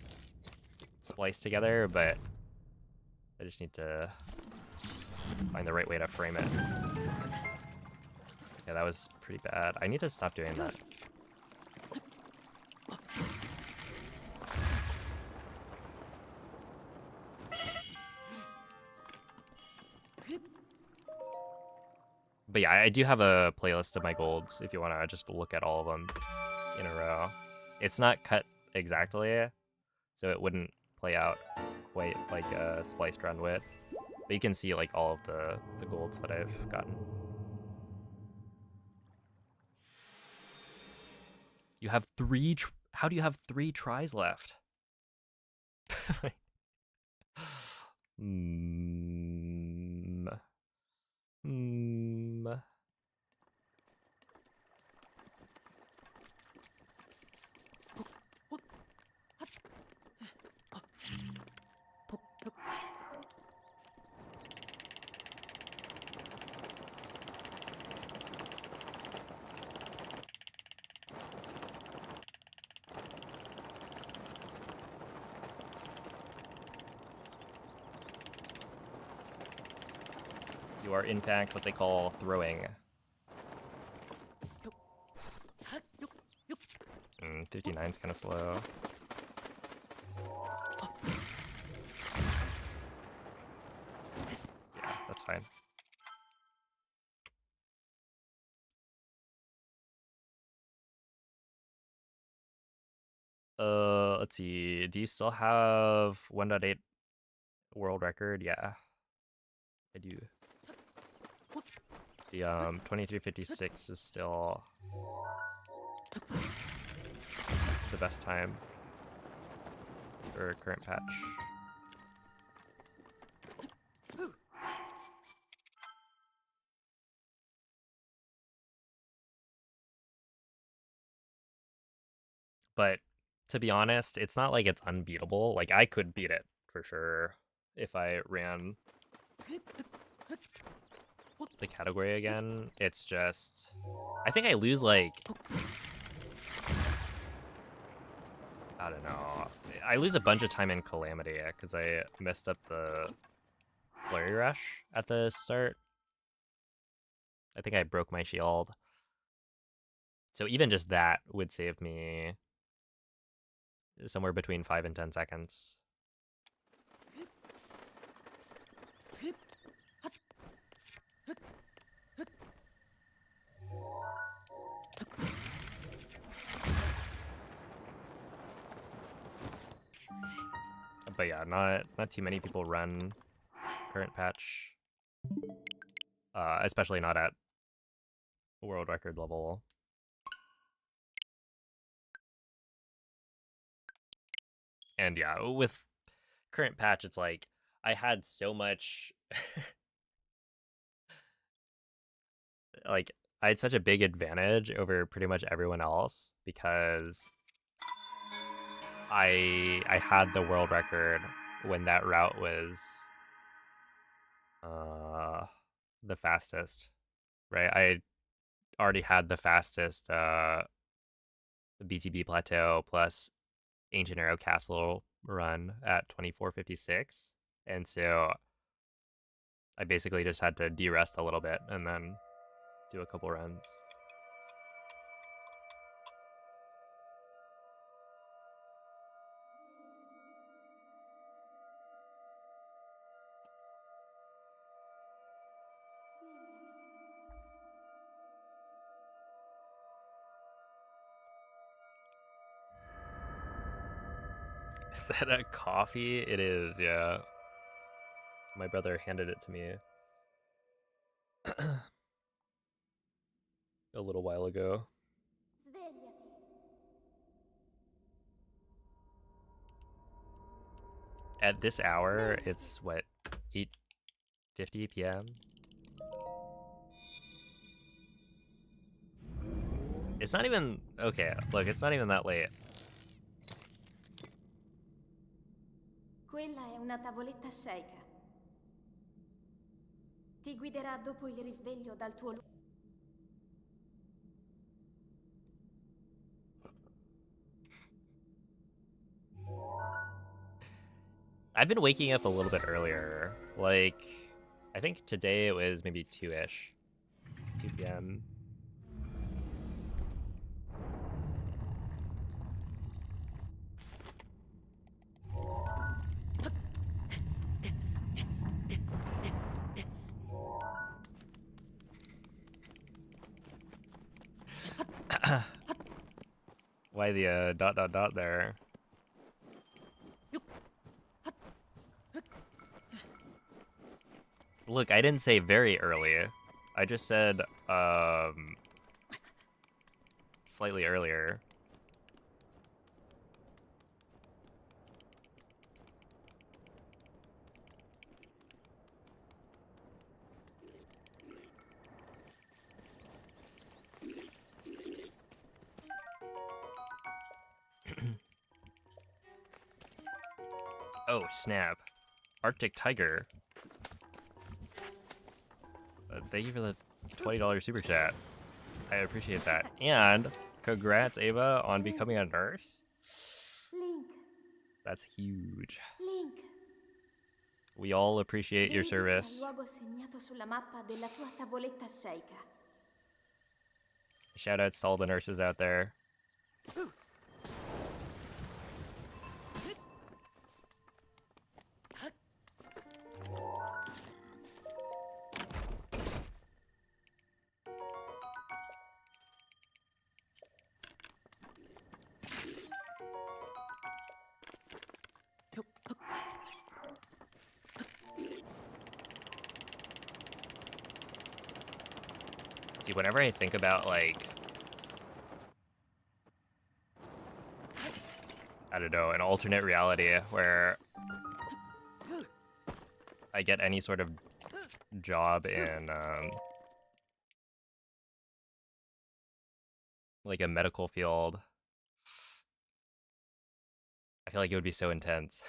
spliced together, but I just need to find the right way to frame it. Yeah, that was pretty bad. I need to stop doing that. But yeah, I do have a playlist of my golds if you want to just look at all of them in a row. It's not cut exactly, so it wouldn't play out quite like a spliced run would. But you can see like all of the golds that I've gotten. You have three. How do you have 3 tries left? Hmm. Hmm. You are in fact what they call throwing. 59's kind of slow. Yeah, that's fine. Let's see. Do you still have 1.8 world record? Yeah, I do. The 2356 is still the best time for current patch. But to be honest, it's not like it's unbeatable. Like I could beat it for sure if I ran the category again. It's just, I think I lose like, I don't know. I lose a bunch of time in Calamity because I messed up the Flurry Rush at the start. I think I broke my shield. So even just that would save me somewhere between 5 and 10 seconds. But yeah, not too many people run current patch. Especially not at world record level. And yeah, with current patch, it's like I had so much like I had such a big advantage over pretty much everyone else because I had the world record when that route was the fastest, right? I already had the fastest BTB plateau plus Ancient Arrow Castle run at 24:56, and so I basically just had to de-rest a little bit and then do a couple runs. Is that a coffee? It is, yeah. My brother handed it to me a little while ago. Svegliati. At this hour, it's what, 8:50 p.m.? It's not even, okay, look, it's not even that late. Quella è una tavoletta sceicca. Ti guiderà dopo il risveglio dal tuo luogo. I've been waking up a little bit earlier. Like, I think today it was maybe 2-ish. 2 p.m. Why the dot there? Look, I didn't say very early. I just said slightly earlier. Oh, snap. Arctic Tiger. Thank you for the $20 super chat. I appreciate that. And congrats, Ava, on becoming a nurse. Link, That's huge. Link. We all appreciate your Dirigiti al service. luogo segnato sulla mappa della tua tavoletta sceicca. Shout outs to all the nurses out there. See, whenever I think about, like, I don't know, an alternate reality where I get any sort of job in, like, a medical field, I feel like it would be so intense.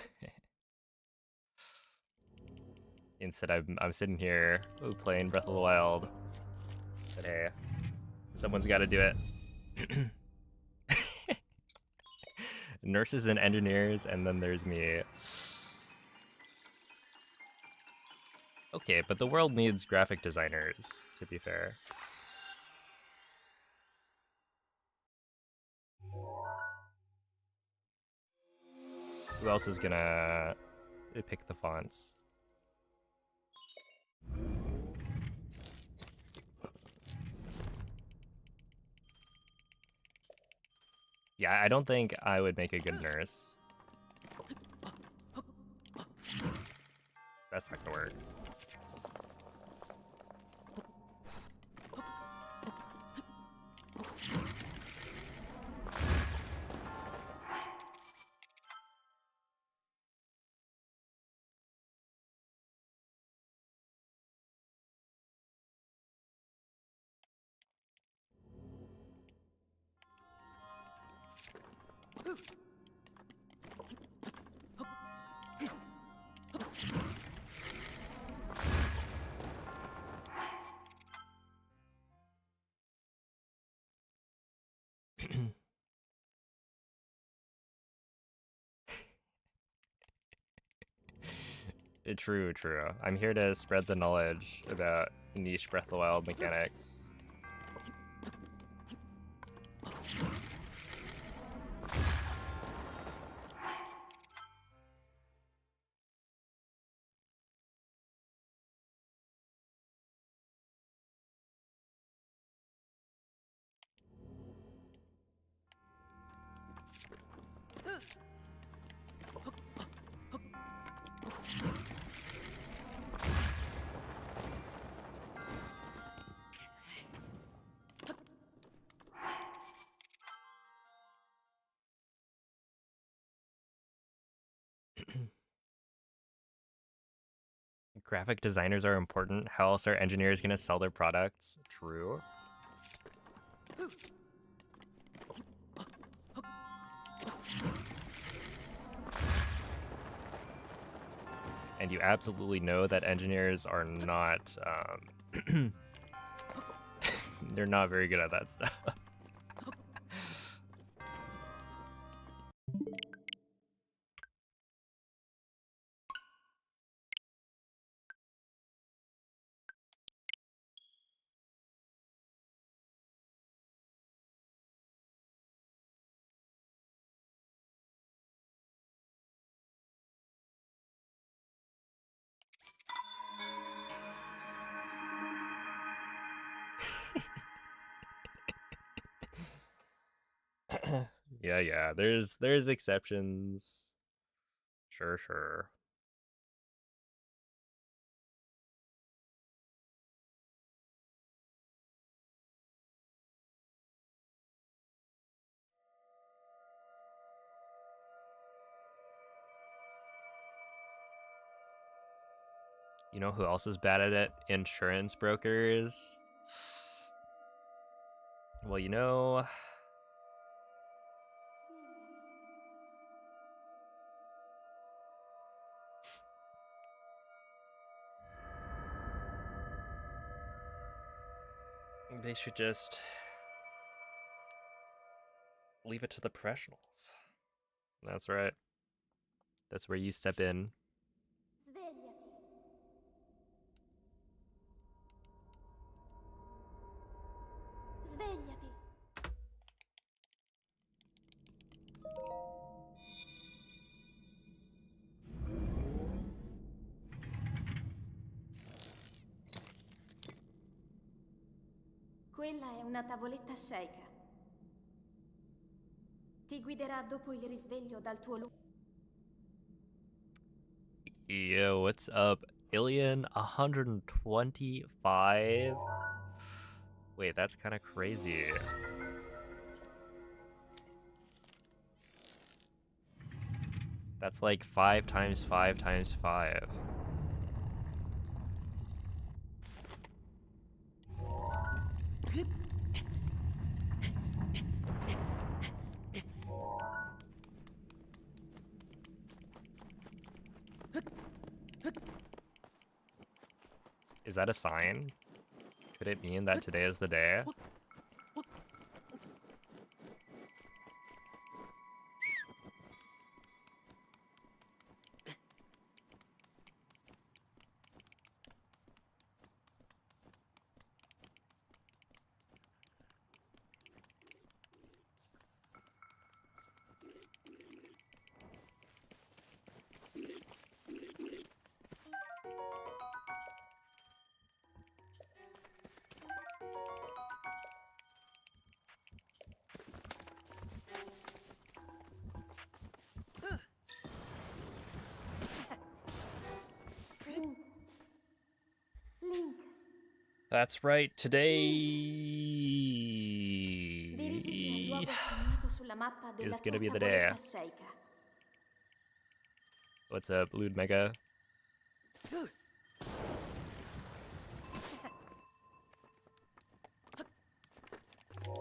Instead, I'm sitting here playing Breath of the Wild. But hey, someone's got to do it. Nurses and engineers, and then there's me. Okay, but the world needs graphic designers, to be fair. Who else is gonna pick the fonts? Yeah, I don't think I would make a good nurse. That's not gonna work. True, true. I'm here to spread the knowledge about niche Breath of the Wild mechanics. Graphic designers are important. How else are engineers gonna sell their products? True. you absolutely know that engineers are not, they're not very good at that stuff. Yeah, there's exceptions. Sure. You know who else is bad at it? Insurance brokers. Well, you know, they should just leave it to the professionals. That's right. That's where you step in. Svegliati. Svegliati. Quella è una tavoletta sceicca. Ti guiderà dopo il risveglio dal tuo luogo. Yo, what's up? Alien 125? Wait, that's kind of crazy. That's like 5 times 5 times 5. Is that a sign? Could it mean that today is the day? Link, That's right, dirigiti al today luogo segnato sulla mappa della is tua gonna be the tavoletta day. sceicca. What's up, Lude Mega?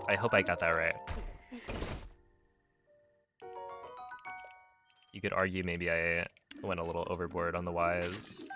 I hope I got that right. You could argue maybe I went a little overboard on the Ys.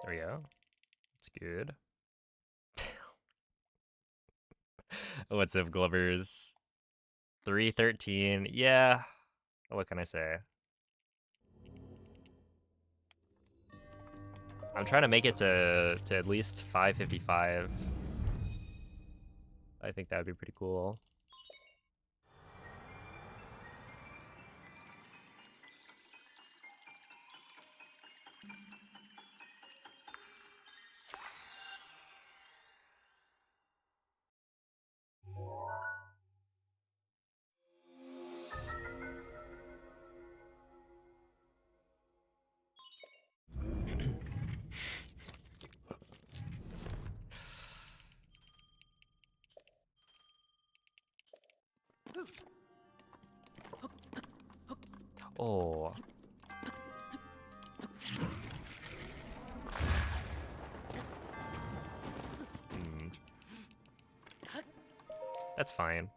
There we go. That's good. What's up, Glovers? 313. Yeah. What can I say? I'm trying to make it to at least 555. I think that would be pretty cool. Oh. That's fine.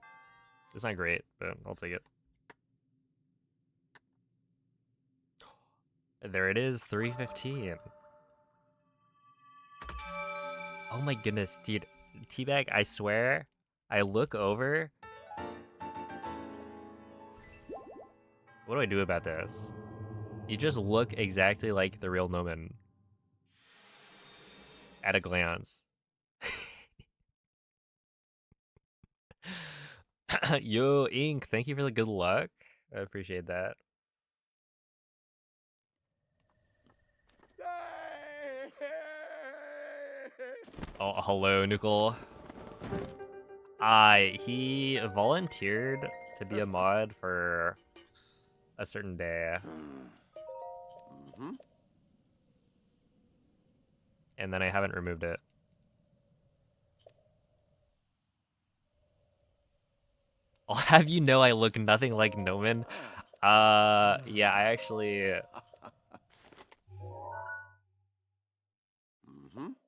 It's not great, but I'll take it. There it is, 315. Oh my goodness, dude. Teabag, I swear, I look over. What do I do about this? You just look exactly like the real Nomen. At a glance. Yo, Ink, thank you for the good luck. I appreciate that. Oh, hello, Nukel. He volunteered to be a mod for a certain day. And then I haven't removed it. I'll have you know I look nothing like Nomen. Yeah, I actually...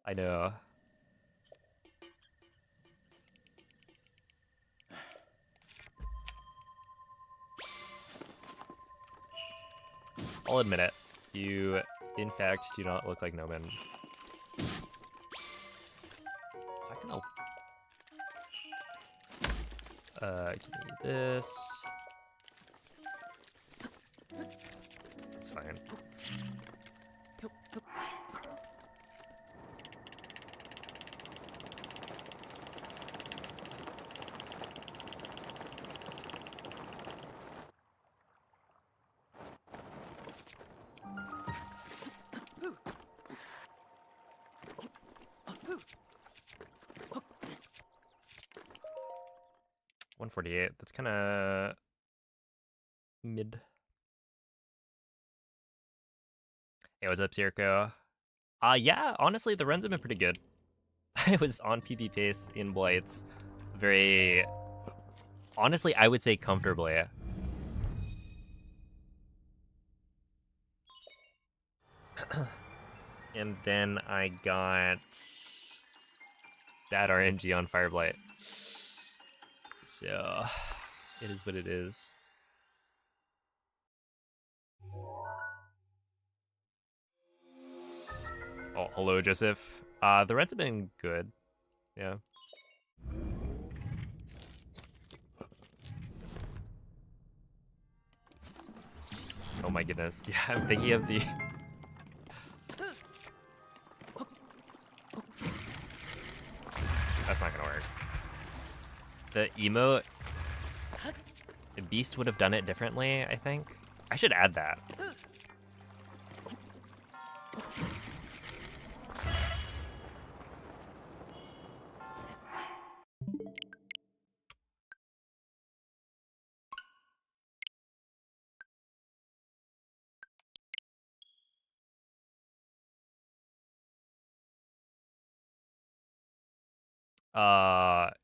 I know. I'll admit it. You, in fact, do not look like Nomen. I can give me this. It's fine. $148. That's kind of mid. Hey, what's up, Circo? Yeah, honestly, the runs have been pretty good. I was on PB pace in Blights. Very... Honestly, I would say comfortably. And then I got... that RNG on Fireblight. So... it is what it is. Oh, hello, Joseph. The runs have been good. Yeah. Oh my goodness. Yeah, I'm thinking of the... That's not gonna work. The emote... The Beast would have done it differently, I think. I should add that.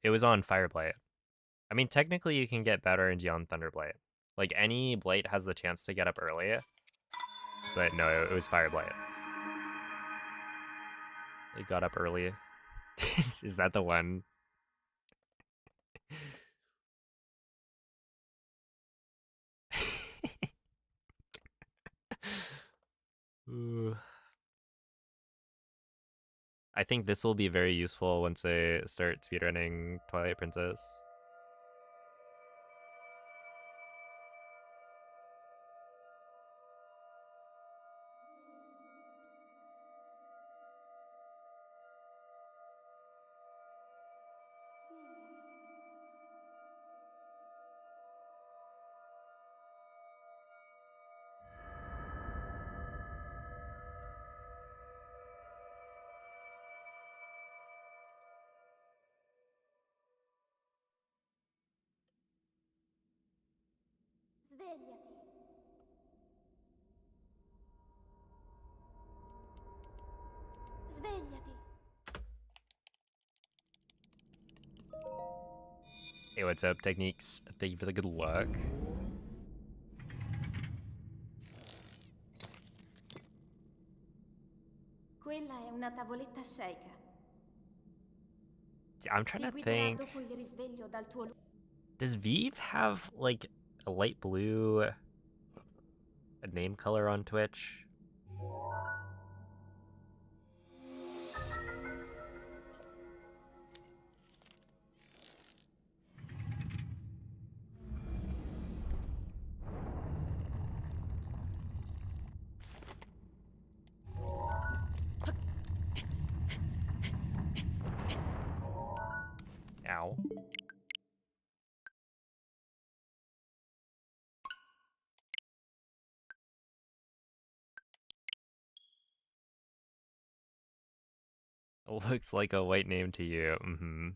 It was on Fireblight. I mean, technically you can get better RNG on Thunderblight. Like, any Blight has the chance to get up early. But no, it was Fireblight. It got up early. Is that the one? Ooh. I think this will be very useful once I start speedrunning Twilight Princess. Svegliati. Svegliati. Hey, what's up, Techniques? Thank you for the good luck. Quella è una tavoletta sceicca. I'm trying Ti to guiderà think. dopo il risveglio dal tuo Does Vive have like a light blue a name color on Twitch? Ow. Looks like a white name to you. Mm-hmm.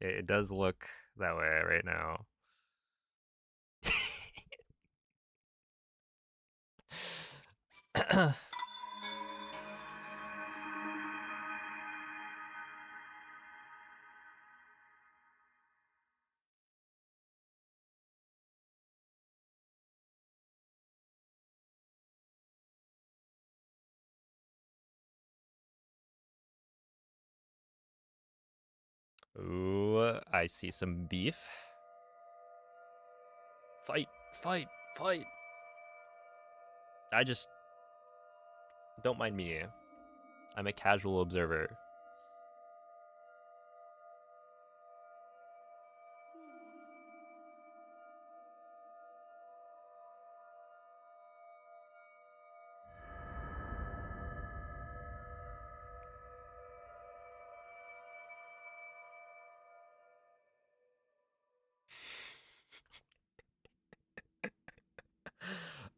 It does look that way right now. Ooh, I see some beef. Fight, fight, fight. I just don't mind me. I'm a casual observer.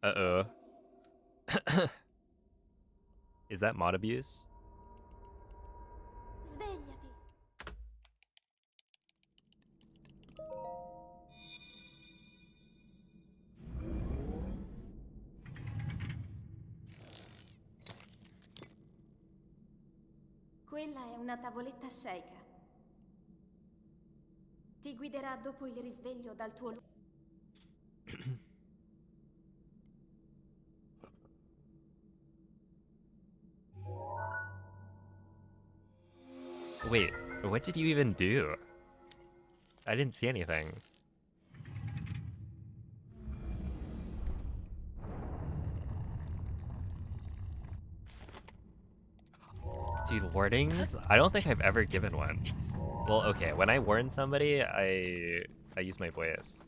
Uh-oh. Is that mod abuse? Svegliati. Quella è una tavoletta sceicca. Ti guiderà dopo il risveglio dal tuo Wait, what did you even do? I didn't see anything. Dude, warnings? I don't think I've ever given one. Well, okay, when I warn somebody, I use my voice.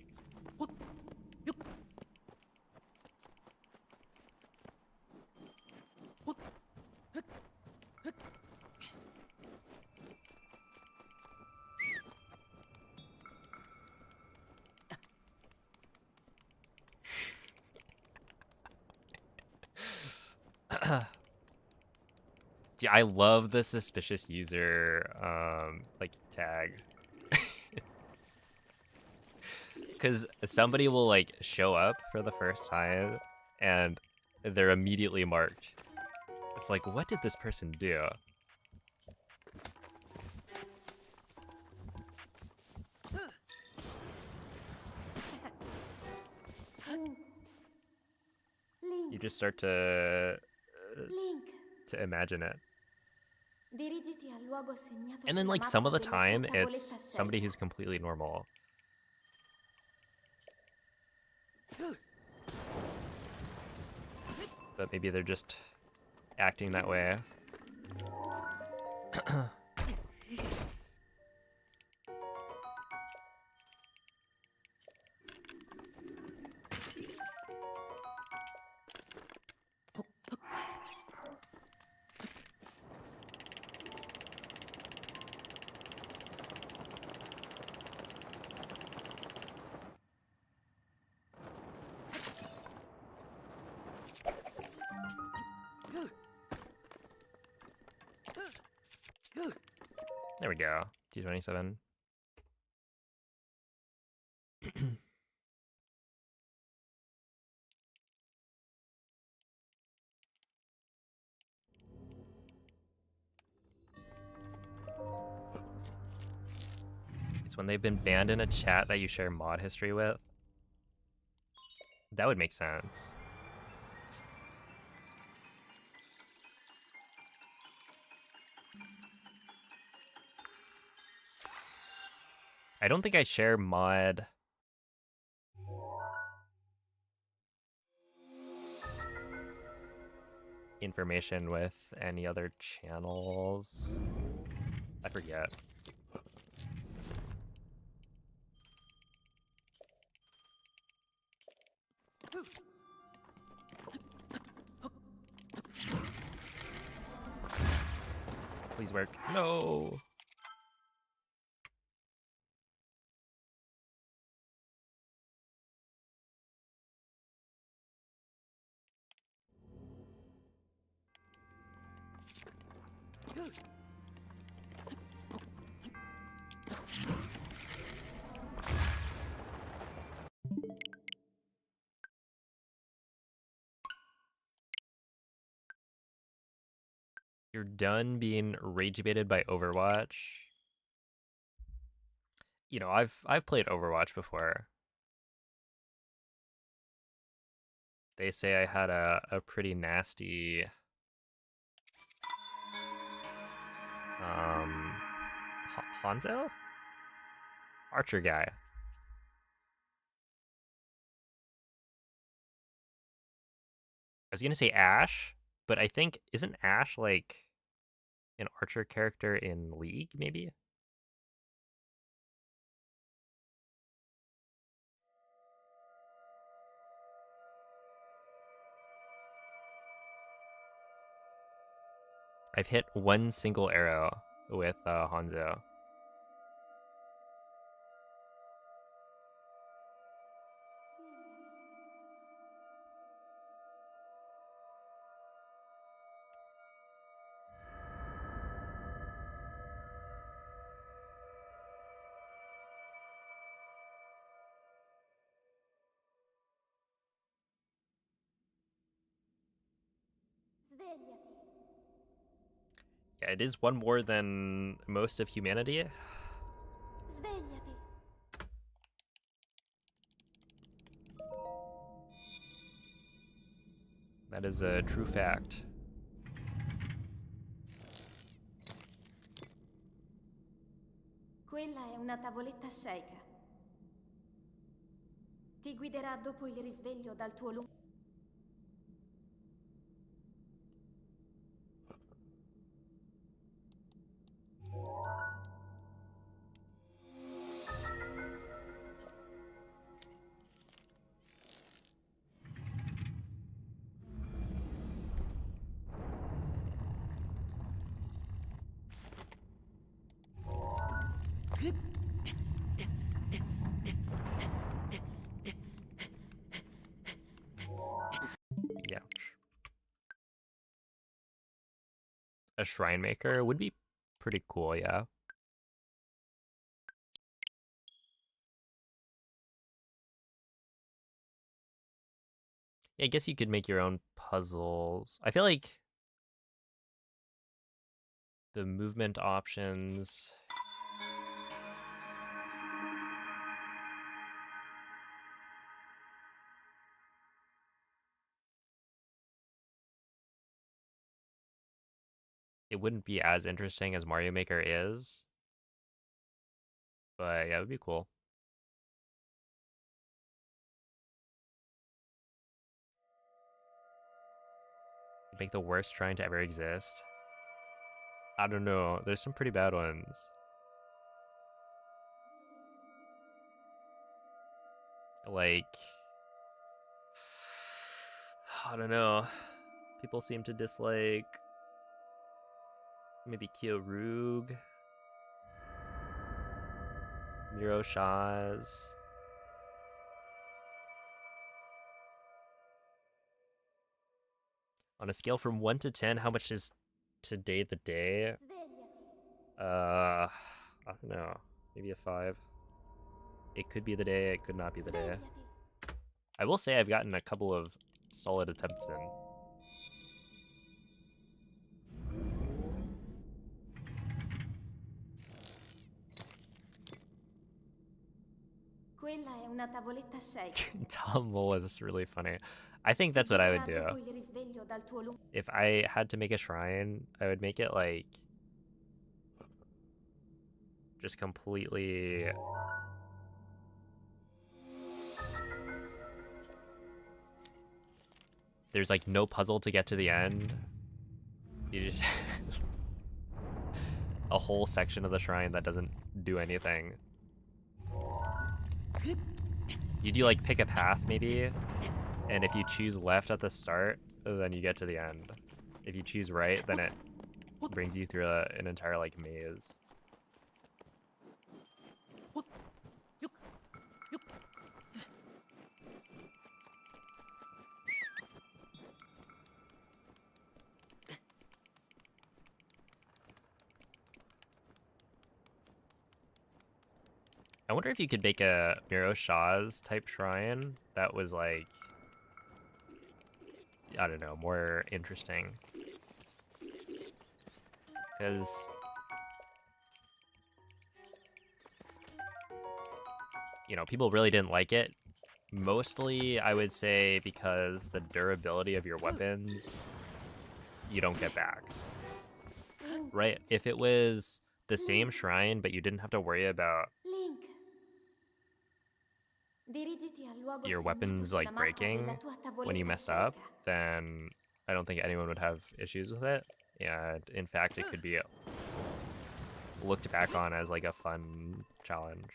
Dude, I love the suspicious user like tag. Cause somebody will like show up for the first time and they're immediately marked. It's like, what did this person do? You just start Link. to imagine it. Dirigiti al luogo segnato And then sulla like some mappa of the della tua time tavoletta it's somebody sceicca. who's completely normal. But maybe they're just acting that way. There we go. T27. It's when they've been banned in a chat that you share mod history with. That would make sense. I don't think I share mod information with any other channels. I forget. Please work. No. You're done being rage baited by Overwatch. You know, I've played Overwatch before. They say I had a pretty nasty Hanzo? Archer guy. I was gonna say Ash, but I think isn't Ash like an Archer character in League, maybe? I've hit one single arrow with Hanzo. Svegliati. Yeah, it is one more than most of humanity. Svegliati. That is a true fact. Quella è una tavoletta sceicca. Ti guiderà dopo il risveglio dal tuo lungo... Ouch. A shrine maker would be pretty cool, yeah. I guess you could make your own puzzles. I feel like the movement options... It wouldn't be as interesting as Mario Maker is. But yeah, it would be cool. You'd make the worst shrine to ever exist. I don't know. There's some pretty bad ones. Like... I don't know. People seem to dislike... maybe Kyurug. Miro Shaz. On a scale from 1 to 10, how much is today the day? I don't know. Maybe a 5. It could be the day, it could not be the day. I will say I've gotten a couple of solid attempts in. Quella è una tavoletta shake. Tumble is really funny. I think that's what I would do. Dopo il risveglio dal tuo If I had to make a shrine, I would make it like just completely. There's like no puzzle to get to the end. You just a whole section of the shrine that doesn't do anything. You do like pick a path maybe, and if you choose left at the start, then you get to the end. If you choose right, then it brings you through an entire like maze. I wonder if you could make a Miro Shaw's type shrine that was like, I don't know, more interesting. Because you know, people really didn't like it. Mostly, I would say because the durability of your weapons, you don't get back. Right? If it was the same shrine, but you didn't have to worry about Link. Dirigiti al luogo your segnato weapons sulla like mappa della breaking tua when you tavoletta mess up, shake. then I don't think anyone would have issues with it. And in fact, it could be looked back on as like a fun challenge.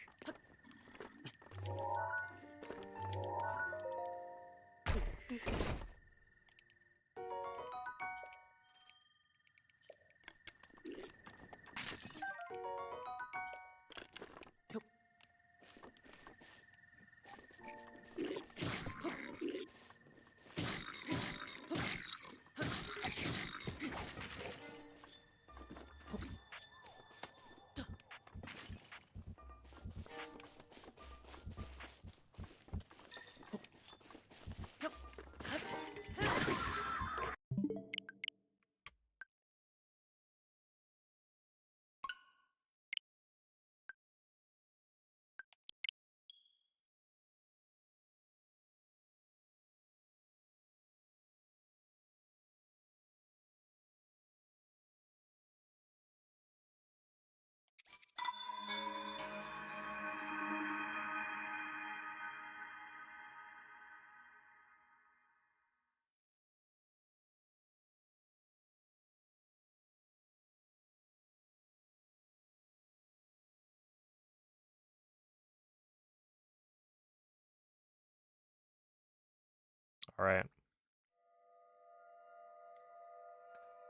All right.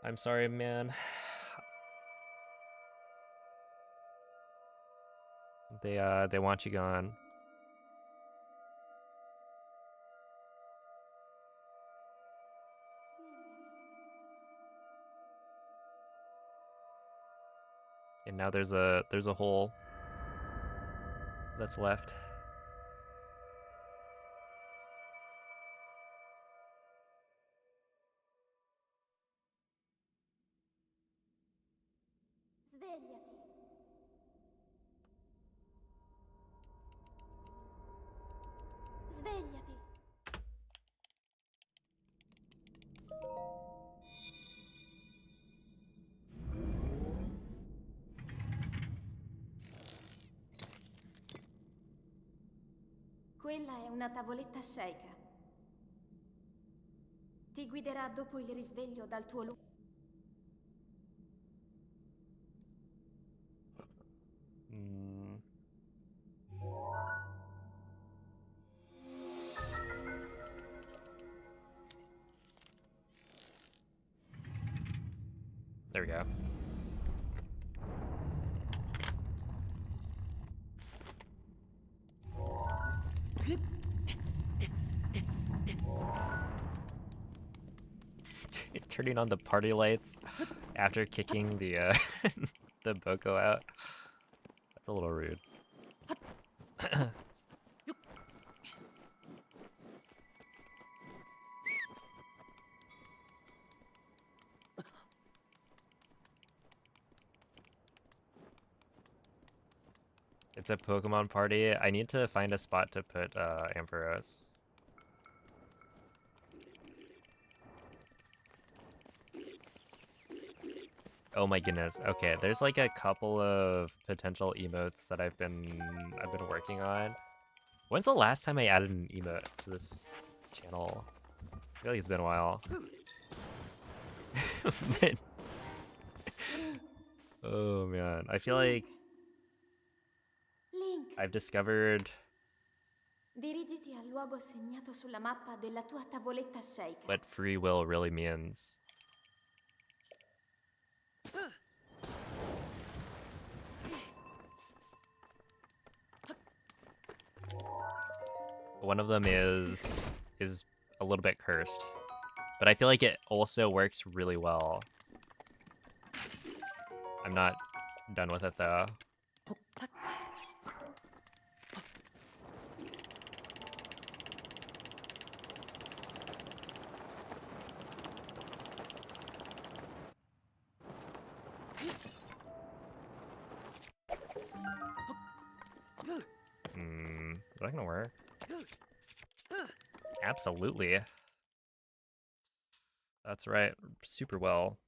I'm sorry, man. They want you gone. And now there's a hole that's left. Svegliati. Svegliati. Quella è una tavoletta shake. Ti guiderà dopo il risveglio dal tuo luogo. There we go. Turning on the party lights after kicking the the Boko out. That's a little rude. It's a Pokemon party. I need to find a spot to put Ampharos. Oh my goodness. Okay, there's like a couple of potential emotes that I've been working on. When's the last time I added an emote to this channel? I feel like it's been a while. Man. Oh man, I feel like Link, I've discovered dirigiti al luogo segnato sulla mappa della tua tavoletta shaker. what free will really means. One of them is a little bit cursed, but I feel like it also works really well. I'm not done with it though. Is that gonna work? Absolutely. That's right, super well.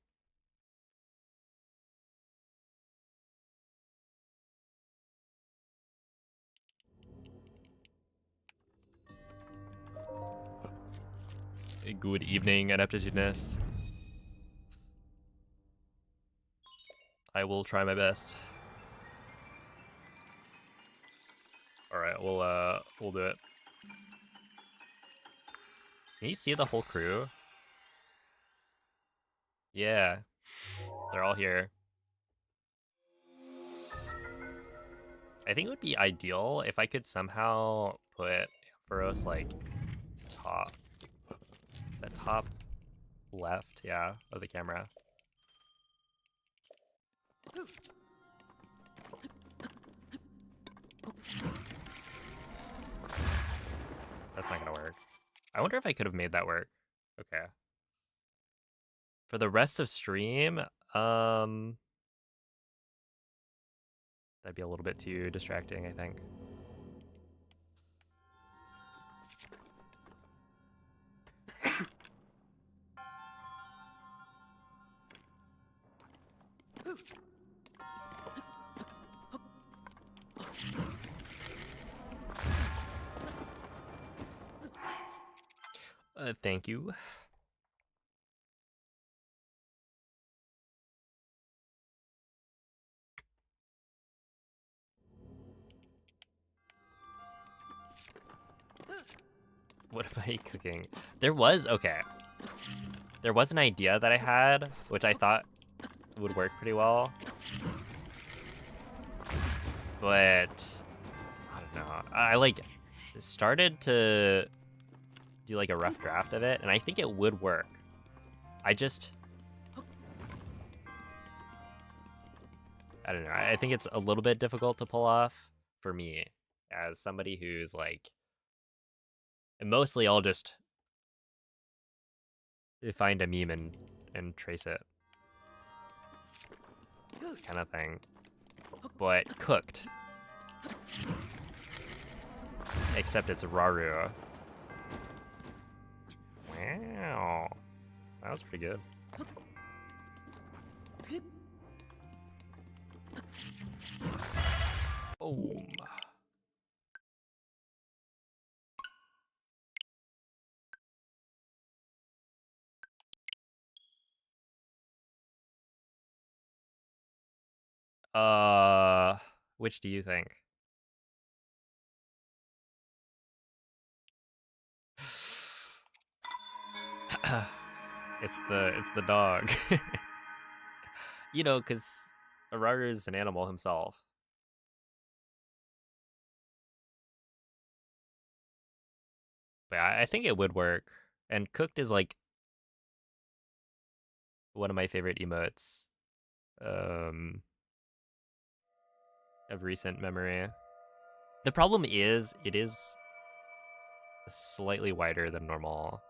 Good evening, Ineptitudeness. I will try my best. Alright, we'll do it. Can you see the whole crew? Yeah. They're all here. I think it would be ideal if I could somehow put Ampharos like top. Is that top left? Yeah, of the camera. That's not gonna work. I wonder if I could have made that work. Okay. For the rest of stream, that'd be a little bit too distracting, I think. Thank you. What am I cooking? There was an idea that I had, which I thought would work pretty well. But I don't know. I like started to do like a rough draft of it, and I think it would work. I don't know. I think it's a little bit difficult to pull off for me as somebody who's like, and mostly I'll just find a meme and trace it kind of thing. But cooked. Except it's Raru. Wow. That was pretty good. Boom. Which do you think? It's the dog. You know, because Araru is an animal himself. But I think it would work. And cooked is like one of my favorite emotes of recent memory. The problem is it is slightly wider than normal,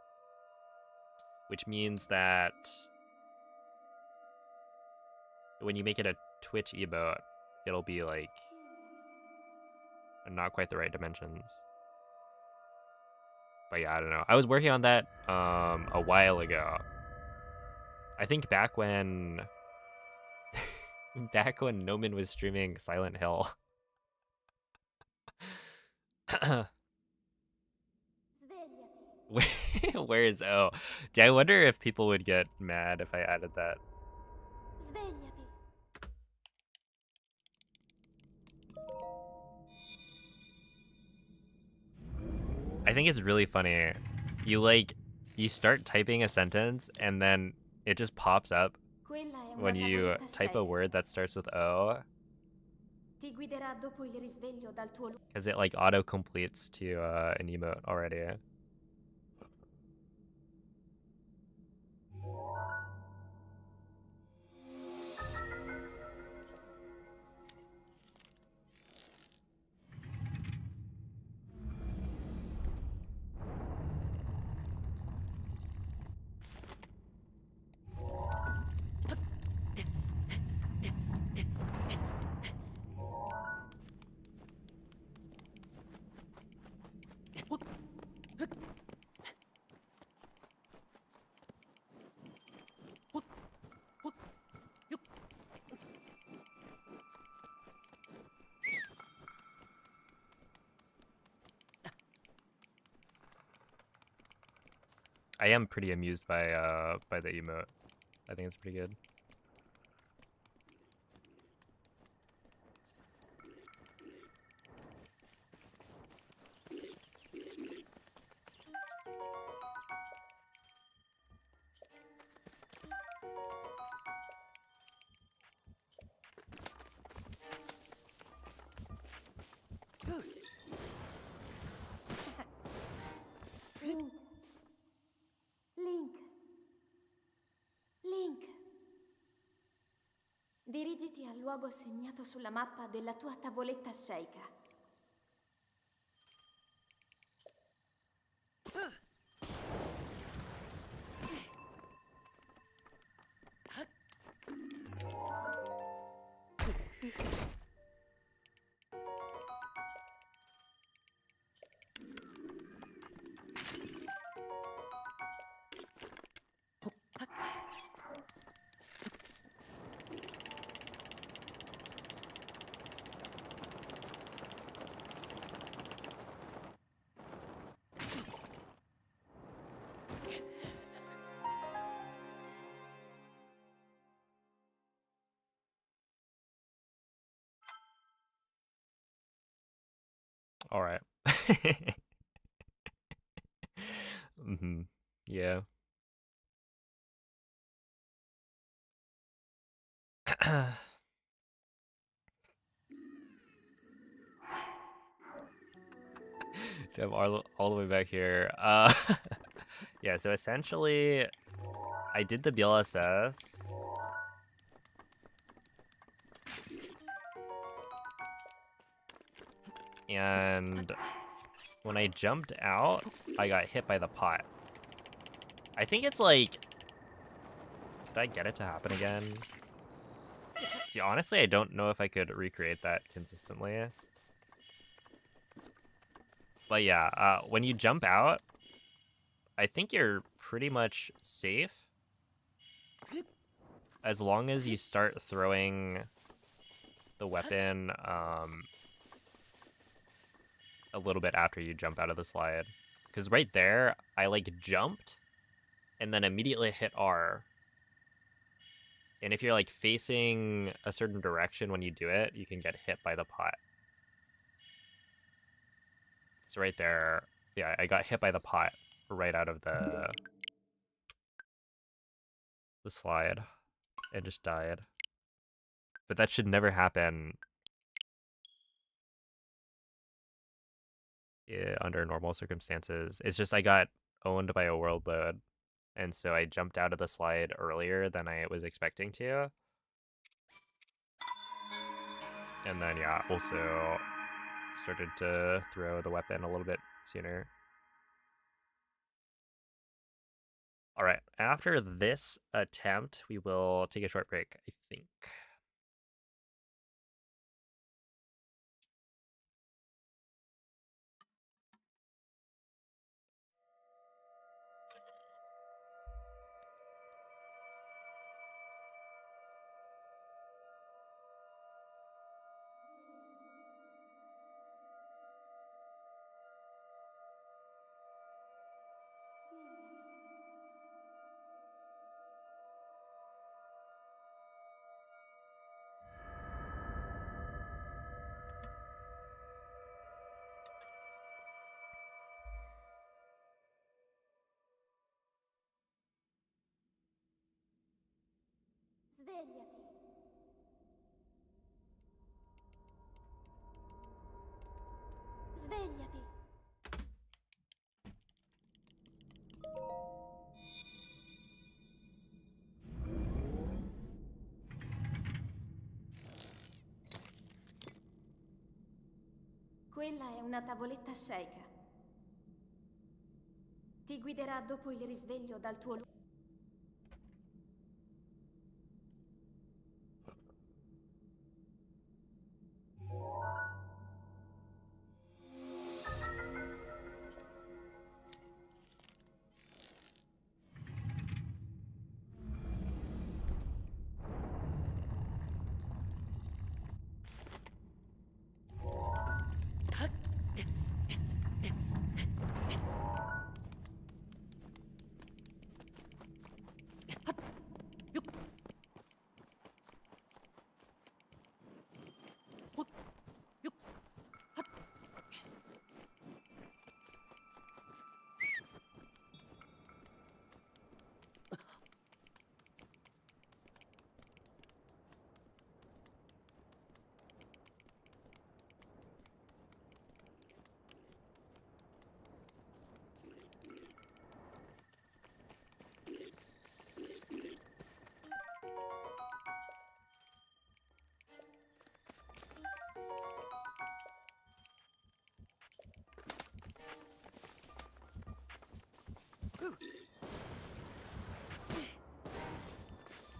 which means that when you make it a Twitch emote, it'll be like not quite the right dimensions. But yeah, I don't know. I was working on that a while ago. I think back when Noman was streaming Silent Hill. Where is O? I wonder if people would get mad if I added that. Svegliati. I think it's really funny. You start typing a sentence and then it just pops up when you type a word that starts with O. Ti guiderà dopo il risveglio dal tuo Because it like auto completes to an emote already. I am pretty amused by the emote. I think it's pretty good. Link. Dirigiti al luogo segnato sulla mappa della tua tavoletta sceicca. All right. Yeah. So I'm all the way back here. Yeah, so essentially I did the BLSS. And when I jumped out, I got hit by the pot. I think it's like... Did I get it to happen again? See, honestly, I don't know if I could recreate that consistently. But yeah, when you jump out, I think you're pretty much safe. As long as you start throwing the weapon a little bit after you jump out of the slide. Because right there, I like jumped and then immediately hit R. And if you're like facing a certain direction when you do it, you can get hit by the pot. So right there, yeah, I got hit by the pot right out of the slide and just died. But that should never happen under normal circumstances. It's just I got owned by a world load, and so I jumped out of the slide earlier than I was expecting to. And then, yeah, also started to throw the weapon a little bit sooner. All right, after this attempt, we will take a short break, I think. Svegliati. Svegliati. Quella è una tavoletta sceika. Ti guiderà dopo il risveglio dal tuo luogo.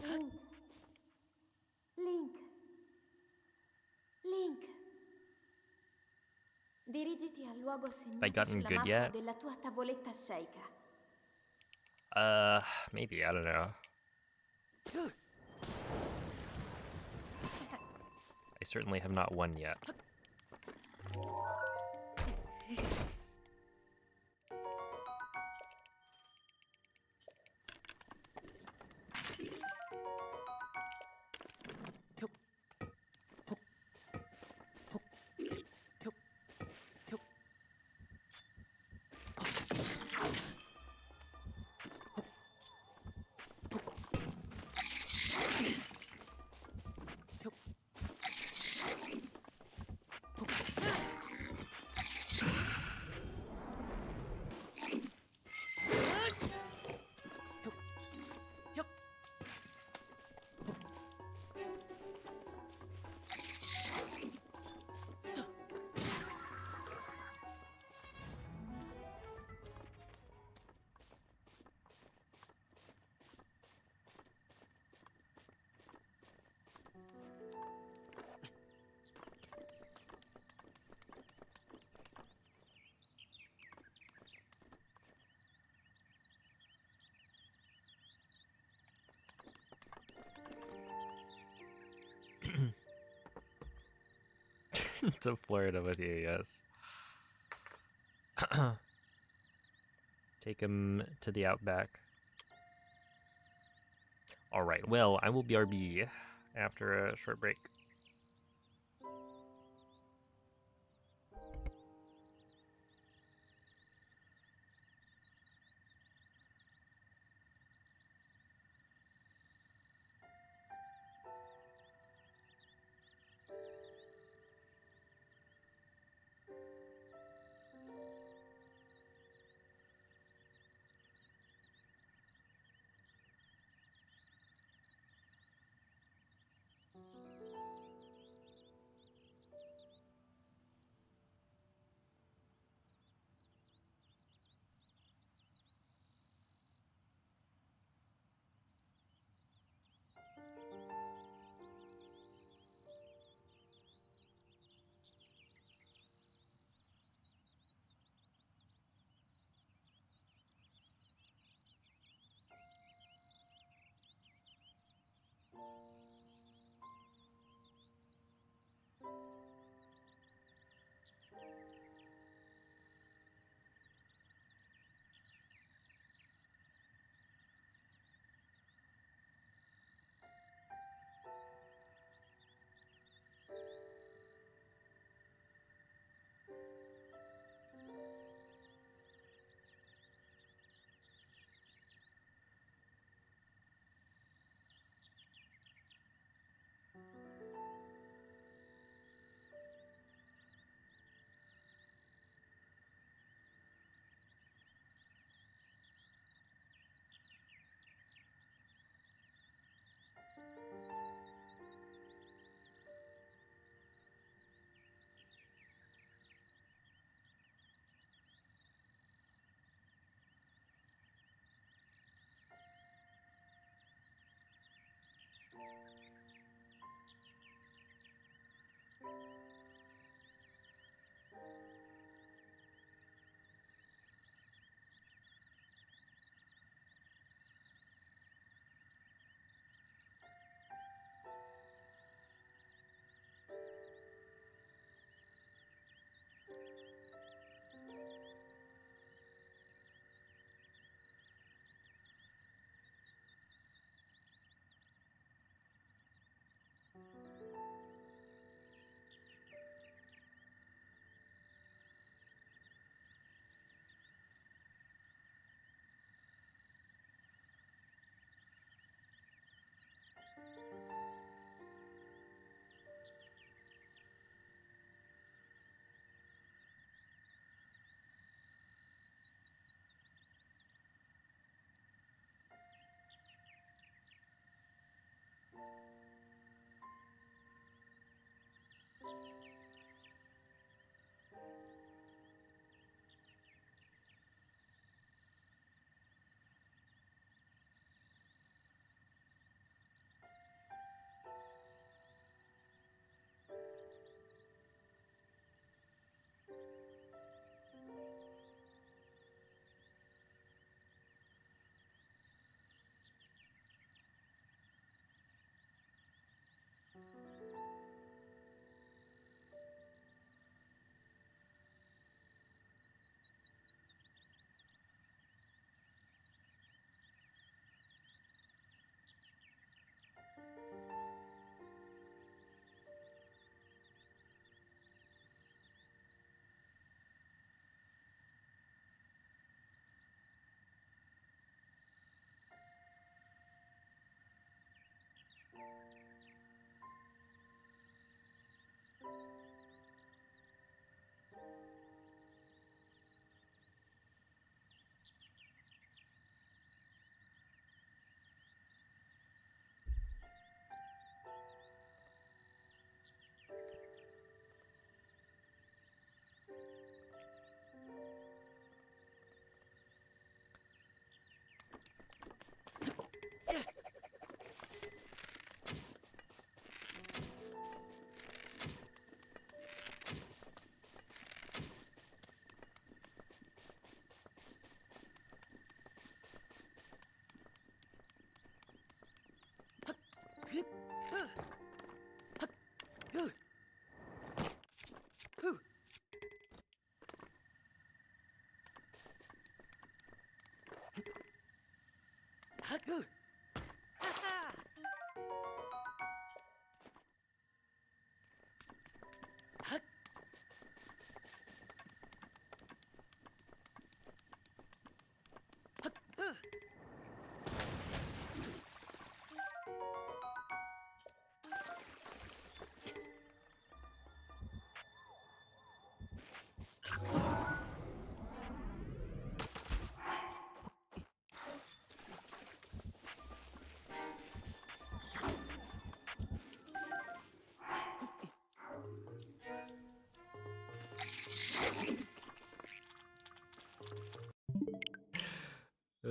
Link. Link. Link. Dirigiti al luogo segnato gotten sulla good mappa yet? della tua tavoletta sceika. Maybe, I don't know. I certainly have not won yet. To Florida with you, yes. Take him to the outback. Alright, well, I will BRB after a short break.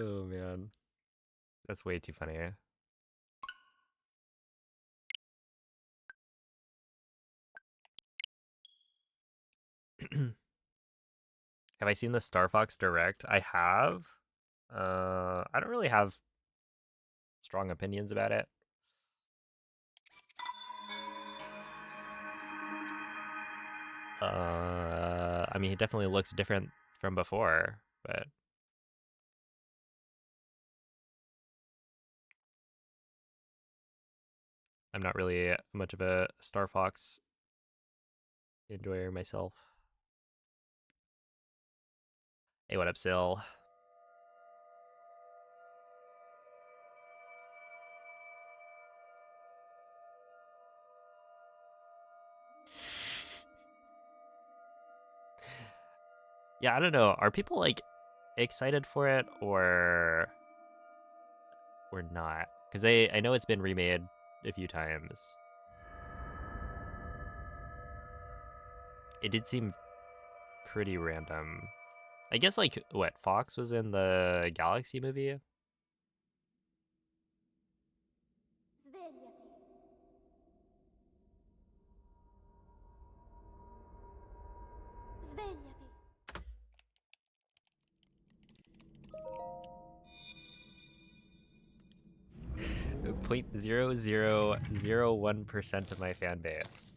Oh man, that's way too funny. Have I seen the Star Fox Direct? I have. I don't really have strong opinions about it. I mean, he definitely looks different from before, but I'm not really much of a Star Fox enjoyer myself. Hey, what up, Sil? Yeah, I don't know. Are people like excited for it or not? Because I know it's been remade a few times. It did seem pretty random. I guess like what Fox was in the Galaxy movie. Svegliati. Svegliati. 0.0001% of my fan base.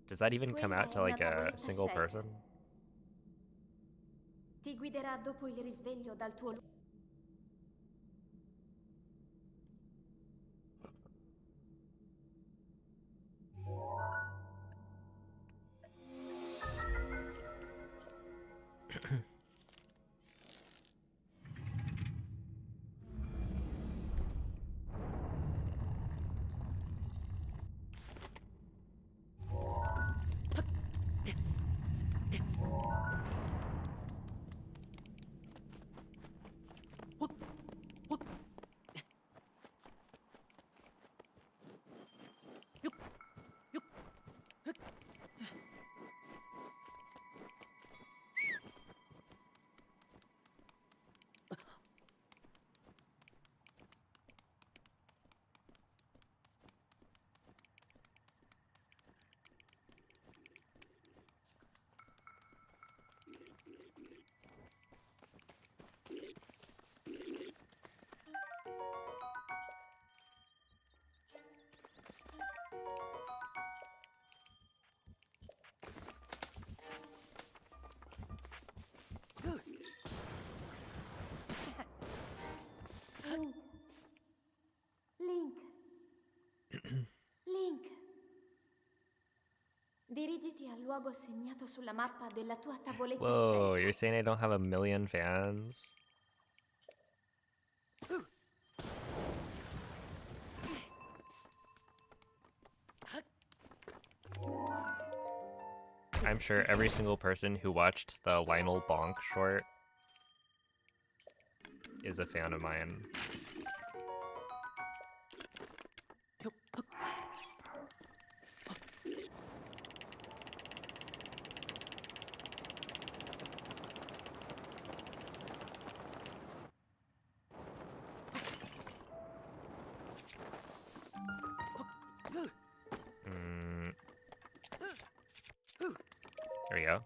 Does that even come Quella out è to una like a tavoletta single scelta. person? Ti guiderà dopo il risveglio dal tuo Link. Link. Dirigiti al luogo segnato sulla mappa della tua tavoletta Whoa, scelta. you're saying I don't have a million fans? I'm sure every single person who watched the Lionel Bonk short is a fan of mine. There we go.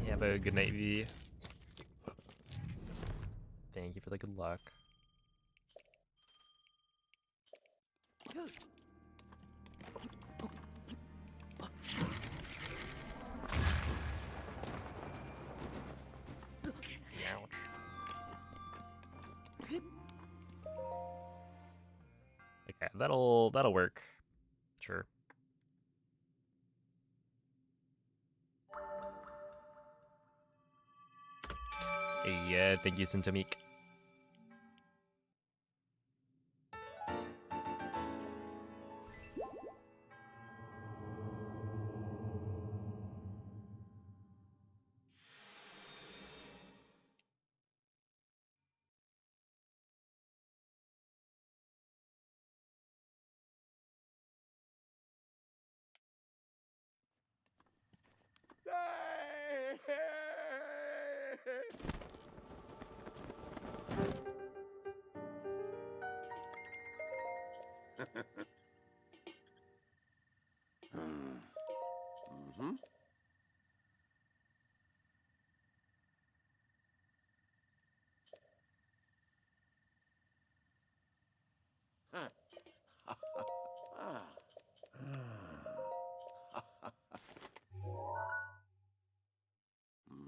Have a good night, V. Thank you for the good luck. Ouch. that'll work. Sure. Yeah, thank you, Sintamik. Mm-hmm.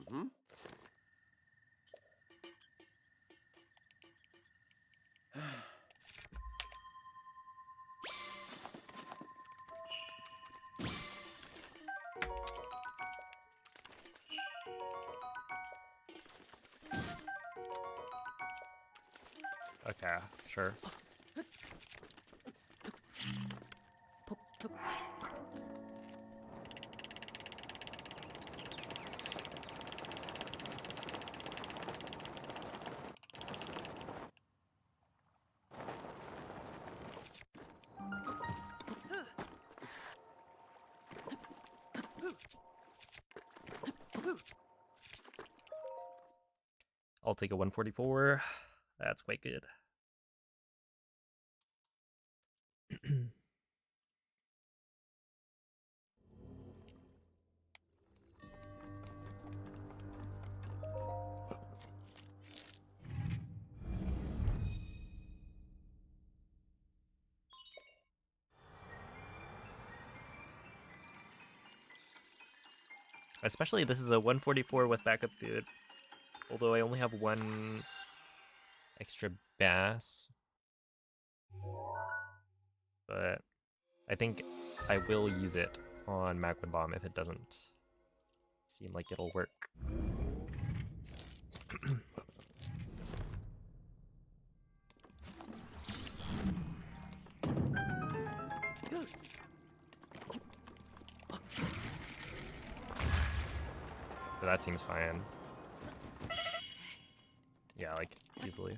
Mm-hmm. Okay, sure. I'll take a 144. That's quite good. Especially this is a 144 with backup food. Although I only have one extra bass. But I think I will use it on Magwin Bomb if it doesn't seem like it'll work. But that seems fine. Yeah, like, easily.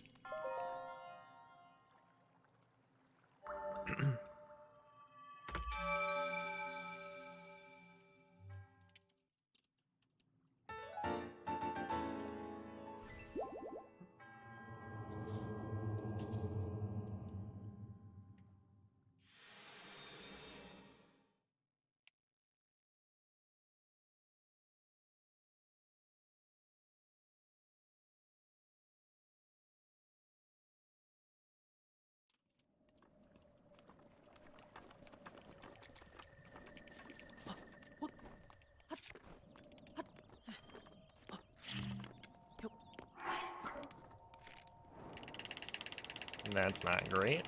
That's not great.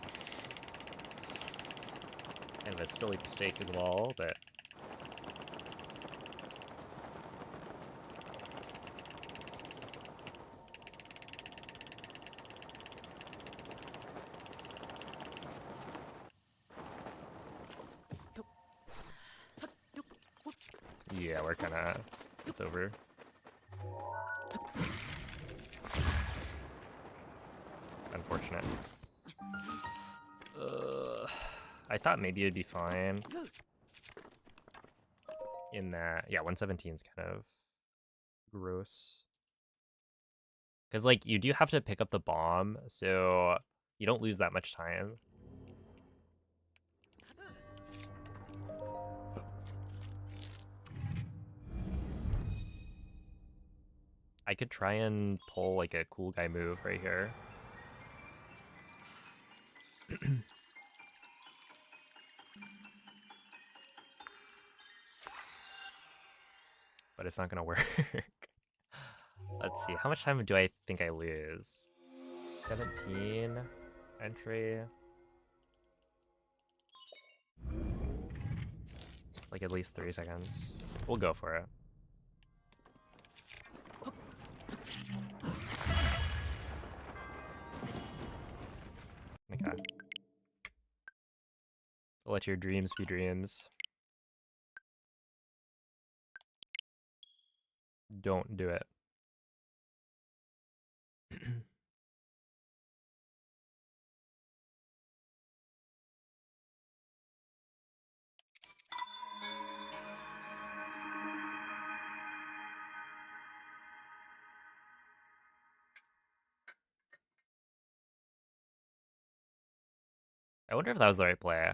Kind of a silly mistake as well, but... yeah, we're kinda... it's over. Unfortunate. I thought maybe it'd be fine. In that, yeah, 117 is kind of gross. Because, like, you do have to pick up the bomb, so you don't lose that much time. I could try and pull, like, a cool guy move right here. But it's not gonna work. Let's see, how much time do I think I lose? 17 entry. Like at least 3 seconds. We'll go for it. Okay. Let your dreams be dreams. Don't do it. I wonder if that was the right play.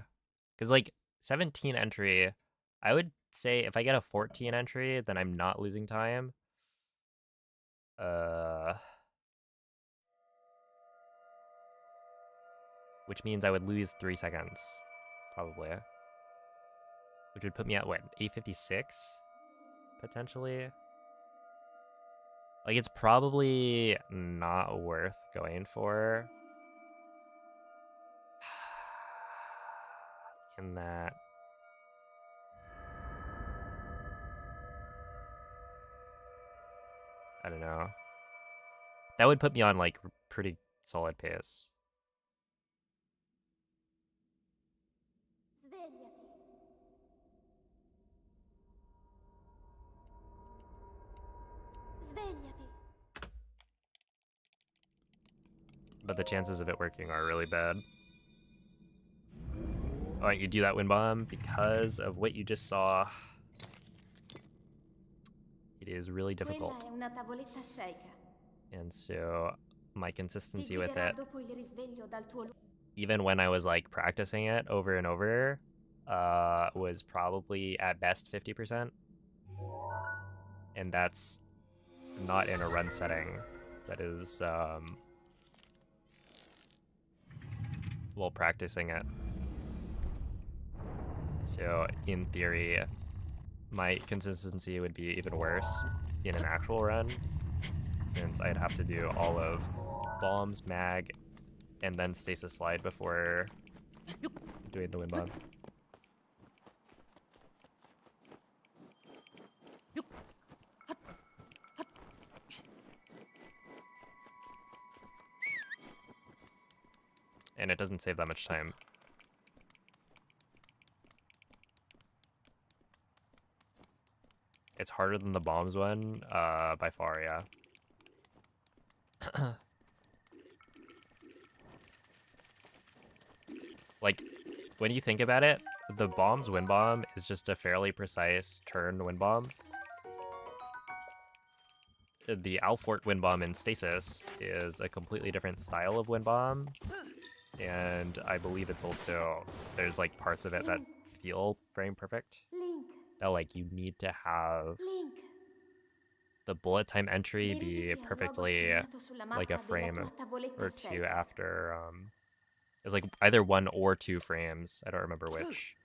Because, like, 17 entry, I would say if I get a 14 entry, then I'm not losing time. Which means I would lose 3 seconds, probably. Which would put me at, what, 856? Potentially? Like, it's probably not worth going for. In that... I don't know. That would put me on, like, pretty solid pace. Svegliati. Svegliati. But the chances of it working are really bad. Oh, you do that wind bomb because of what you just saw. It is really difficult. Quella è una tavoletta sceicca. And so my Ti consistency with guiderà it, dopo il risveglio dal tuo even when I was like practicing it over and over, was probably at best 50%. And that's not in a run setting. That is, while practicing it. So in theory, my consistency would be even worse in an actual run, since I'd have to do all of bombs, mag, and then stasis slide before doing the wind bomb. And it doesn't save that much time. It's harder than the bombs one, by far, yeah. Like, when you think about it, the bomb's wind bomb is just a fairly precise turn wind bomb. The Alfort wind bomb in Stasis is a completely different style of wind bomb, and I believe it's also, there's like parts of it that feel frame perfect. Link. That like you need to have Link. the bullet time entry Dirigi be che un logo perfectly segnato sulla like a mappa della frame tua tavoletta or two sceicca. after it's like either 1 or 2 frames, I don't remember which,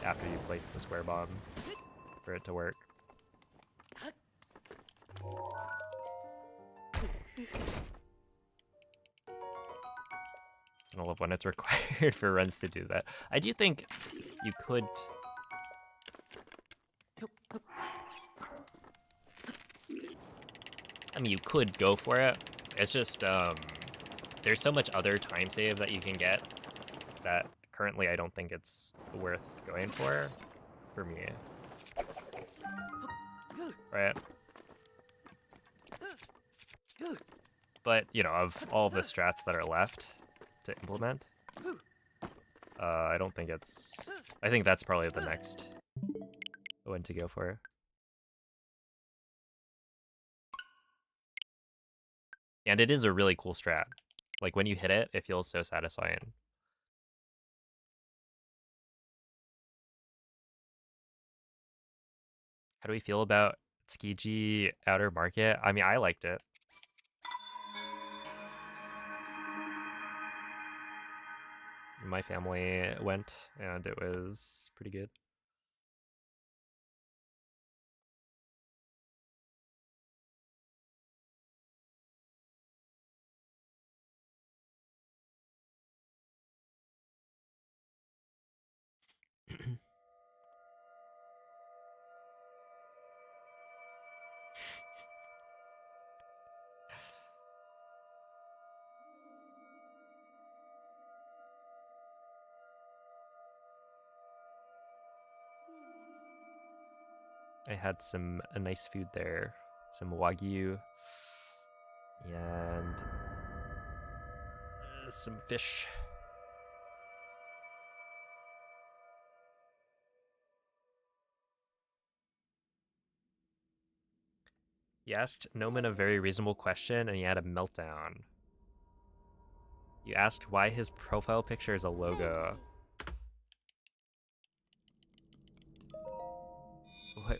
after you place the square bomb for it to work. I love when it's required for runs to do that. I do think you could... I mean, you could go for it. It's just, there's so much other time save that you can get that currently I don't think it's worth going for me. Right? But, you know, of all the strats that are left to implement, I don't think it's... I think that's probably the next one to go for. And it is a really cool strat. Like, when you hit it, it feels so satisfying. How do we feel about Tsukiji Outer Market? I mean, I liked it. My family went, and it was pretty good. I had some nice food there, some wagyu and some fish. You asked Noman a very reasonable question and he had a meltdown. You asked why his profile picture is a logo.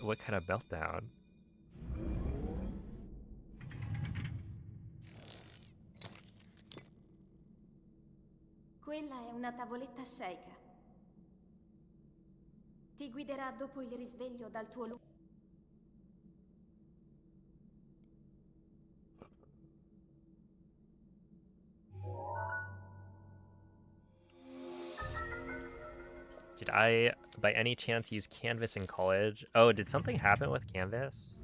What kind of meltdown? Quella è una tavoletta sceicca. Ti guiderà dopo il risveglio dal tuo luogo. Did I, by any chance, use Canvas in college? Oh, did something happen with Canvas?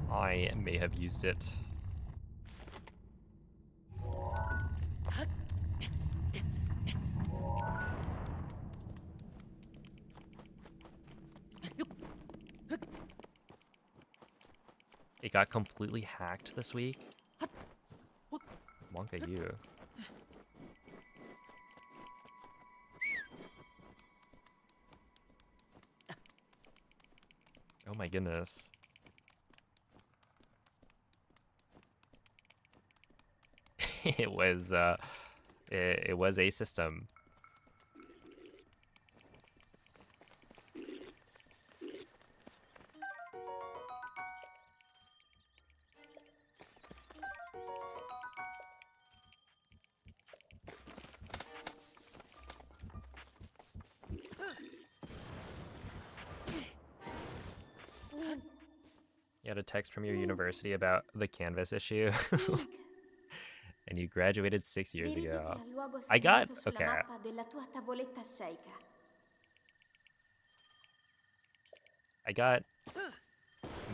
I may have used it. It got completely hacked this week. Wonka you. Oh my goodness. it was a system. You had a text from your university about the Canvas issue. And you graduated 6 years ago. I got, okay. I got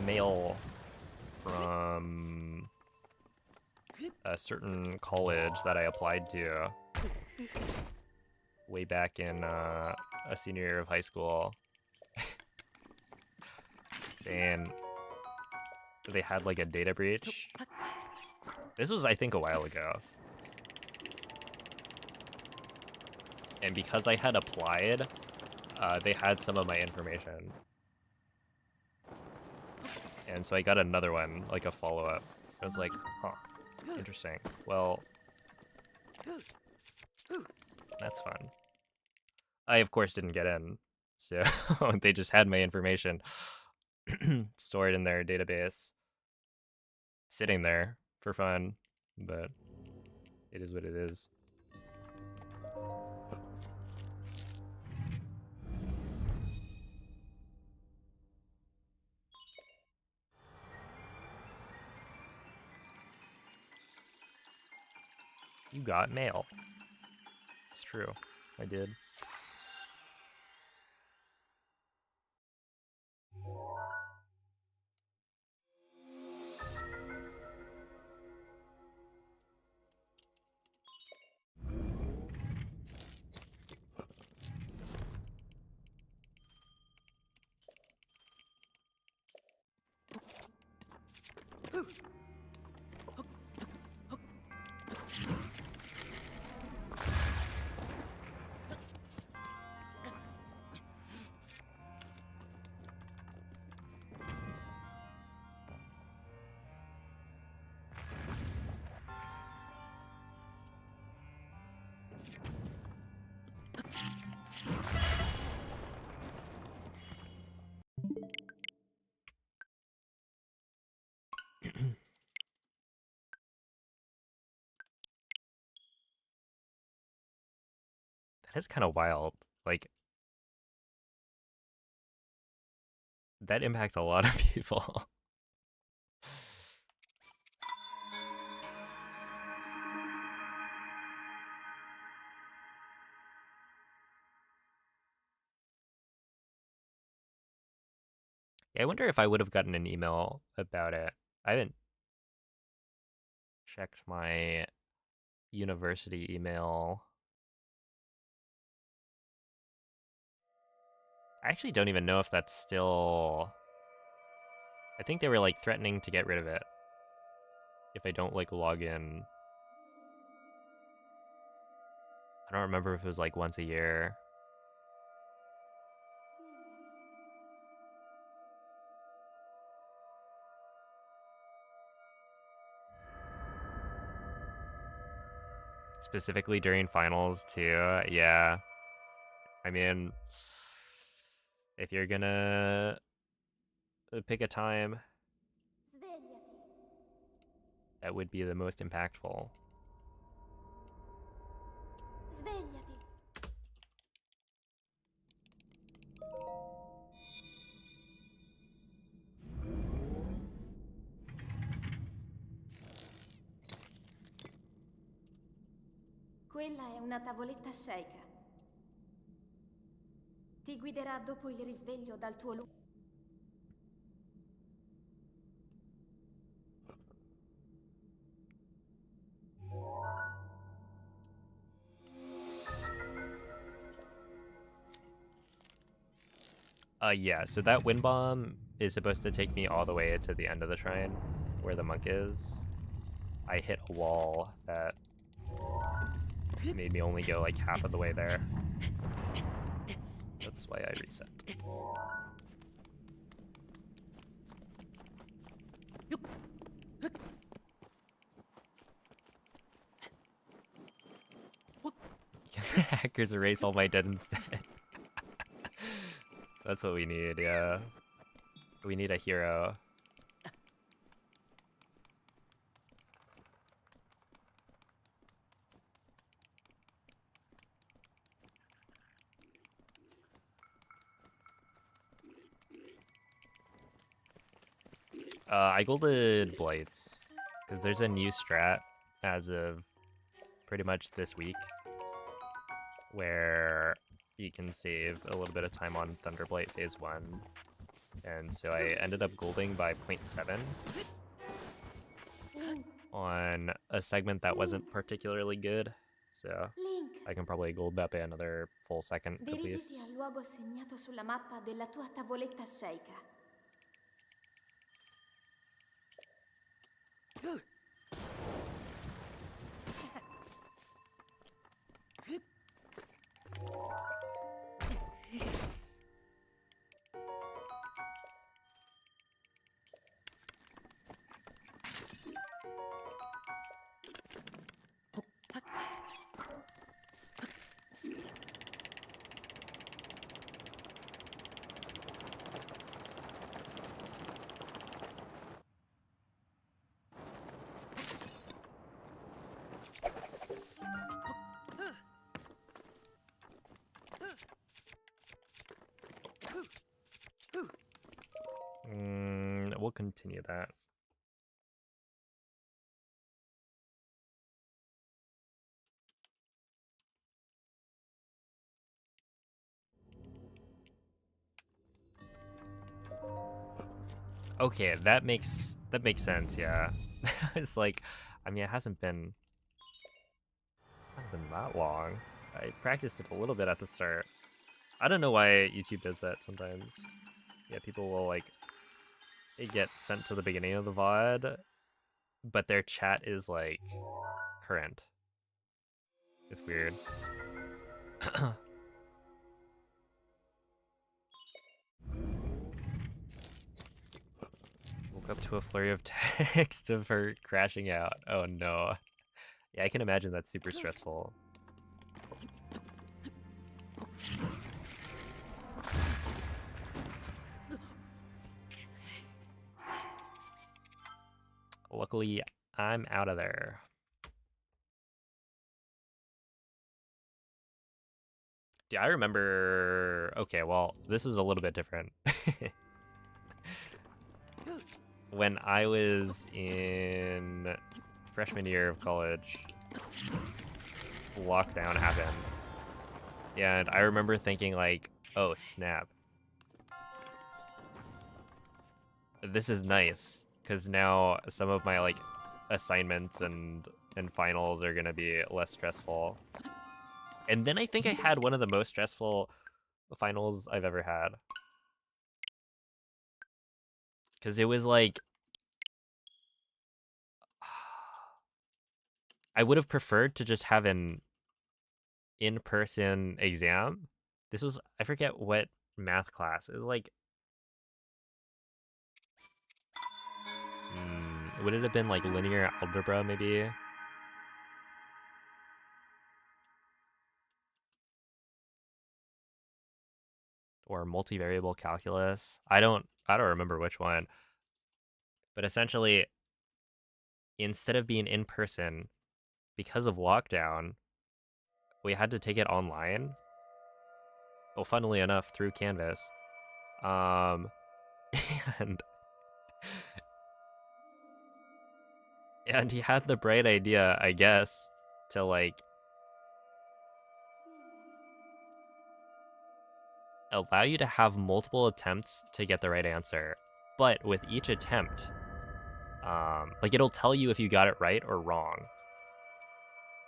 mail from a certain college that I applied to way back in a senior year of high school, saying they had like a data breach. This was, I think, a while ago. And because I had applied, they had some of my information. And so I got another one, like a follow-up. I was like, huh, interesting. Well, that's fun. I, of course, didn't get in. So they just had my information stored in their database, sitting there for fun, but it is what it is. You got mail. It's true. I did. That is kind of wild. Like, that impacts a lot of people. Yeah, I wonder if I would have gotten an email about it. I haven't checked my university email. I actually don't even know if that's still... I think they were like threatening to get rid of it if I don't like log in. I don't remember if it was like once a year. Specifically during finals too. Yeah. I mean, if you're gonna pick a time, Svegliati. that would be the most impactful. Svegliati. Quella è una tavoletta sceika. Ti guiderà dopo il risveglio dal tuo luogo. Yeah, so that wind bomb is supposed to take me all the way to the end of the shrine, where the monk is. I hit a wall that made me only go like half of the way there. That's why I reset. Hackers erase all my dead instead. That's what we need, yeah. We need a hero. I golded blights because there's a new strat as of pretty much this week where you can save a little bit of time on Thunderblight phase 1. And so I ended up golding by 0.7 on a segment that wasn't particularly good. So Link, I can probably gold that by another full second at dirigiti least. al luogo segnato sulla mappa della tua tavoletta sceika. We'll continue that. Okay, that makes sense, yeah. It's like, I mean, it hasn't been that long. I practiced it a little bit at the start. I don't know why YouTube does that sometimes. Yeah, people will like get sent to the beginning of the VOD, but their chat is like current. It's weird. Woke up to a flurry of text of her crashing out. Oh no. Yeah, I can imagine that's super stressful. Luckily, I'm out of there. Yeah, I remember... Okay, well, this was a little bit different. When I was in freshman year of college, lockdown happened. And I remember thinking like, oh, snap. This is nice, because now some of my like assignments and finals are gonna be less stressful. And then I think I had one of the most stressful finals I've ever had. Because it was like... I would have preferred to just have an in-person exam. This was... I forget what math class. It was like... would it have been like linear algebra, maybe? Or multivariable calculus? I don't remember which one. But essentially, instead of being in person, because of lockdown, we had to take it online. Well, funnily enough, through Canvas. And and he had the bright idea, I guess, to like allow you to have multiple attempts to get the right answer. But with each attempt, like it'll tell you if you got it right or wrong.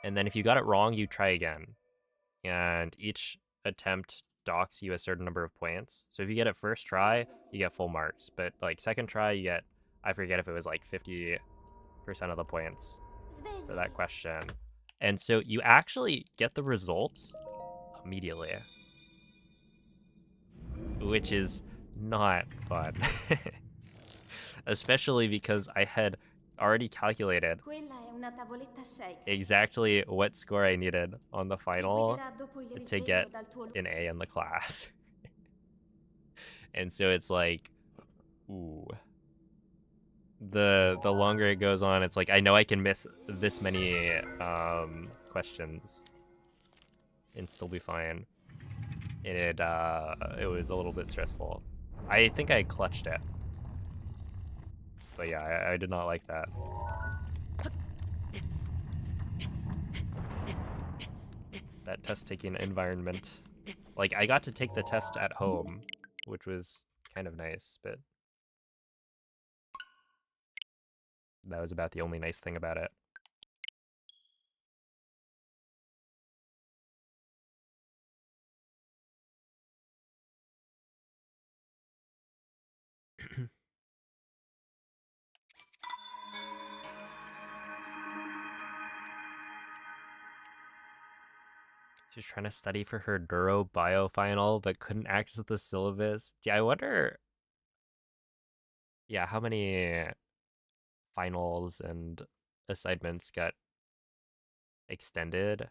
And then if you got it wrong, you try again. And each attempt docks you a certain number of points. So if you get it first try, you get full marks. But like second try, you get, I forget if it was like 50% of the points for that question. And so you actually get the results immediately, which is not fun. Especially because I had already calculated exactly what score I needed on the final to get an A in the class. And so it's like, ooh. The longer it goes on, it's like, I know I can miss this many questions and still be fine. And it was a little bit stressful. I think I clutched it. But yeah, I did not like that. That test-taking environment. Like, I got to take the test at home, which was kind of nice, but that was about the only nice thing about it. She's trying to study for her Neuro Bio final, but couldn't access the syllabus. Yeah, I wonder, yeah, how many finals and assignments got extended.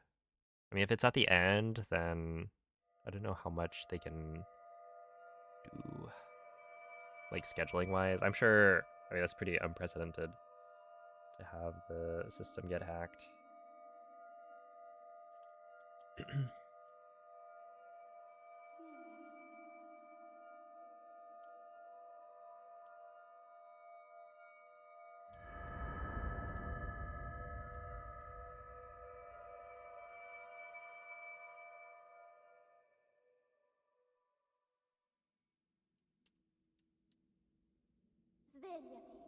I mean, if it's at the end, then I don't know how much they can do, like, scheduling-wise. I'm sure, I mean, that's pretty unprecedented to have the system get hacked. Svegliati.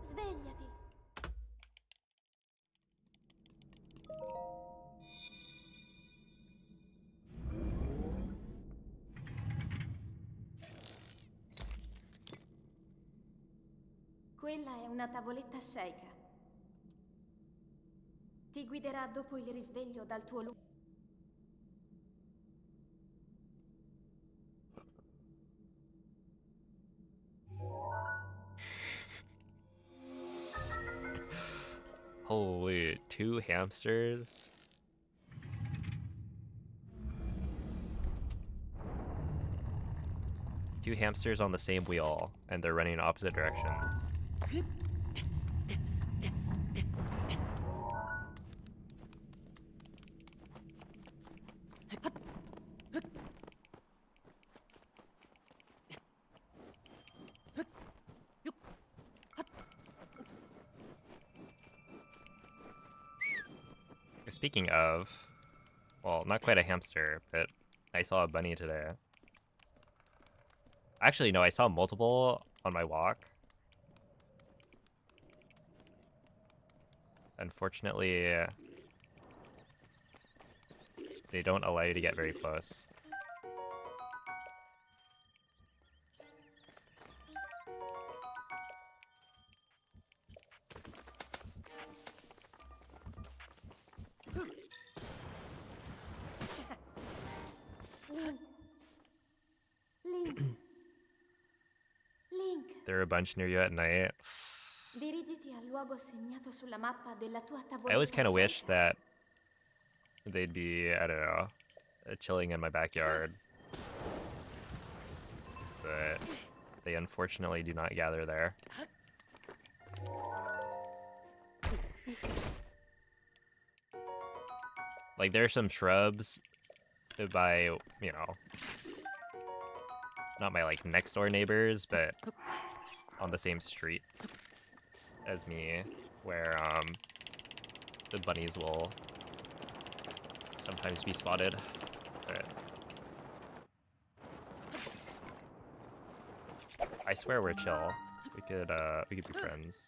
Svegliati. Quella è una tavoletta sceika. Ti guiderà dopo il risveglio dal tuo lungo. Holy, 2 hamsters? Two hamsters on the same wheel, and they're running in opposite directions. Speaking of, well, not quite a hamster, but I saw a bunny today. Actually, no, I saw multiple on my walk. Unfortunately, they don't allow you to get very close. Link. Link. There are a bunch near you at night. Dirigiti al luogo segnato sulla mappa della tua I tavoletta always kind of wish scelta. that they'd be, I don't know, chilling in my backyard. But they unfortunately do not gather there. Like, there are some shrubs by, you know, not my, like, next door neighbors, but on the same street as me, where, the bunnies will sometimes be spotted. But I swear we're chill. We could be friends.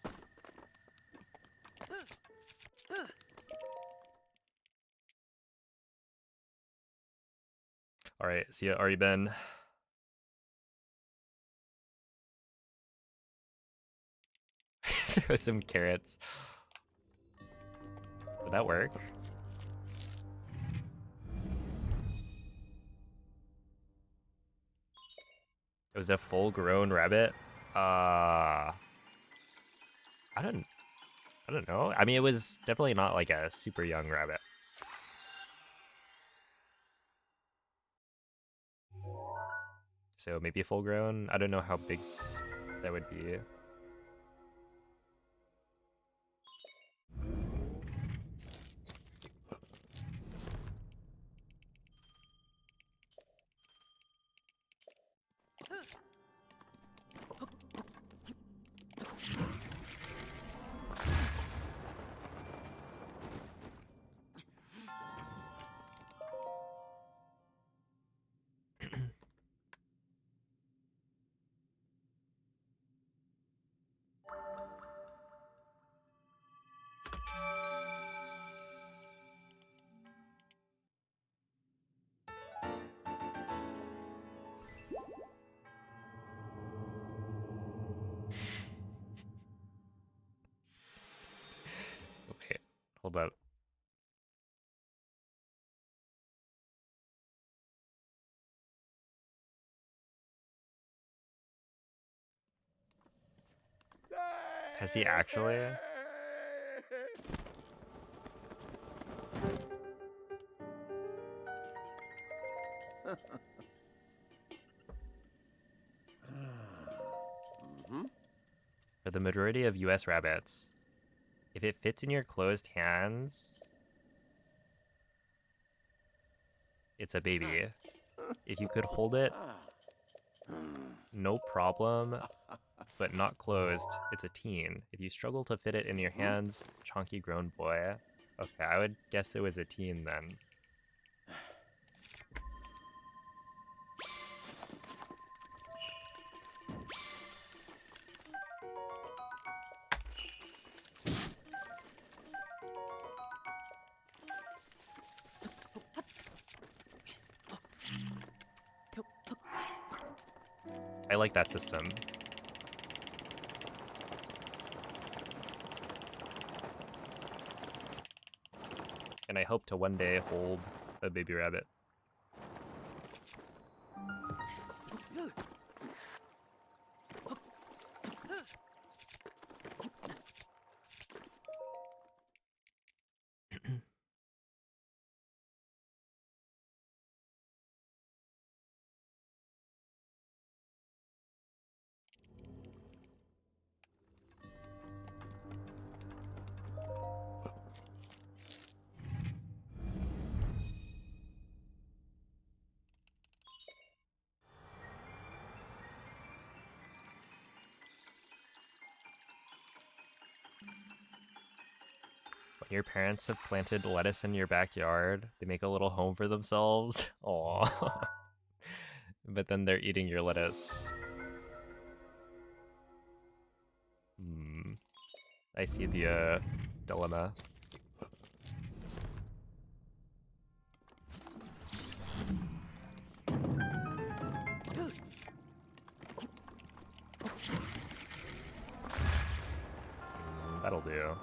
All right, see ya, are you Ben? There was some carrots. Would that work? It was a full-grown rabbit. I don't know. I mean, it was definitely not like a super young rabbit. So maybe full-grown. I don't know how big that would be. Okay, hold up. Has he actually? For the majority of US rabbits, if it fits in your closed hands, it's a baby. If you could hold it, no problem, but not closed, it's a teen. If you struggle to fit it in your hands, chunky grown boy. Okay, I would guess it was a teen then. I like that system. And I hope to one day hold a baby rabbit. When your parents have planted lettuce in your backyard, they make a little home for themselves. Aww. But then they're eating your lettuce. I see the dilemma. do.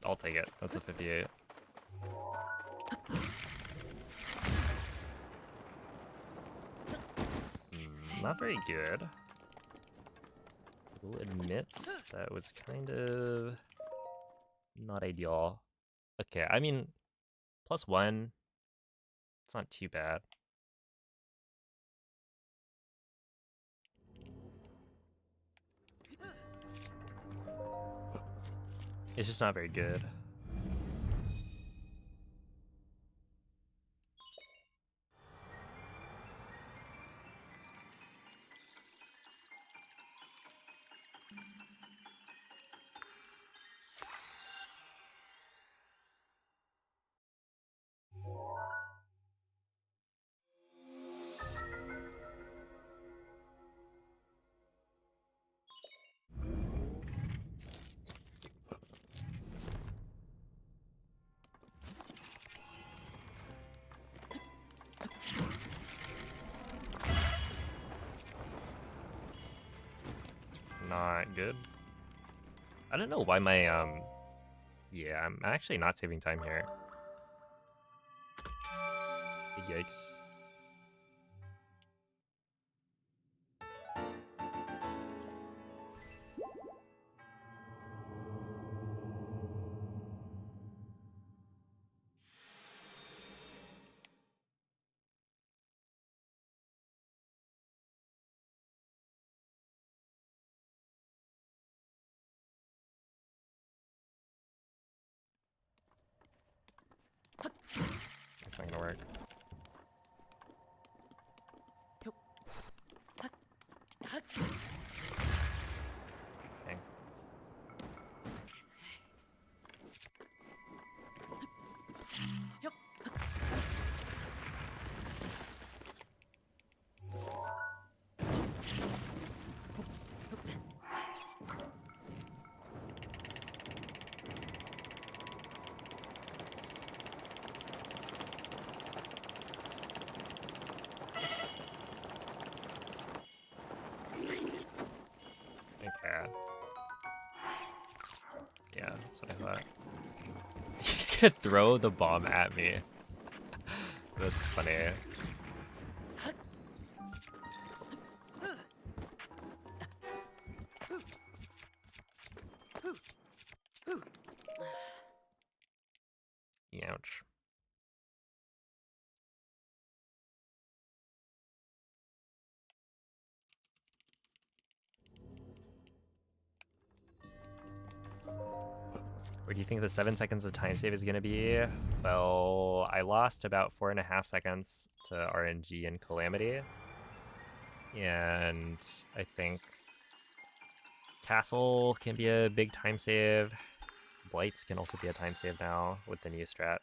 I'll take it. That's a 58. Not very good. I will admit that was kind of not ideal. Okay, I mean, +1. It's not too bad. It's just not very good. Not good. I don't know why my, yeah, I'm actually not saving time here. Yikes. That's not gonna work. Dang. Okay. Yeah, that's what I thought. He's gonna throw the bomb at me. That's funny. Ouch. Where do you think the 7 seconds of time save is going to be? Well, I lost about 4.5 seconds to RNG and Calamity. And I think Castle can be a big time save. Blights can also be a time save now with the new strat.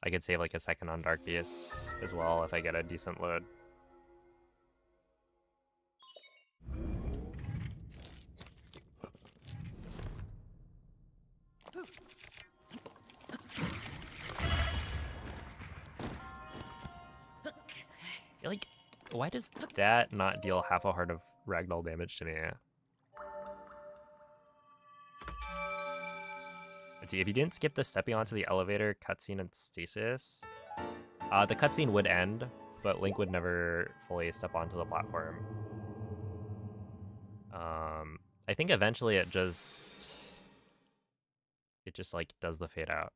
I could save like a second on Dark Beast as well if I get a decent load. Like, why does that not deal half a heart of ragdoll damage to me? Let's see, if you didn't skip the stepping onto the elevator cutscene and stasis, the cutscene would end, but Link would never fully step onto the platform. I think eventually it just like does the fade out.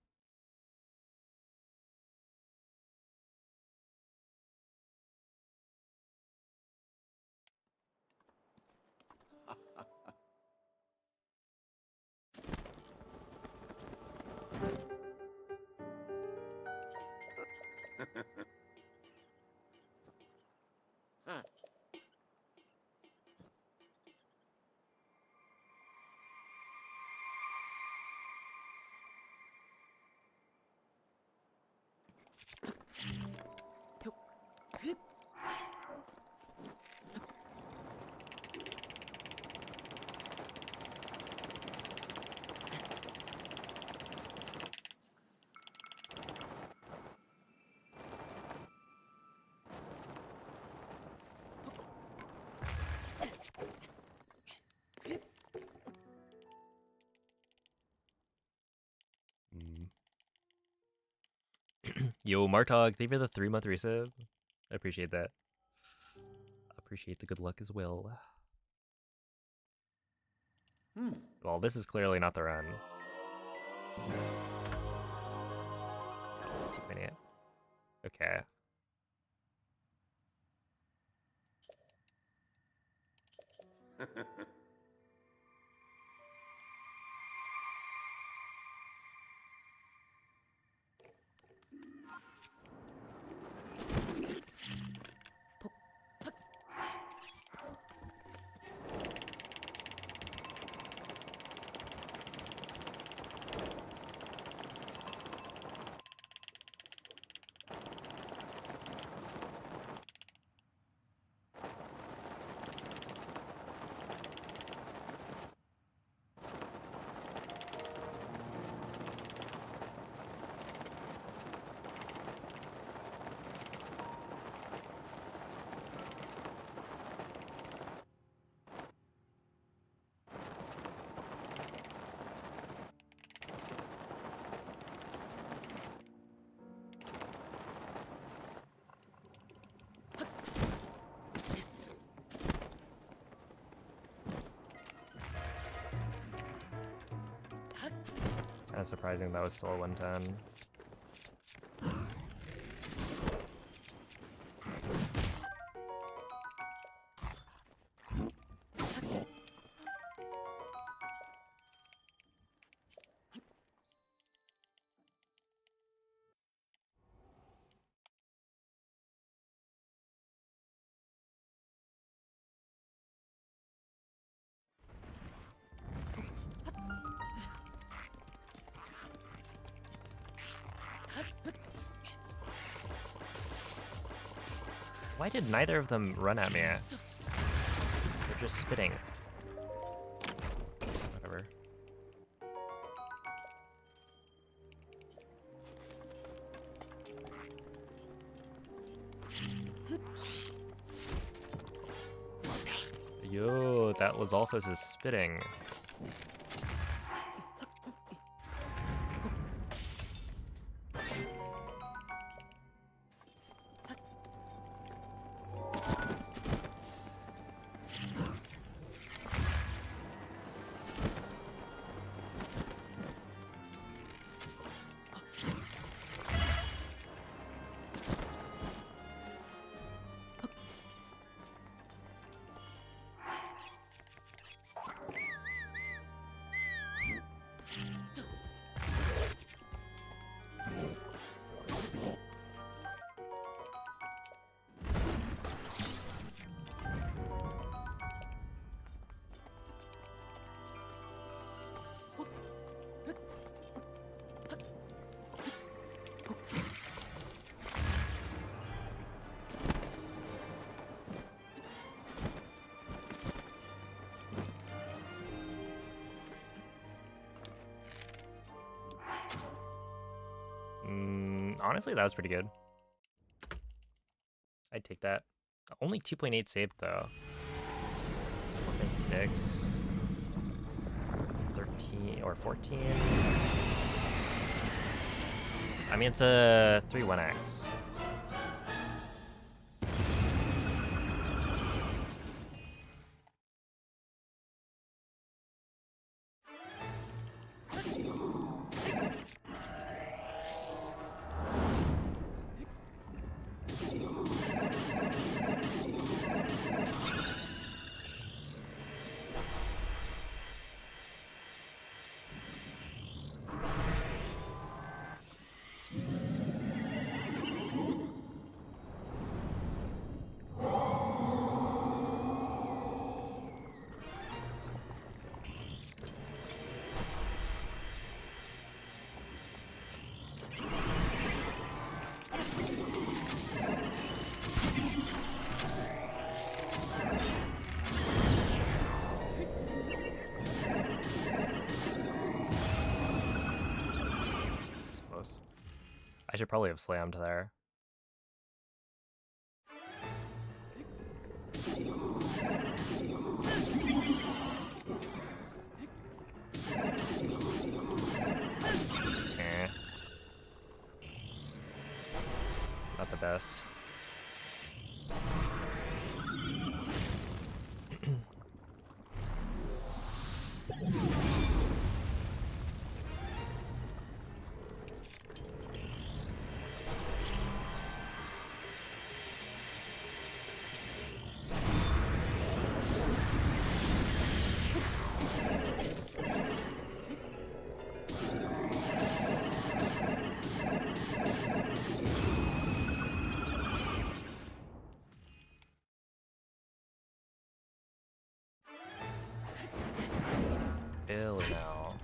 Yo, Martog, thank you for the 3-month resub. I appreciate that. Appreciate the good luck as well. Well, this is clearly not the run. Let's take my name. Okay. Kind of surprising that was still a 110. Why did neither of them run at me? They're just spitting. Whatever. Yo, that Lizalfos is spitting. Honestly, that was pretty good. I'd take that. Only 2.8 saved though. 4.6, 13 or 14. I mean, it's a 3-1x. I should probably have slammed there. Eh. Not the best. Ill now.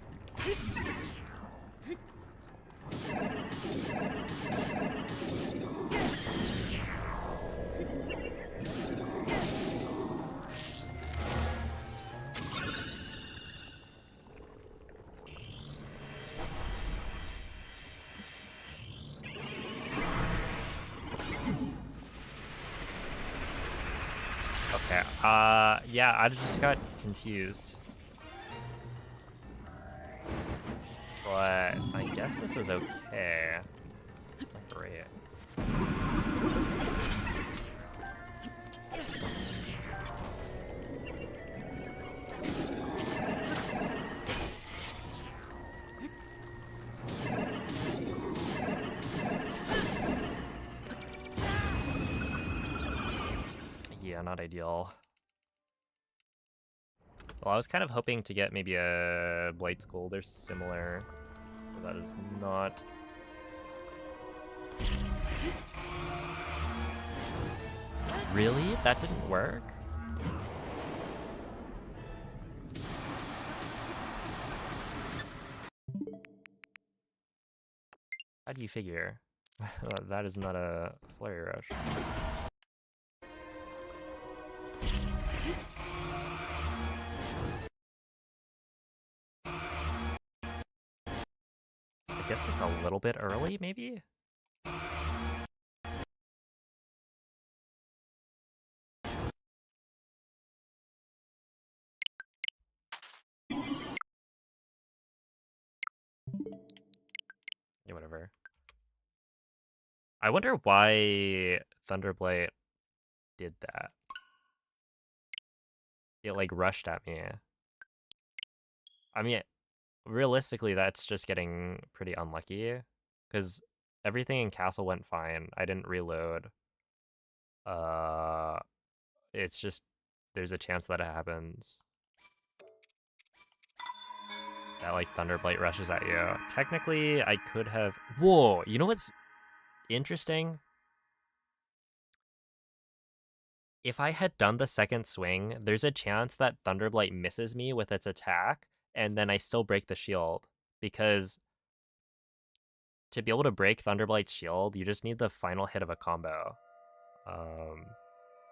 Okay, yeah, I just got confused. But I guess this is okay. Not great. Yeah, not ideal. Well, I was kind of hoping to get maybe a Blight's Gold or similar, but that is not. Really? That didn't work? How do you figure? That is not a Flurry Rush. I guess it's a little bit early, maybe? Yeah, whatever. I wonder why Thunderblight did that. It, like, rushed at me. I mean, realistically, that's just getting pretty unlucky, because everything in Castle went fine. I didn't reload. It's just, there's a chance that it happens. That, like, Thunderblight rushes at you. Technically, I could have... Whoa! You know what's interesting? If I had done the second swing, there's a chance that Thunderblight misses me with its attack, and then I still break the shield. Because to be able to break Thunderblight's shield, you just need the final hit of a combo.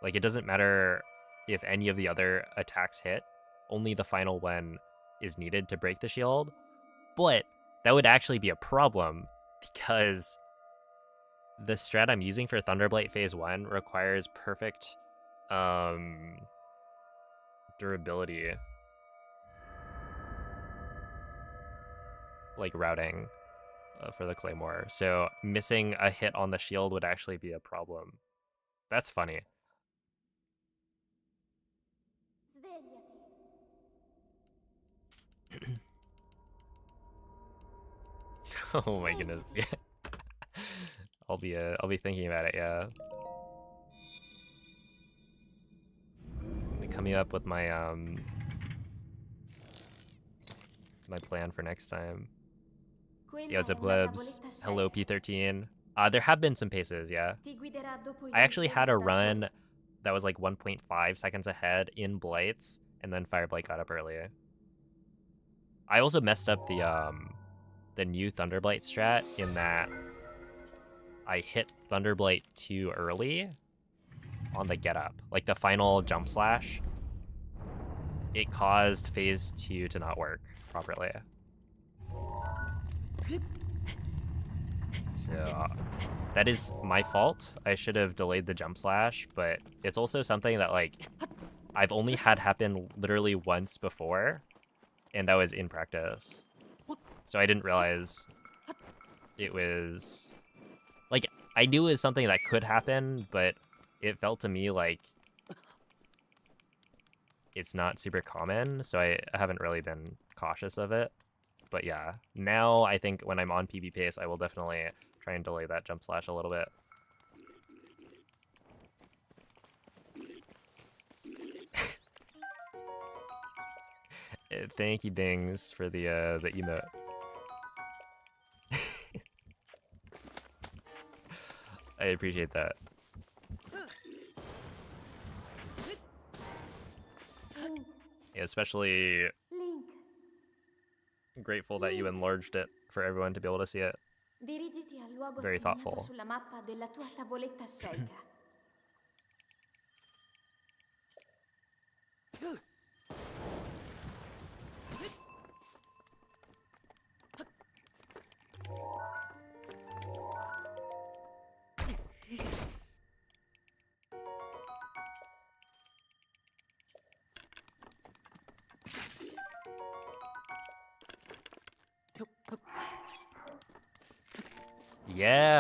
Like, it doesn't matter if any of the other attacks hit, only the final one is needed to break the shield. But that would actually be a problem, because the strat I'm using for Thunderblight Phase 1 requires perfect durability, like, routing. for the Claymore. So missing a hit on the shield would actually be a problem. That's funny. Svegliati. Oh my goodness. Yeah. I'll be thinking about it, yeah. Coming up with my my plan for next time. Yo, what's up, Glebs? Hello, P13. There have been some paces, yeah. I actually had a run that was like 1.5 seconds ahead in Blights, and then Fireblight got up early. I also messed up the new Thunderblight strat in that I hit Thunderblight too early on the get up. Like the final jump slash, it caused phase 2 to not work properly. So that is my fault. I should have delayed the jump slash, but it's also something that like I've only had happen literally once before, and that was in practice. So I didn't realize it was like I knew it was something that could happen, but it felt to me like it's not super common, so I haven't really been cautious of it. But yeah, now I think when I'm on PB pace, I will definitely try and delay that jump slash a little bit. Thank you, Bings, for the emote. I appreciate that. Yeah, especially grateful that you enlarged it for everyone to be able to see it. Dirigiti al luogo Very segnato thoughtful. sulla mappa della tua tavoletta scelta.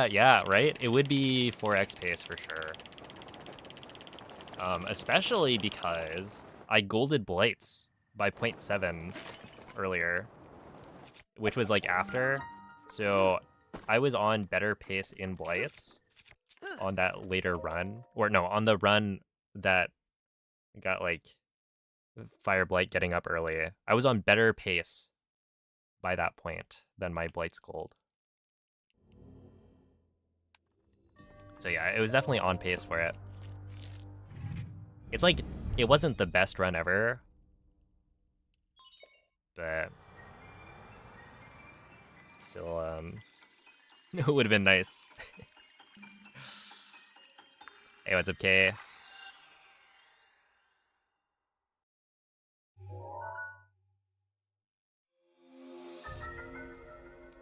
Yeah, right? It would be 4x pace for sure. Especially because I golded Blights by 0.7 earlier, which was like after. So I was on better pace in Blights on that later run. Or no, on the run that got like Fireblight getting up early. I was on better pace by that point than my Blight's gold. So yeah, it was definitely on pace for it. It's like, it wasn't the best run ever, but still, it would have been nice. Hey, what's up, Kay?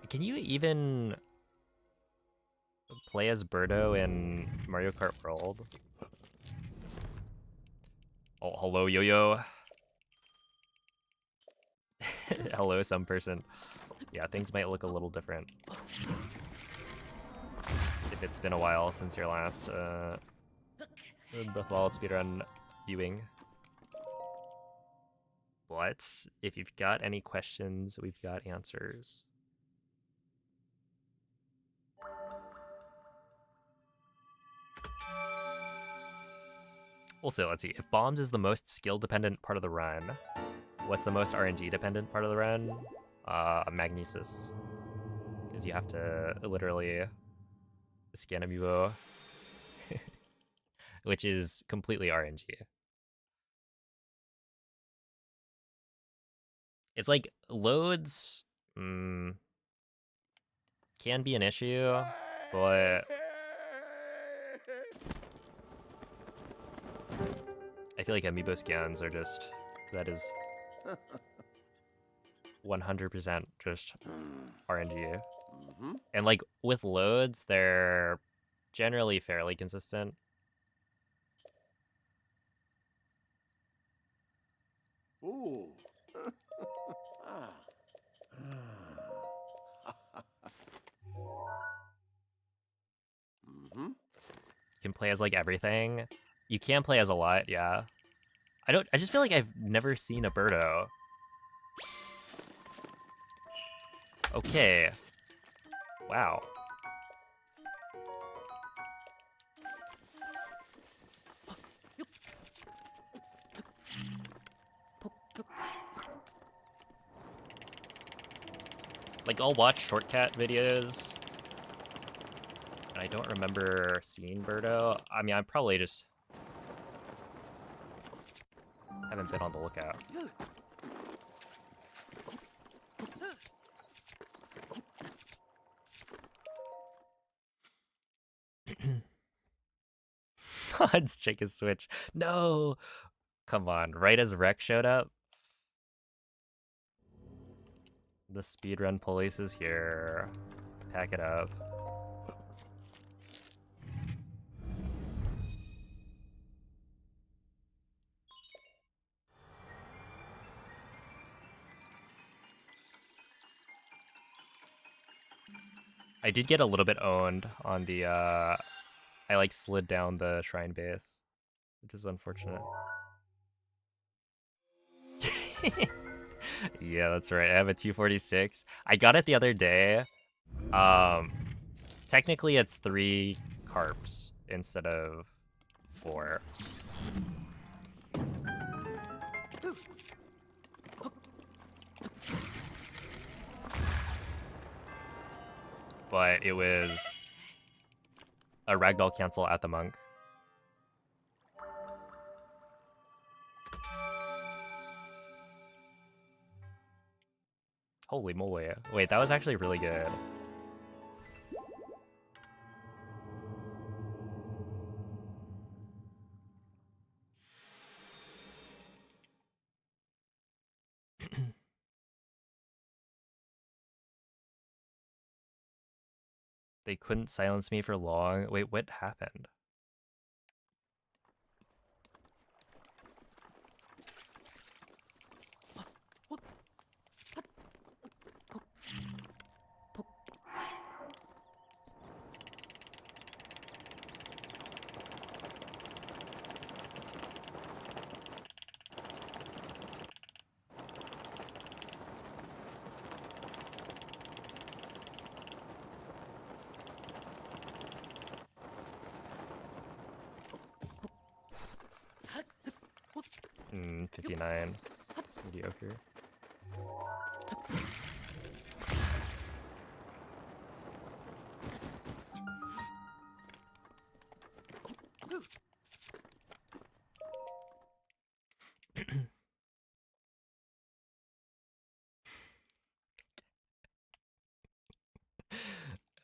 Can you even play as Birdo in Mario Kart World? Oh, hello, Yo-Yo. Hello, some person. Yeah, things might look a little different if it's been a while since your last BotW Speedrun viewing. But if you've got any questions, we've got answers. Also, let's see. If bombs is the most skill-dependent part of the run, what's the most RNG-dependent part of the run? Magnesis. Because you have to literally scan amiibo, which is completely RNG. It's like loads can be an issue, but I feel like amiibo scans are just, that is 100% just RNG. And like with loads, they're generally fairly consistent. Ooh. play as like everything. You can play as a lot, yeah. I just feel like I've never seen a Birdo. Okay. Wow. Like, I'll watch shortcut videos, and I don't remember seeing Birdo. I mean, I'm probably just haven't been on the lookout. Let's check his Switch. No! Come on, right as Rec showed up? The speedrun police is here. Pack it up. I did get a little bit owned on the, I like slid down the shrine base, which is unfortunate. Yeah, that's right. I have a 246. I got it the other day. Technically it's 3 carps instead of 4. But it was a ragdoll cancel at the monk. Holy moly. Wait, that was actually really good. They couldn't silence me for long. Wait, what happened? Hmm, 59. It's mediocre.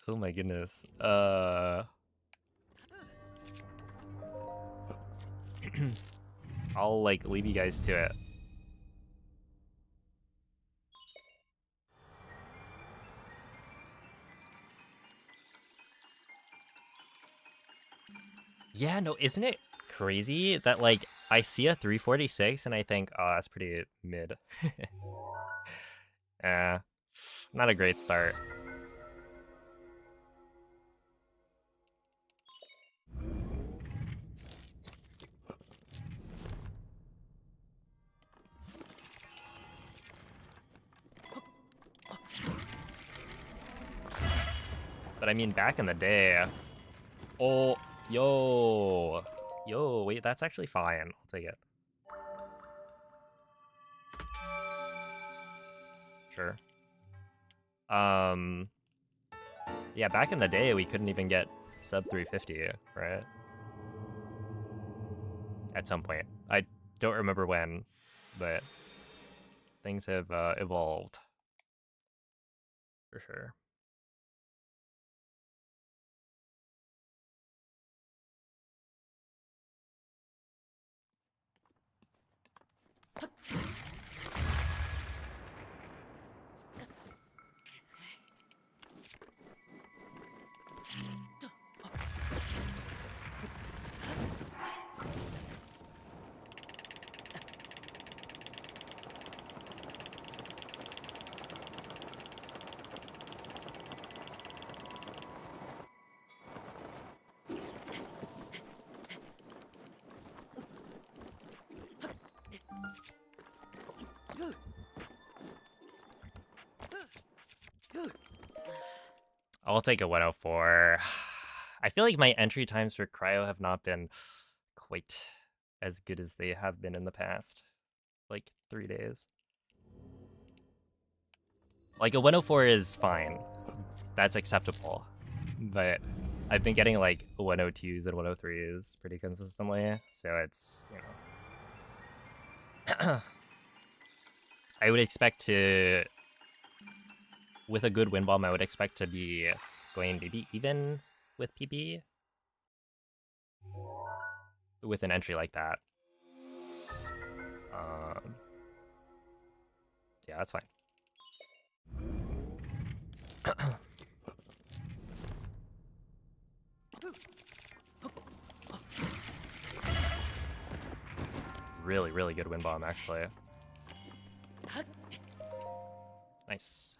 Oh my goodness. I'll like leave you guys to it. Yeah, no, isn't it crazy that like I see a 346 and I think, oh, that's pretty mid. Not a great start. But I mean, back in the day, oh, yo, wait, that's actually fine. I'll take it. Sure. Yeah, back in the day, we couldn't even get sub 350, right? At some point. I don't remember when, but things have evolved. For sure. I'll take a 104. I feel like my entry times for cryo have not been quite as good as they have been in the past. Like 3 days. Like a 104 is fine. That's acceptable. But I've been getting like 102s and 103s pretty consistently, so it's, you know. I would expect to, with a good win bomb, I would expect to be going maybe even with PB with an entry like that. Yeah, that's fine. Really, really good win bomb, actually. Nice.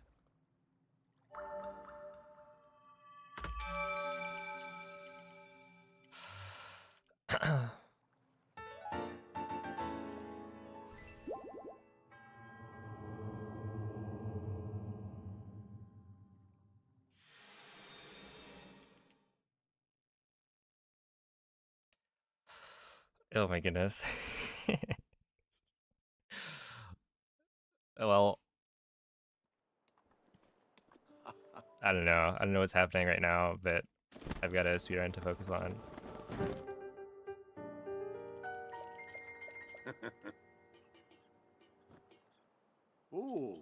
Oh my goodness. Well, I don't know. I don't know what's happening right now, but I've got a speedrun to focus on. Ooh.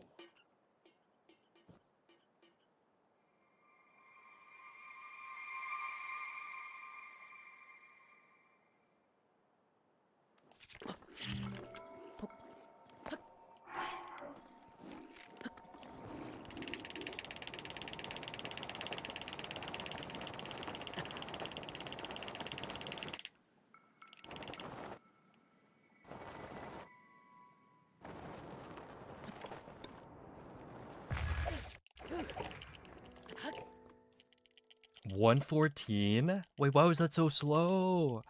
$114? Wait, why was that so slow?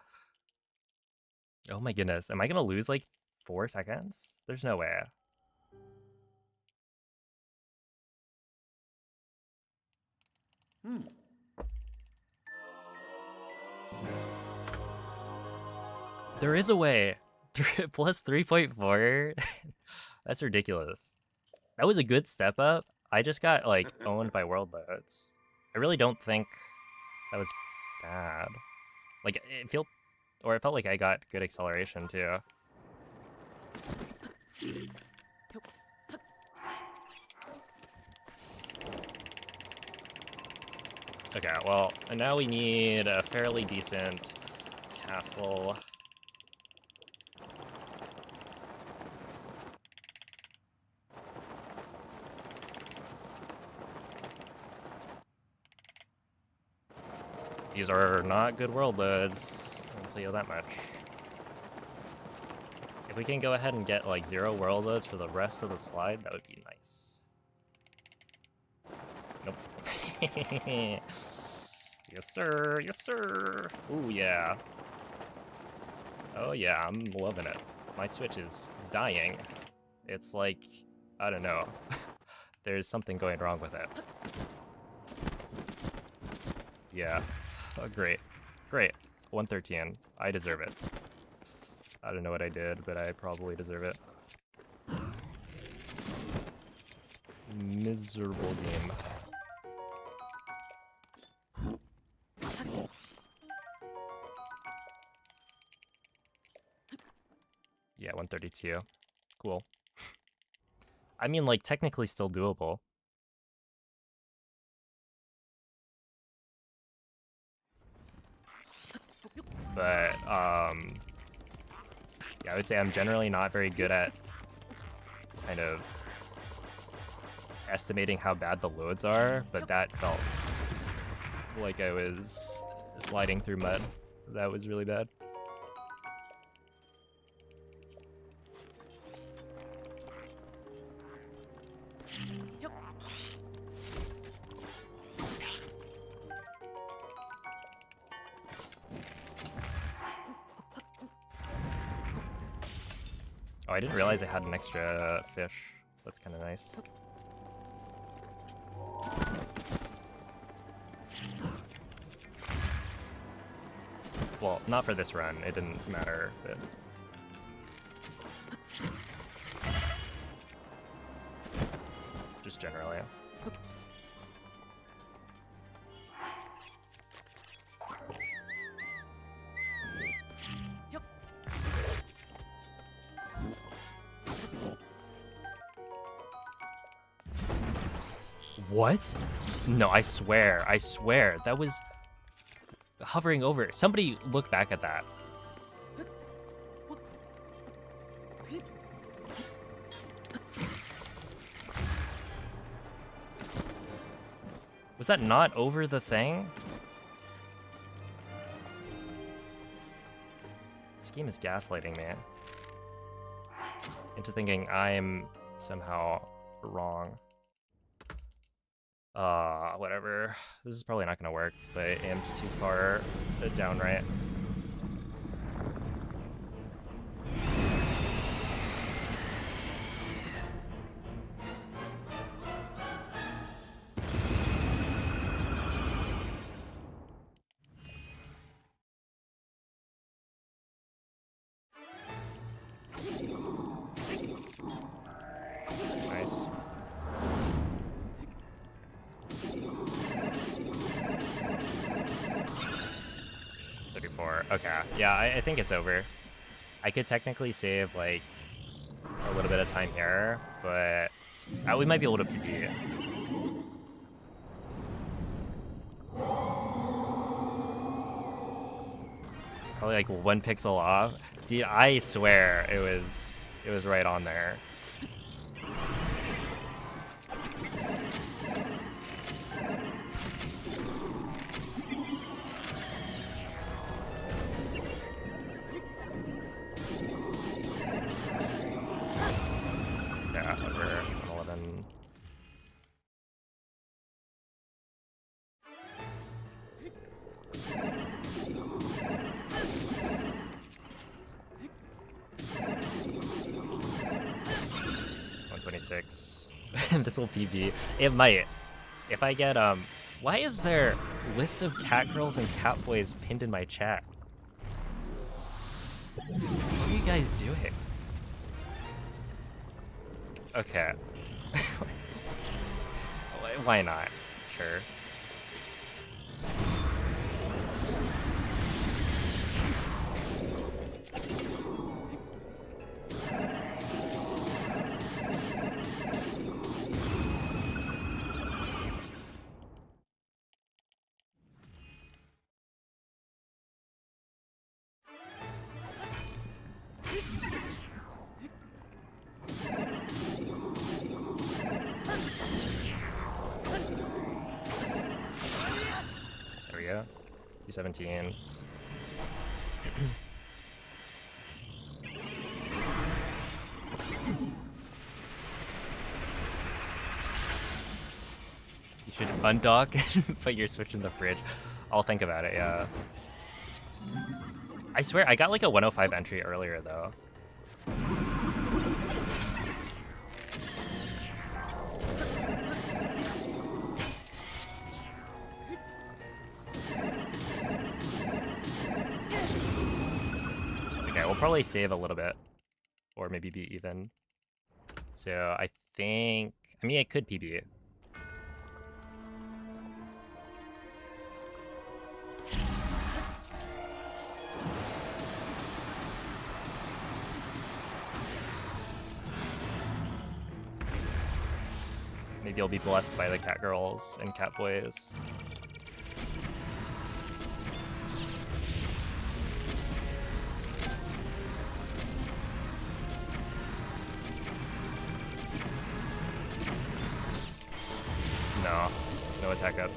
Oh my goodness. Am I gonna lose like 4 seconds? There's no way. There is a way. Plus 3.4? That's ridiculous. That was a good step up. I just got like owned by world loads. I really don't think that was bad. Like it felt like I got good acceleration too. Okay, well, and now we need a fairly decent castle. These are not good world loads, I'll tell you that much. If we can go ahead and get like 0 world loads for the rest of the slide, that would be nice. Nope. Yes sir, yes sir. Ooh yeah. Oh yeah, I'm loving it. My Switch is dying. It's like, I don't know. There's something going wrong with it. Yeah. Oh, great. Great. 113. I deserve it. I don't know what I did, but I probably deserve it. Miserable game. Yeah, 132. Cool. I mean, like, technically still doable. But, yeah, I would say I'm generally not very good at kind of estimating how bad the loads are, but that felt like I was sliding through mud. That was really bad. Oh, I didn't realize I had an extra fish. That's kind of nice. Well, not for this run. It didn't matter, but... just generally. What? No, I swear, that was hovering over. Somebody look back at that. Was that not over the thing? This game is gaslighting me into thinking I'm somehow wrong. Whatever. This is probably not gonna work because I aimed too far down right. Nice. Okay, yeah, I think it's over. I could technically save, like, a little bit of time here, but we might be able to PB. Probably, like, 1 pixel off. Dude, I swear it was right on there. This will PB. It might. If I get, why is there list of cat girls and cat boys pinned in my chat? What are you guys doing? Okay. Why not? Sure. There we go. 217. You should undock and put your Switch in the fridge. I'll think about it, yeah. I swear, I got like a 105 entry earlier, though. Okay, we'll probably save a little bit. Or maybe be even. So I think... I mean, it could PB. Maybe I'll be blessed by the cat girls and cat boys. No, no attack up.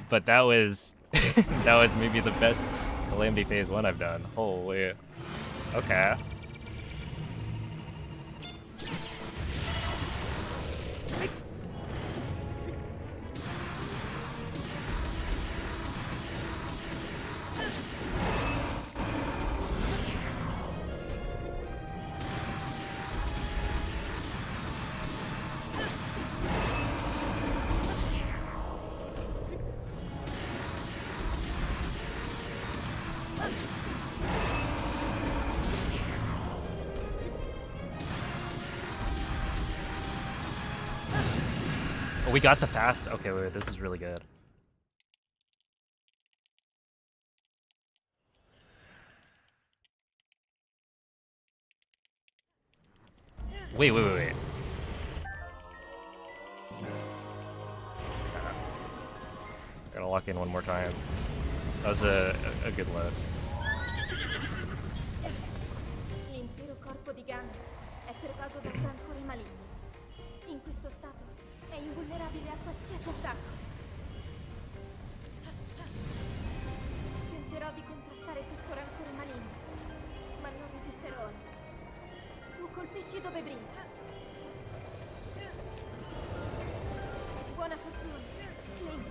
But that was that was maybe the best Calamity Phase 1 I've done. Holy. Okay. We got the fast. Okay, wait, this is really good. Wait. Gotta lock in one more time. That was a good load. L'intero corpo di Ganon è pervaso da un rancore maligno. In questo stato è invulnerabile a qualsiasi attacco. Tenterò di contrastare questo rancore maligno, ma non resisterò. Tu colpisci dove brilla. Buona fortuna, Link.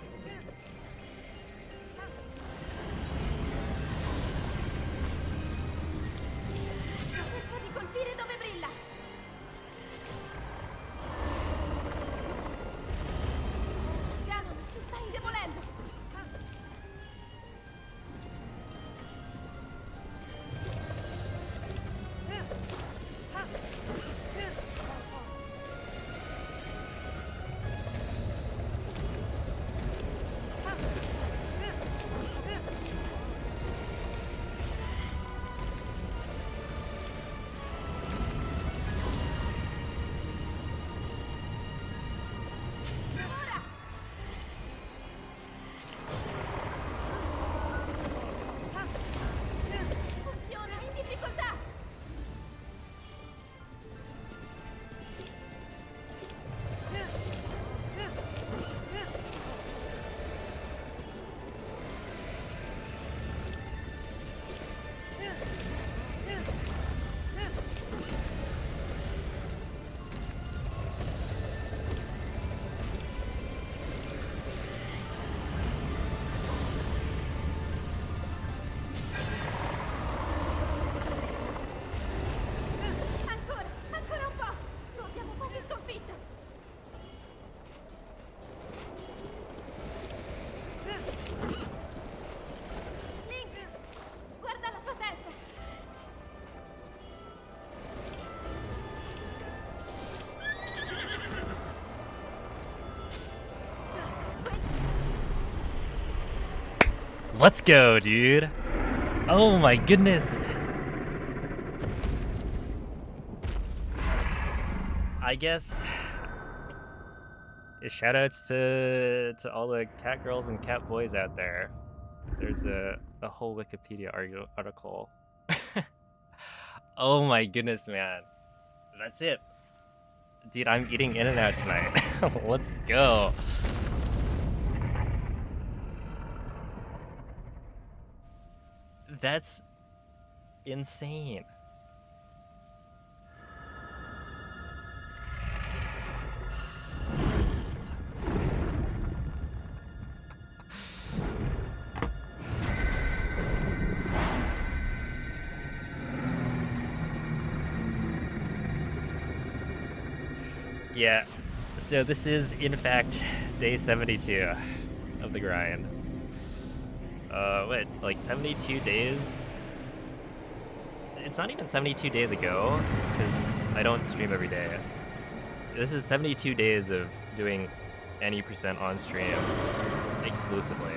Cerca di colpire dove brilla. Ganon si sta indebolendo. Funziona, in difficoltà. Ancora un po'. Lo abbiamo quasi sconfitto. Link, guarda la sua testa. Let's go, dude. Oh my goodness. I guess shoutouts to all the cat girls and cat boys out there. There's a whole Wikipedia article. Oh my goodness, man. That's it. Dude, I'm eating In-N-Out tonight. Let's go. That's insane. Yeah, so this is, in fact, day 72 of the grind. What, like 72 days? It's not even 72 days ago, because I don't stream every day. This is 72 days of doing any percent on stream exclusively.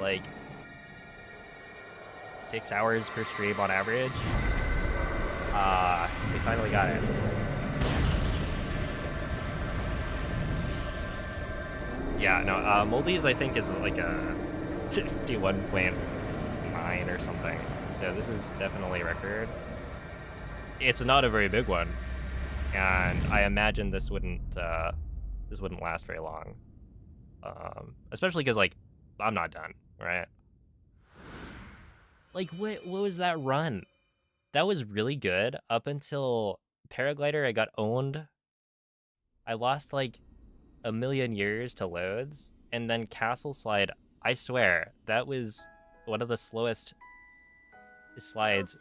Like, 6 hours per stream on average. We finally got it. Yeah, no, Moldy's I think is like a 51.9 or something. So this is definitely a record. It's not a very big one, and I imagine this wouldn't last very long. Especially because like I'm not done, right? Like what was that run? That was really good up until Paraglider. I got owned. I lost like a million years to loads, and then Castle Slide, I swear, that was one of the slowest slides.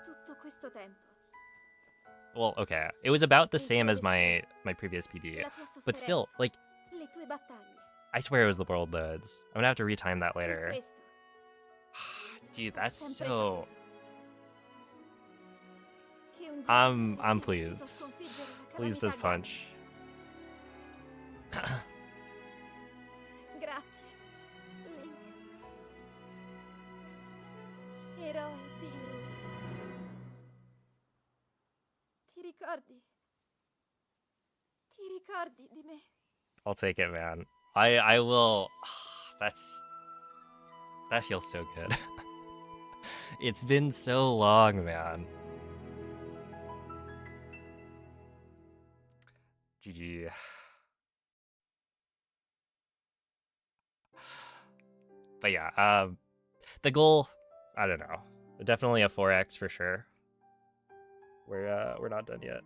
Tutto questo tempo. Well, okay, it was about the same as my previous PB, but still, like, Le tue battaglie. I swear it was the world loads. I'm gonna have to retime that Per later. questo, Dude, ho that's sempre so... saputo che un giorno I'm saresti riuscito a pleased. sconfiggere la Pleased Calamity as Ganon. punch. Grazie, Link. Eroe di... Ti ricordi? Ti ricordi di me? I'll take it, man. I will. That feels so good. It's been so long, man. GG. But yeah, the goal, I don't know. Definitely a 4x for sure. We're not done yet.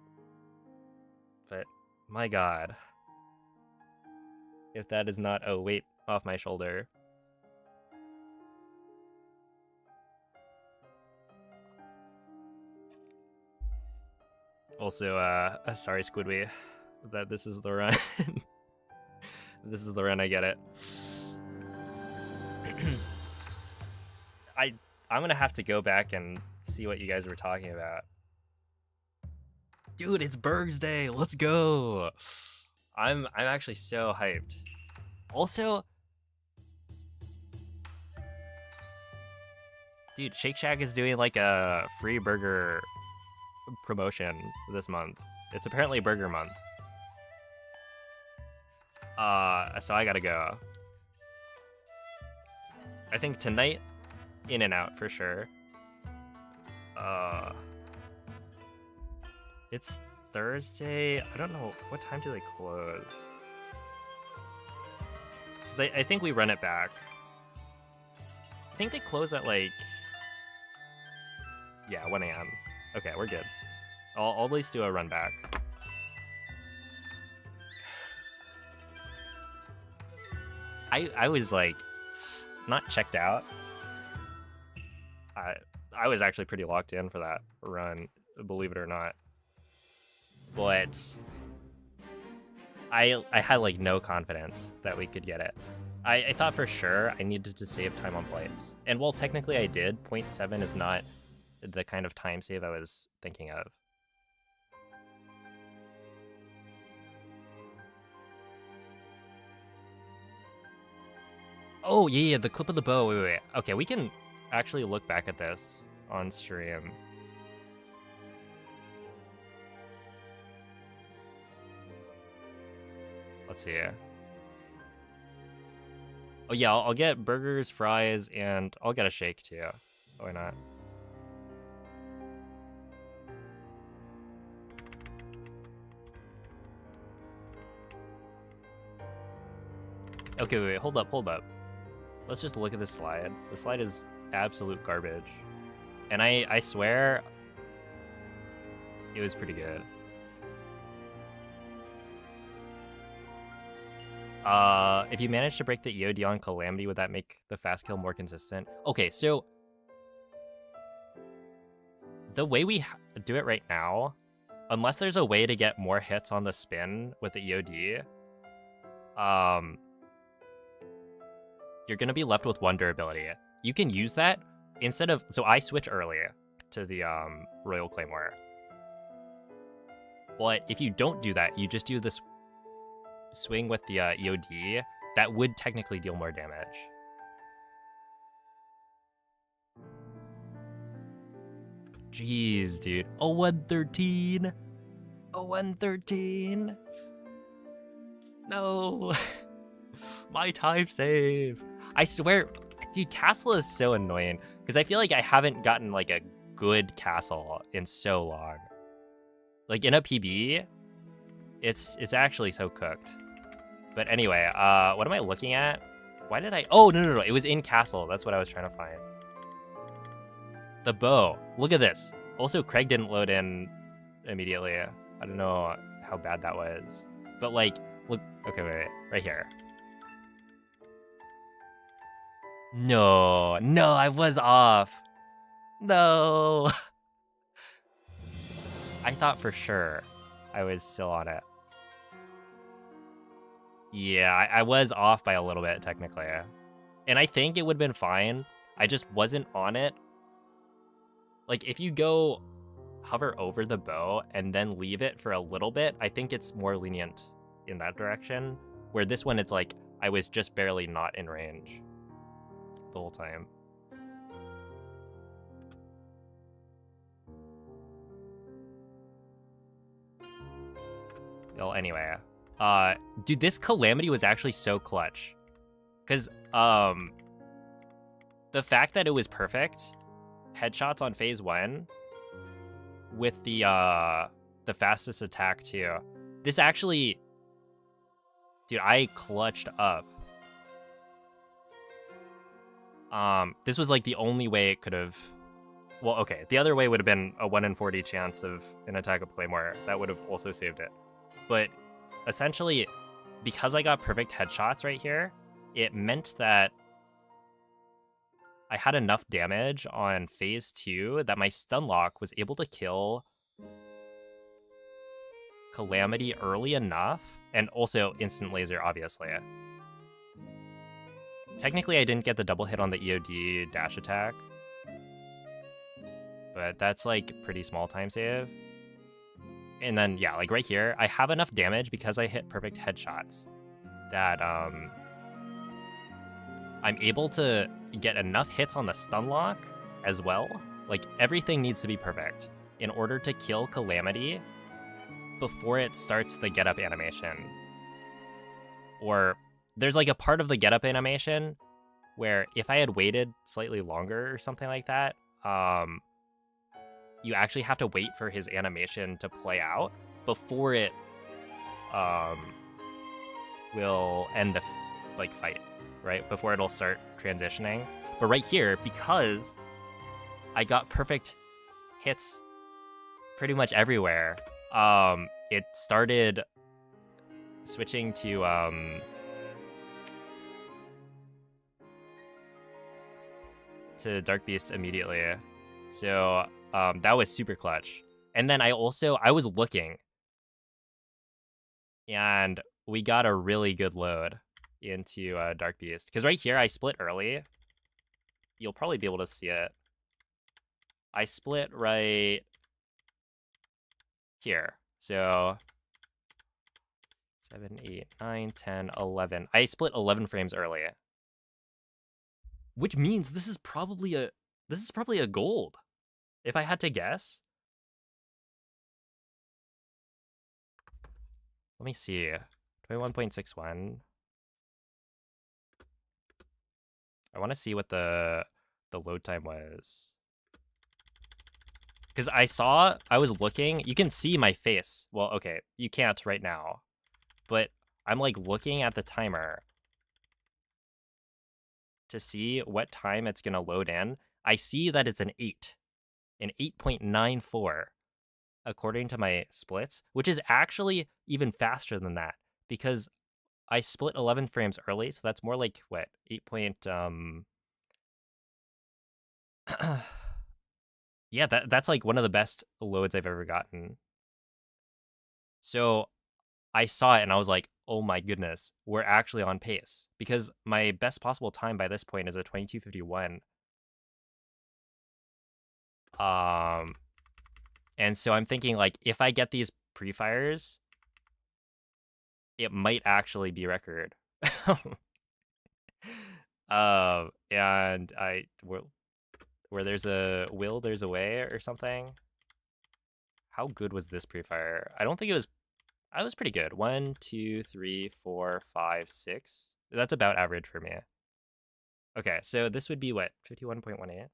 But my god. If that is not a weight off my shoulder. Also, sorry Squidway, that this is the run. This is the run, I get it. I'm gonna have to go back and see what you guys were talking about. Dude, it's Berg's Day. Let's go. I'm actually so hyped. Also, dude, Shake Shack is doing like a free burger promotion this month. It's apparently Burger Month. So I gotta go. I think tonight, In-N-Out for sure. It's Thursday. I don't know what time do they close. 'Cause I think we run it back. I think they close at like, yeah, 1 a.m. Okay, we're good. I'll at least do a run back. I was like not checked out. I was actually pretty locked in for that run, believe it or not. But I had like no confidence that we could get it. I thought for sure I needed to save time on plates. And while technically I did, 0.7 is not the kind of time save I was thinking of. Oh, yeah, the clip of the bow. Wait. Okay, we can actually look back at this on stream. Let's see. Oh, yeah, I'll get burgers, fries, and I'll get a shake, too. Why not? Okay, wait, hold up. Let's just look at the slide. The slide is absolute garbage. And I swear it was pretty good. If you manage to break the EOD on Calamity, would that make the fast kill more consistent? Okay, so the way we do it right now, unless there's a way to get more hits on the spin with the EOD, you're gonna be left with 1 durability. You can use that instead of, so I switch early to the Royal Claymore. But if you don't do that, you just do this swing with the EOD, that would technically deal more damage. Jeez, dude. A 113. A 113. No. My time save. I swear, dude, castle is so annoying because I feel like I haven't gotten like a good castle in so long. Like in a PB, it's actually so cooked. But anyway, what am I looking at? Why did I? Oh, no. It was in castle. That's what I was trying to find. The bow. Look at this. Also, Craig didn't load in immediately. I don't know how bad that was. But like, look. Okay, wait. Right here. No, I was off. No. I thought for sure I was still on it. Yeah, I was off by a little bit, technically. And I think it would have been fine. I just wasn't on it. Like, if you go hover over the bow and then leave it for a little bit, I think it's more lenient in that direction. Where this one, it's like I was just barely not in range the whole time. Well, anyway, dude, this Calamity was actually so clutch, cause the fact that it was perfect headshots on phase 1 with the fastest attack too. This actually, dude, I clutched up. This was like the only way it could have. Well, okay, the other way would have been a 1 in 40 chance of an attack of Claymore. That would have also saved it. But essentially, because I got perfect headshots right here, it meant that I had enough damage on phase 2 that my stun lock was able to kill Calamity early enough, and also instant laser, obviously. Technically, I didn't get the double hit on the EOD dash attack, but that's like pretty small time save. And then, yeah, like right here, I have enough damage because I hit perfect headshots that I'm able to get enough hits on the stun lock as well. Like, everything needs to be perfect in order to kill Calamity before it starts the get up animation. Or there's like a part of the get up animation where if I had waited slightly longer or something like that, you actually have to wait for his animation to play out before it will end the fight, right? Before it'll start transitioning. But right here, because I got perfect hits pretty much everywhere, it started switching to Dark Beast immediately. So that was super clutch. And then I was looking, and we got a really good load into Dark Beast. Because right here, I split early. You'll probably be able to see it. I split right here. So 7, 8, 9, 10, 11. I split 11 frames early. Which means this is probably a gold, if I had to guess. Let me see. 21.61. I want to see what the load time was. Because I was looking, you can see my face. Well, okay, you can't right now. But I'm like looking at the timer to see what time it's going to load in. I see that it's an 8.94, according to my splits, which is actually even faster than that, because I split 11 frames early, so that's more like, what, 8 point, yeah, that's like one of the best loads I've ever gotten. So I saw it and I was like, oh my goodness, we're actually on pace, because my best possible time by this point is a 22:51. And so I'm thinking, like, if I get these pre-fires, it might actually be record. And where there's a will, there's a way, or something. How good was this pre-fire? I don't think it was. I was pretty good. 1, 2, 3, 4, 5, 6. That's about average for me. Okay, so this would be what, 51.18?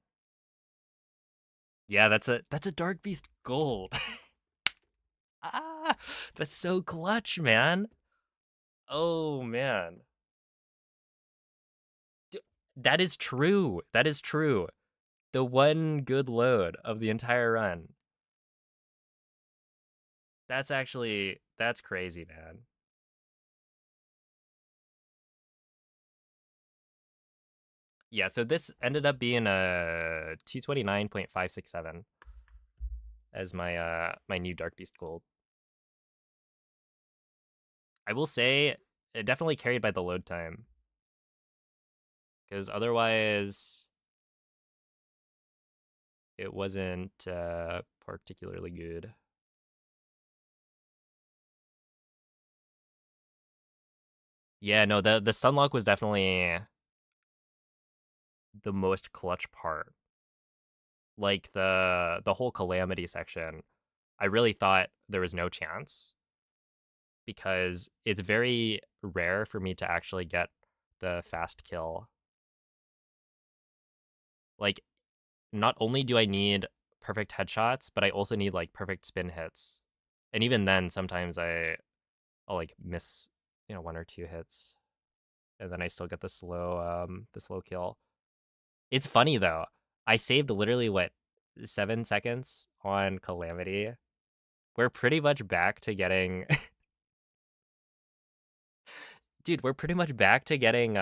Yeah, that's a Dark Beast gold. Ah, that's so clutch, man. Oh man. That is true. That is true. The one good load of the entire run. That's crazy, man. Yeah, so this ended up being a 229.567 as my my new Dark Beast gold. I will say it definitely carried by the load time, because otherwise it wasn't particularly good. Yeah, no, the sunlock was definitely the most clutch part. Like the whole Calamity section, I really thought there was no chance because it's very rare for me to actually get the fast kill. Like, not only do I need perfect headshots, but I also need like perfect spin hits. And even then, sometimes I'll like miss, one or two hits, and then I still get the slow kill. It's funny though. I saved literally what 7 seconds on Calamity. We're pretty much back to getting dude, we're pretty much back to getting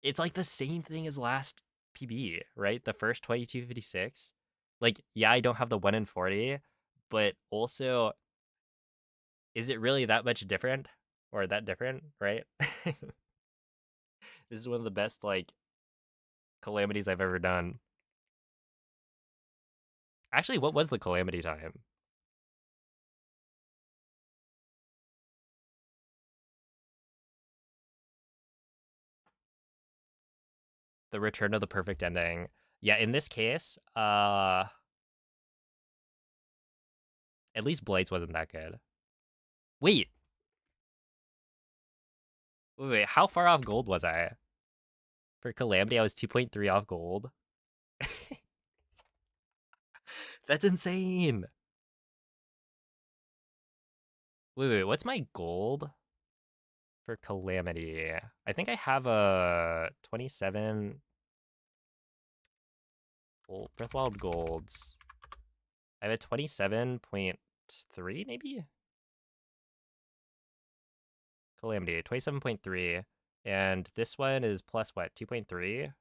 it's like the same thing as last PB, right? The first 2256. Like, yeah, I don't have the 1 in 40, but also is it really that much different or that different, right? This is one of the best like calamities I've ever done. Actually, what was the calamity time? The return of the perfect ending. Yeah, in this case, at least Blades wasn't that good. Wait, wait, how far off gold was I? For Calamity, I was 2.3 off gold. That's insane. Wait, what's my gold for Calamity? I think I have a 27 Breathwild Golds. I have a 27.3 maybe? Calamity, 27.3. And this one is plus what, 2.3?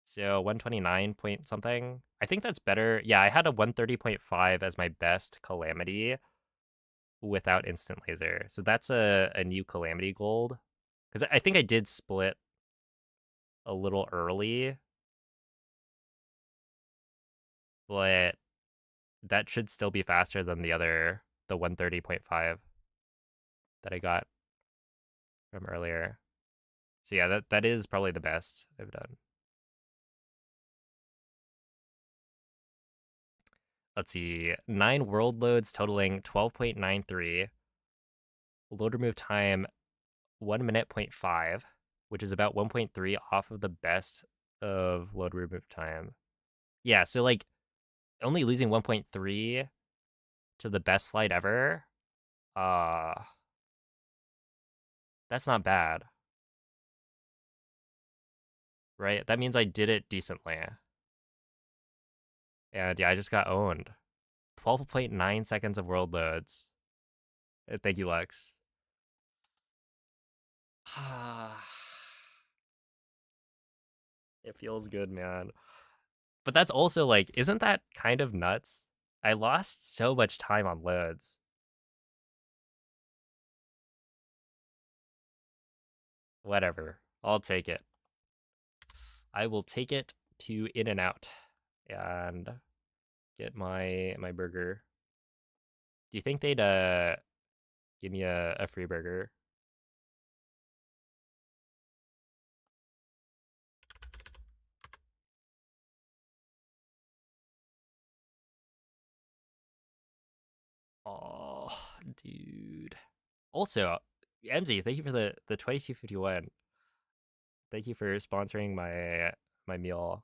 So 129 point something. I think that's better. Yeah, I had a 130.5 as my best Calamity without instant laser. So that's a new Calamity gold. Because I think I did split a little early, but that should still be faster than the 130.5 that I got from earlier. So yeah, that is probably the best I've done. Let's see, 9 world loads totaling 12.93. Load remove time 1 minute point 5, which is about 1.3 off of the best of load remove time. Yeah, so like only losing 1.3 to the best slide ever, uh that's not bad, right? That means I did it decently. And yeah, I just got owned. 12.9 seconds of world loads. Thank you, Lex. It feels good, man. But that's also like, isn't that kind of nuts? I lost so much time on loads. Whatever. I'll take it. I will take it to In and Out and get my burger. Do you think they'd give me a free burger? Oh, dude. Also, MZ, thank you for the 2251. Thank you for sponsoring my meal.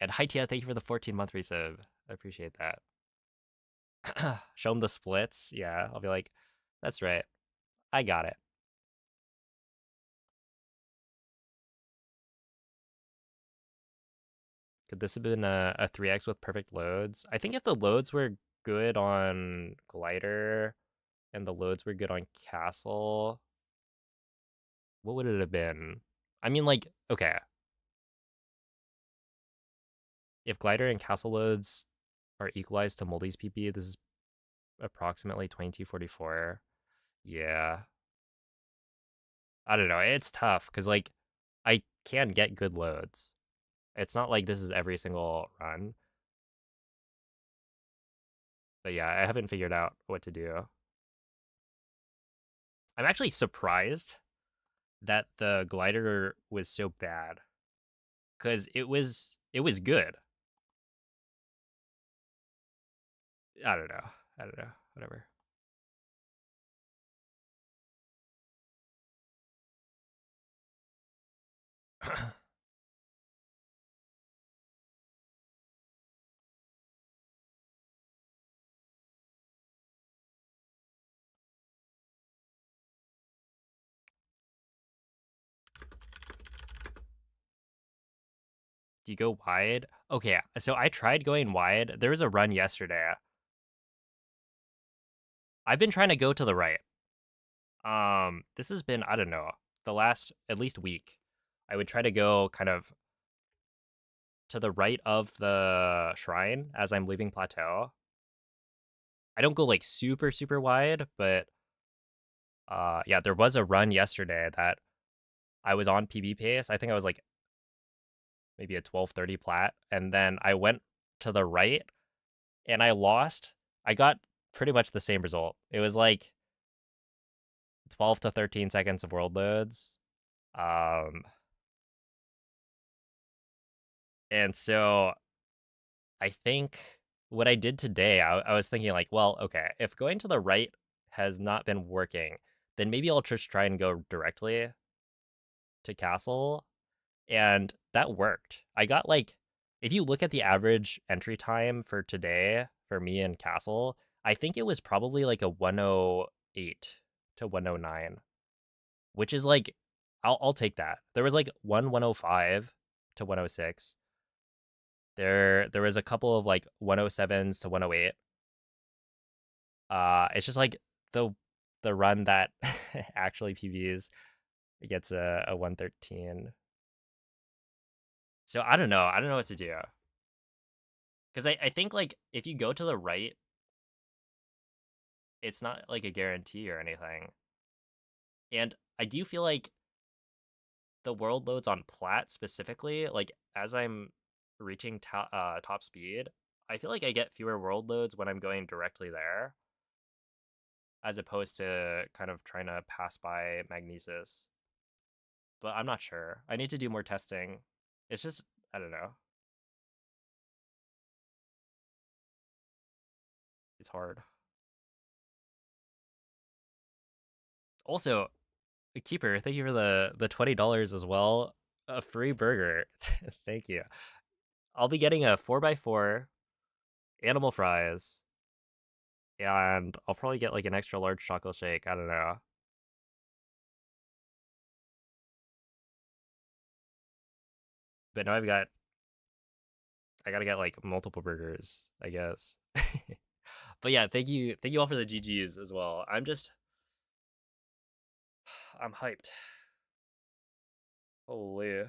And Haitia, thank you for the 14-month resub. I appreciate that. Show them the splits. Yeah, I'll be like, that's right. I got it. Could this have been a 3x with perfect loads? I think if the loads were good on Glider and the loads were good on Castle, what would it have been? I mean, like, okay. If Glider and Castle loads are equalized to Moldy's PP, this is approximately 2244. Yeah. I don't know. It's tough because, like, I can get good loads. It's not like this is every single run. But yeah, I haven't figured out what to do. I'm actually surprised that the glider was so bad, because it was good. I don't know. I don't know. Whatever. Do you go wide? Okay, so I tried going wide. There was a run yesterday. I've been trying to go to the right. This has been, I don't know, the last at least week. I would try to go kind of to the right of the shrine as I'm leaving plateau. I don't go like super super wide, but yeah, there was a run yesterday that I was on PB pace. I think I was like maybe a 12:30 plat, and then I went to the right and I lost. I got pretty much the same result. It was like 12 to 13 seconds of world loads. Um and so I think what I did today, I was thinking like, well, okay, if going to the right has not been working, then maybe I'll just try and go directly to castle. And that worked. I got like, if you look at the average entry time for today for me and castle, I think it was probably like a 108 to 109, which is like, I'll take that. There was like 105 to 106. There was a couple of like 107s to 108. It's just like the run that actually PVs, it gets a 113. So I don't know. I don't know what to do. Because I think like if you go to the right, it's not like a guarantee or anything. And I do feel like the world loads on plat specifically, like as I'm reaching top speed, I feel like I get fewer world loads when I'm going directly there, as opposed to kind of trying to pass by Magnesis. But I'm not sure. I need to do more testing. It's just, I don't know. It's hard. Also, Keeper, thank you for the $20 as well. A free burger. Thank you. I'll be getting a 4x4, animal fries, and I'll probably get like an extra large chocolate shake. I don't know. But now I gotta get like multiple burgers, I guess. But yeah, thank you all for the GGs as well. I'm hyped. Holy.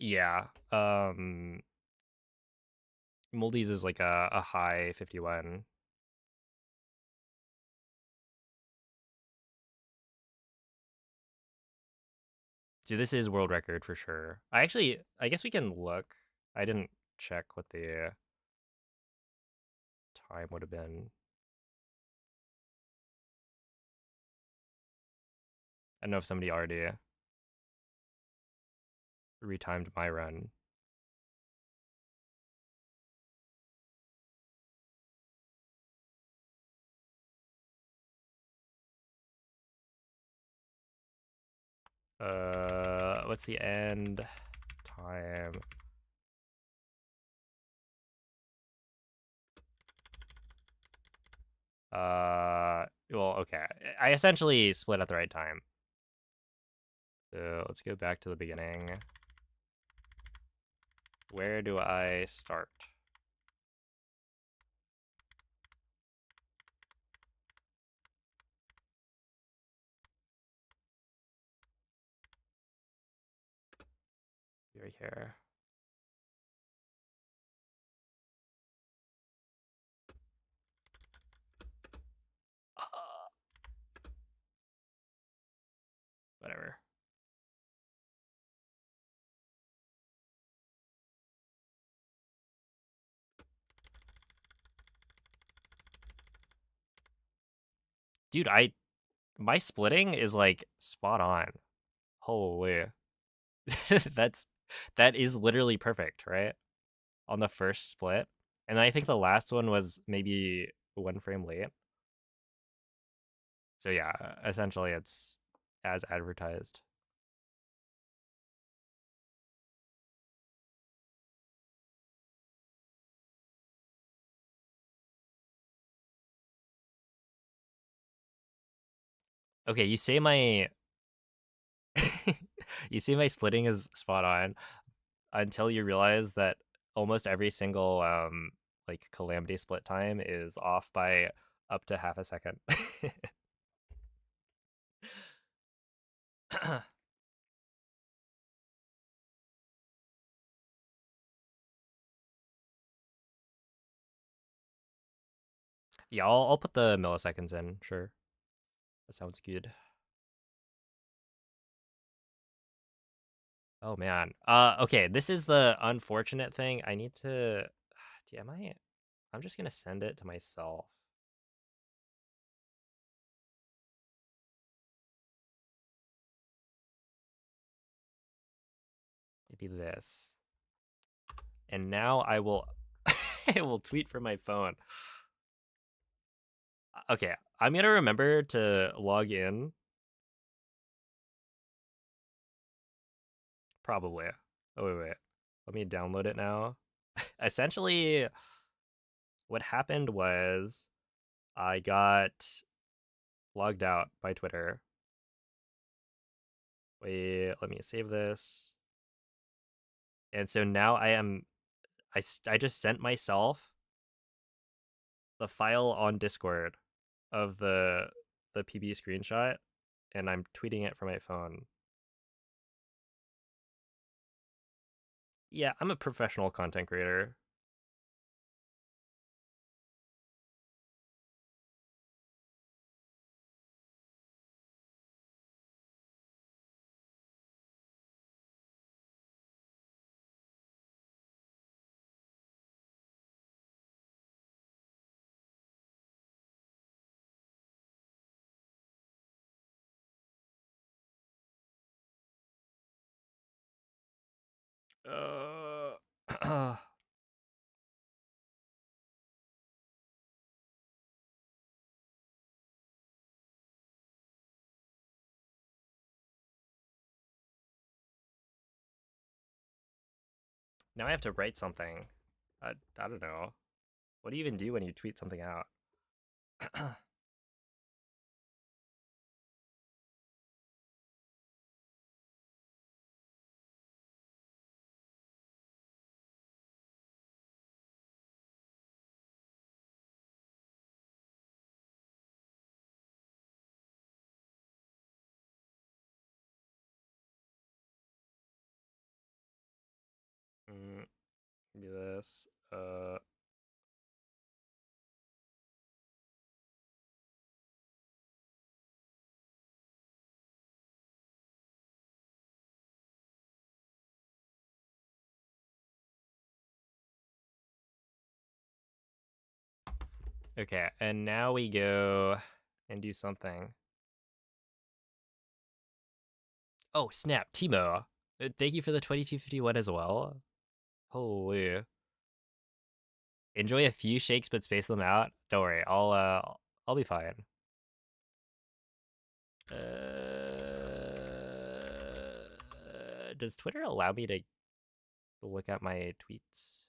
Yeah. Moldy's is like a high 51. So this is world record for sure. I guess we can look. I didn't check what the time would have been. I don't know if somebody already retimed my run. What's the end time? Well, okay. I essentially split at the right time. So let's go back to the beginning. Where do I start? Right here. Whatever. Dude, my splitting is like spot on. Holy. that is literally perfect, right? On the first split. And I think the last one was maybe 1 frame late. So yeah, essentially it's as advertised. Okay, you say my you see my splitting is spot on until you realize that almost every single like calamity split time is off by up to half a second. Yeah, I'll put the milliseconds in, sure. That sounds good. Oh man. Okay, this is the unfortunate thing. I need to damn I'm just gonna send it to myself. Maybe this. And now I will I will tweet from my phone. Okay, I'm gonna remember to log in. Probably. Oh wait. Let me download it now. Essentially, what happened was I got logged out by Twitter. Wait, let me save this. And so now I just sent myself the file on Discord of the PB screenshot, and I'm tweeting it from my phone. Yeah, I'm a professional content creator. Now I have to write something. I don't know. What do you even do when you tweet something out? Do this. Okay, and now we go and do something. Oh, snap, Timo. Thank you for the 2251 as well. Holy. Enjoy a few shakes but space them out. Don't worry, I'll be fine. Does Twitter allow me to look at my tweets?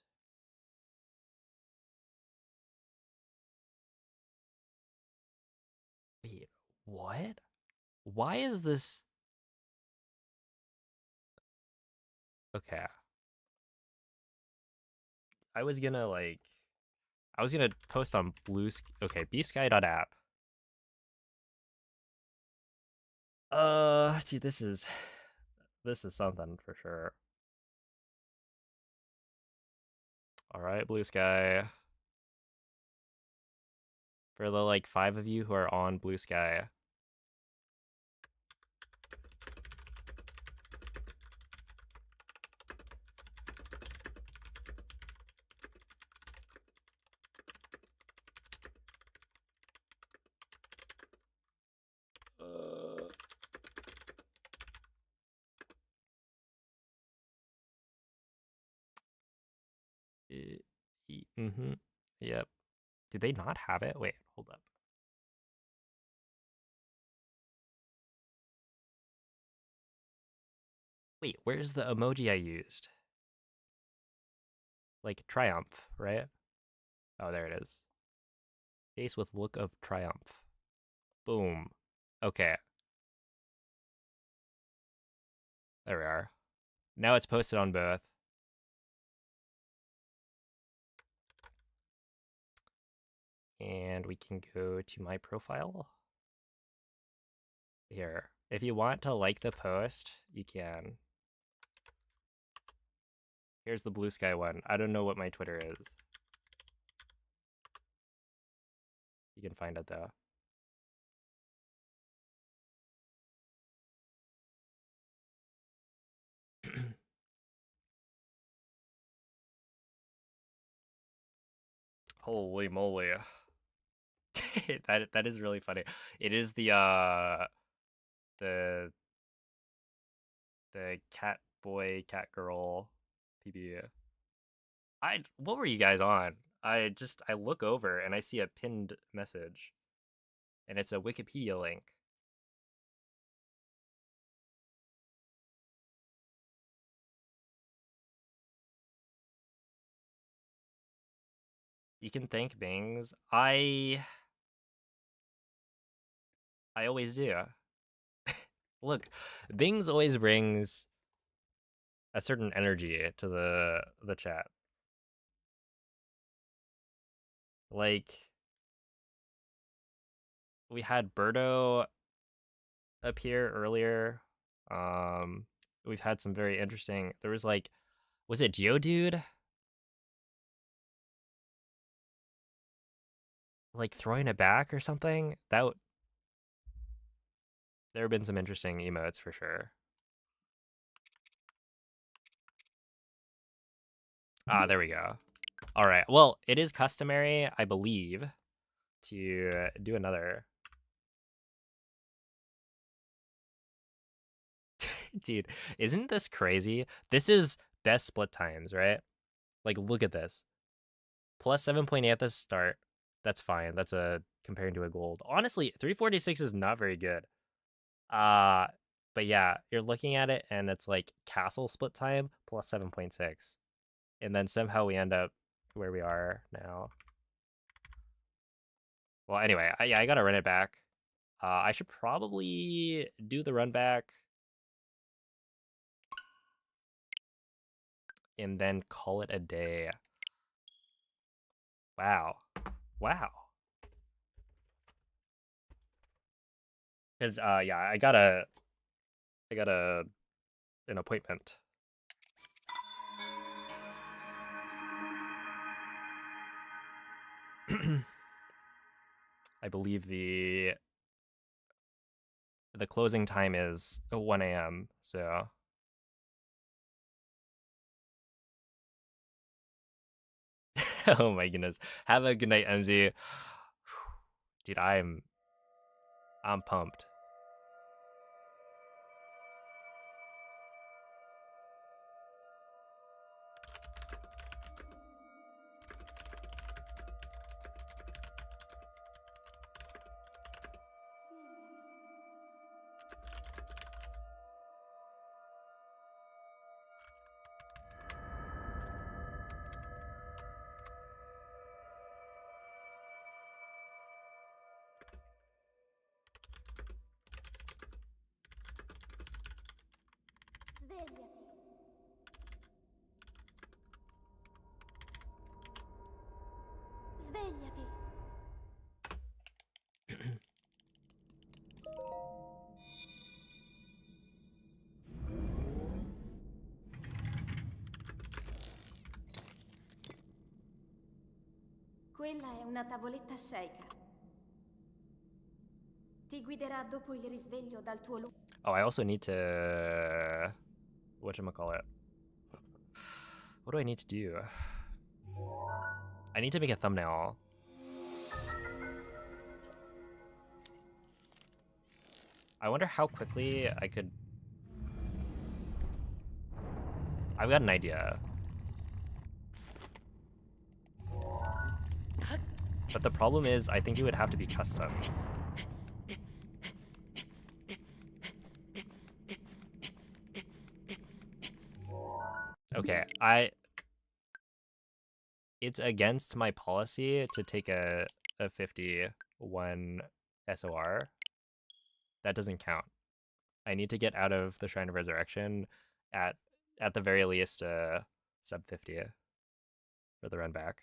What? Why is this? Okay. I was gonna post on okay, bsky.app. Gee, this is something for sure. All right, Blue Sky. For the like 5 of you who are on Blue Sky. Mm-hmm. Yep. Do they not have it? Wait, hold up. Wait, where's the emoji I used? Like triumph, right? Oh, there it is. Face with look of triumph. Boom. Okay. There we are. Now it's posted on both. And we can go to my profile. Here. If you want to like the post, you can. Here's the Blue Sky one. I don't know what my Twitter is. You can find it though. Holy moly. that is really funny. It is the cat boy, cat girl PB. What were you guys on? I look over and I see a pinned message. And it's a Wikipedia link. You can thank Bings. I always do. Look, Bings always brings a certain energy to the chat. Like we had Birdo appear earlier. We've had some very interesting. There was like, was it Geodude? Like throwing it back or something? There have been some interesting emotes for sure. Ah, there we go. All right. Well, it is customary, I believe, to do another. Dude, isn't this crazy? This is best split times, right? Like, look at this. Plus 7.8 at the start. That's fine. That's a comparing to a gold. Honestly, 346 is not very good. But yeah, you're looking at it and it's like castle split time plus 7.6. And then somehow we end up where we are now. Well, anyway, I gotta run it back. I should probably do the run back and then call it a day. Wow. Wow. Because yeah, I got an appointment. I believe the closing time is 1 a.m. So oh my goodness. Have a good night, MZ. Dude, I'm pumped. Svegliati. Svegliati. Quella è una tavoletta sceicca. Ti guiderà dopo il risveglio dal tuo luogo. Oh, I also need to... Whatchamacallit? What do I need to do? I need to make a thumbnail. I wonder how quickly I could... I've got an idea. But the problem is, I think it would have to be custom. Okay, it's against my policy to take a 51 SOR. That doesn't count. I need to get out of the Shrine of Resurrection at the very least sub 50 for the run back.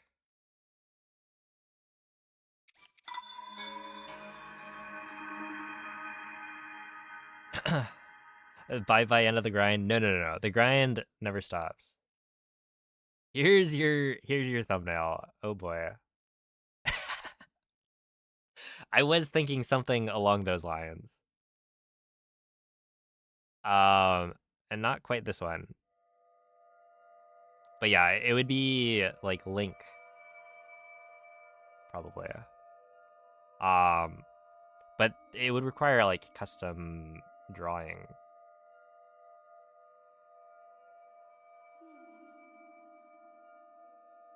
Bye end of the grind. No. The grind never stops. Here's your thumbnail. Oh boy. I was thinking something along those lines. And not quite this one. But yeah, it would be like Link. Probably. But it would require like custom drawing.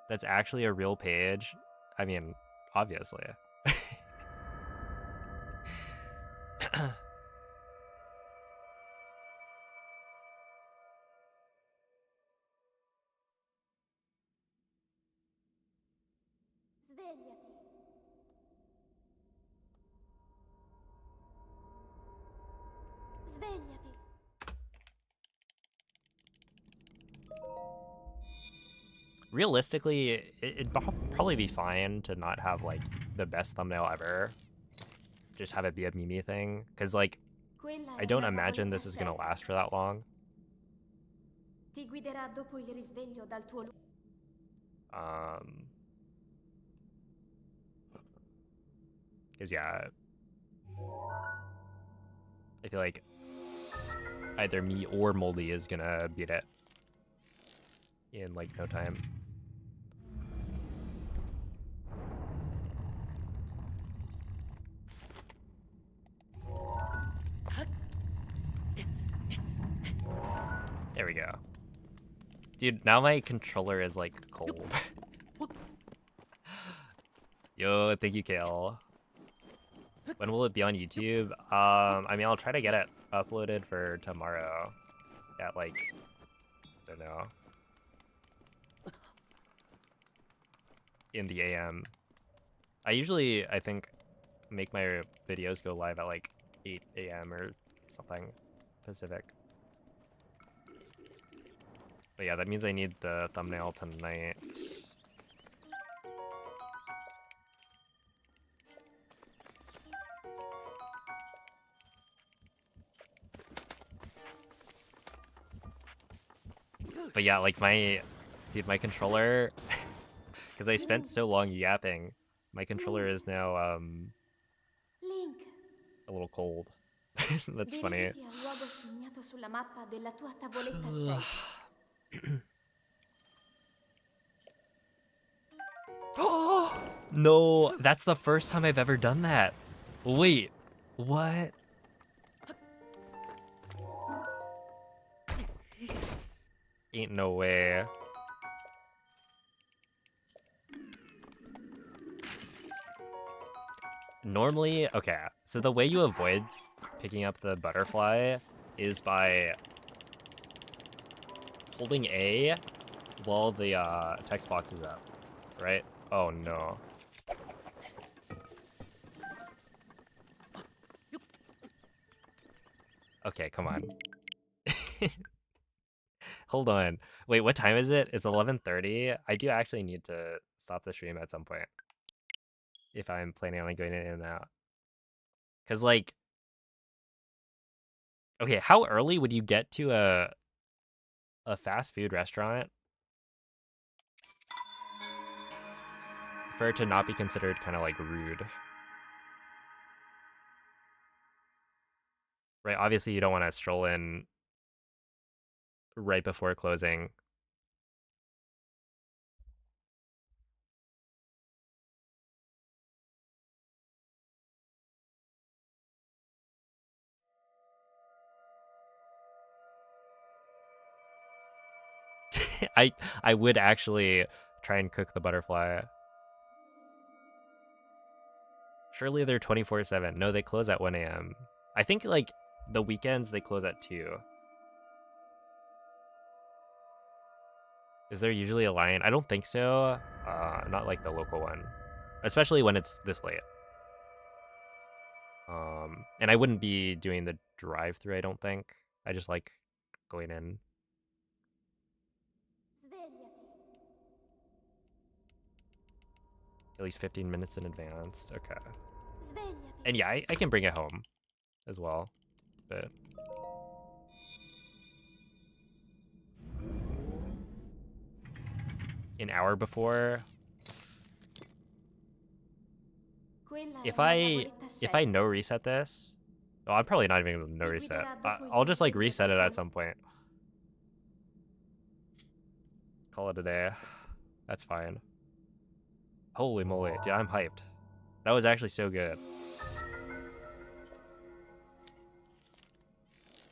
That's actually a real page. I mean, obviously. Svegliati. Svegliati. Realistically, it'd probably be fine to not have like the best thumbnail ever. Just have it be a Mimi thing. Because like, I don't imagine this is gonna last for that long. Ti guiderà dopo il risveglio dal tuo Because yeah, I feel like either me or Moldy is gonna beat it in like no time. There we go. Dude, now my controller is like cold. Yo, thank you, Kale. When will it be on YouTube? I mean, I'll try to get it uploaded for tomorrow at like, I don't know, in the AM. I usually, I think, make my videos go live at like 8 AM or something Pacific. But yeah, that means I need the thumbnail tonight. But yeah, like my controller, because I spent so long yapping, my controller is now Link. a little cold. That's funny. Dirigiti al luogo segnato sulla mappa della tua tavoletta sceicca. Oh no, that's the first time I've ever done that. Wait, what? Ain't no way. Normally, okay, so the way you avoid picking up the butterfly is by holding A while the text box is up, right? Oh no. Okay, come on. Hold on. Wait, what time is it? It's 11:30. I do actually need to stop the stream at some point if I'm planning on going in and out. Cause like, okay, how early would you get to a fast food restaurant for it to not be considered kind of like rude? Right, obviously you don't want to stroll in right before closing. I would actually try and cook the butterfly. Surely they're 24/7. No, they close at 1 a.m. I think like the weekends they close at 2. Is there usually a line? I don't think so. Not like the local one, especially when it's this late. And I wouldn't be doing the drive-through. I don't think. I just like going in Svegliati. at least 15 minutes in advance. Okay. Svegliati. And yeah, I can bring it home as well, but an hour before. Quella è If una I tavoletta no reset this, oh, I'm probably not even gonna no reset. I'll just like reset it at some point. Call it a day. That's fine. Holy moly, dude, I'm hyped. That was actually so good.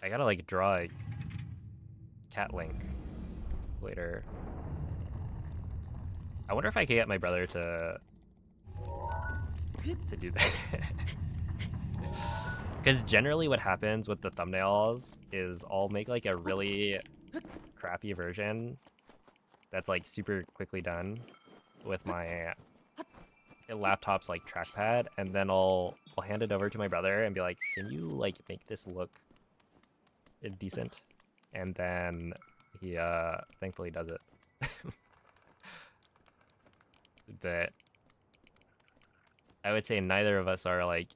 I gotta like draw a cat link later. I wonder if I could get my brother to do that. Because generally what happens with the thumbnails is I'll make like a really crappy version that's like super quickly done with my laptop's like trackpad, and then I'll hand it over to my brother and be like, can you like make this look decent? And then he thankfully does it. But I would say neither of us are like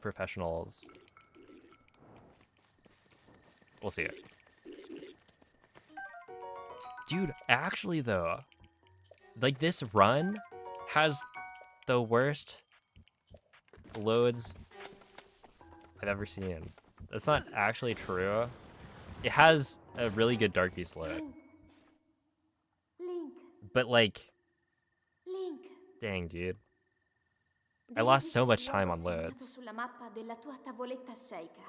professionals. We'll see it. Dude, actually though, like this run has the worst loads I've ever seen. That's not actually true. It has a really good Dark Beast load. Link. But like, Link. dang dude. I lost so much time on Segnato loads. sulla mappa della tua tavoletta sceicca.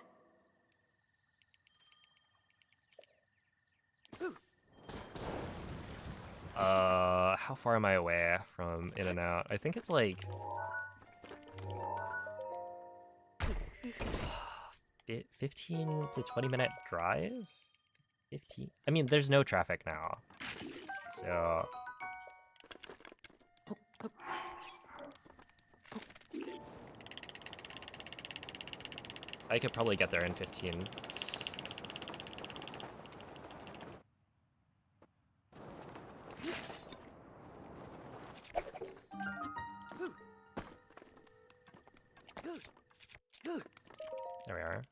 How far am I away from in and out? I think it's like 15 to 20 minute drive? 15? I mean, there's no traffic now. So I could probably get there in 15. There we are.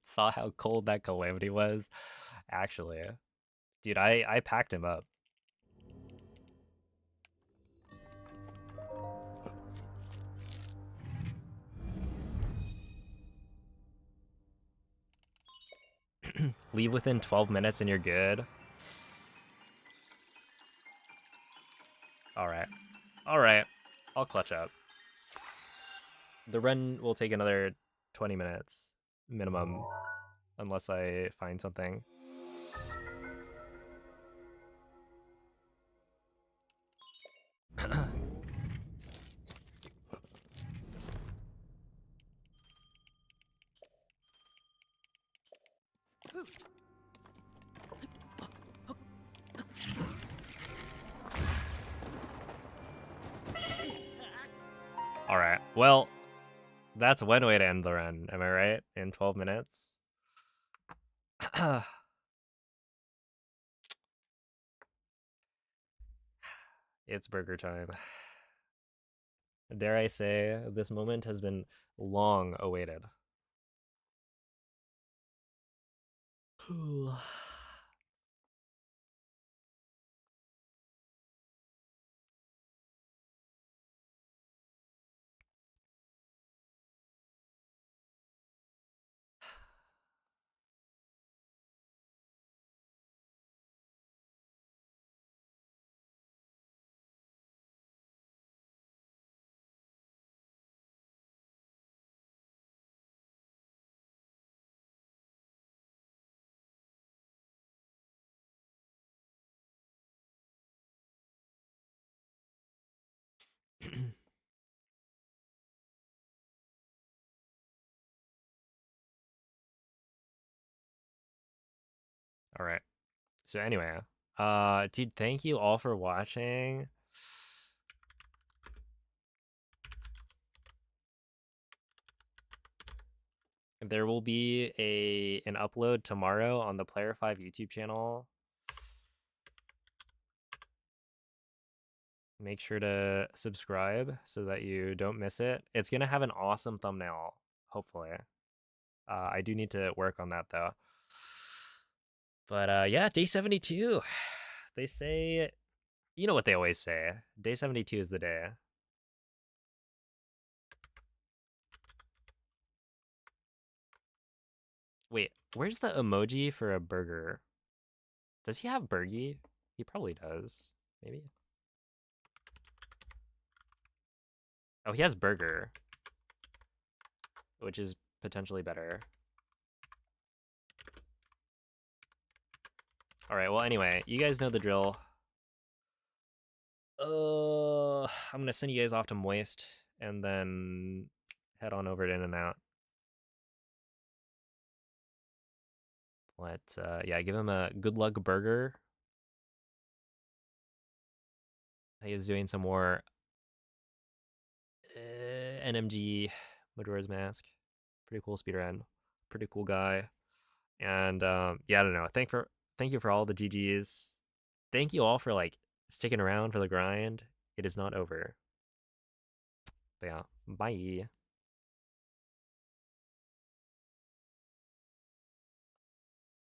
Saw how cold that Calamity was. Actually, dude, I packed him up. Leave within 12 minutes and you're good. All right. All right. I'll clutch up. The run will take another 20 minutes minimum unless I find something. All right. Well, That's one way to end the run. Am I right? In 12 minutes. It's burger time. Dare I say, this moment has been long awaited. All right. So anyway, dude, thank you all for watching. There will be an upload tomorrow on the Player 5 YouTube channel. Make sure to subscribe so that you don't miss it. It's gonna have an awesome thumbnail, hopefully. I do need to work on that though. But yeah, day 72. They say, you know what they always say. Day 72 is the day. Wait, where's the emoji for a burger? Does he have burgie? He probably does. Maybe. Oh, he has burger, which is potentially better. All right, well, anyway, you guys know the drill. I'm gonna send you guys off to Moist and then head on over to In-N-Out. Yeah, give him a good luck burger. He is doing some more NMG Majora's Mask. Pretty cool speedrun. Pretty cool guy. And yeah, I don't know. Thank you for all the GGs. Thank you all for like sticking around for the grind. It is not over. But yeah, bye.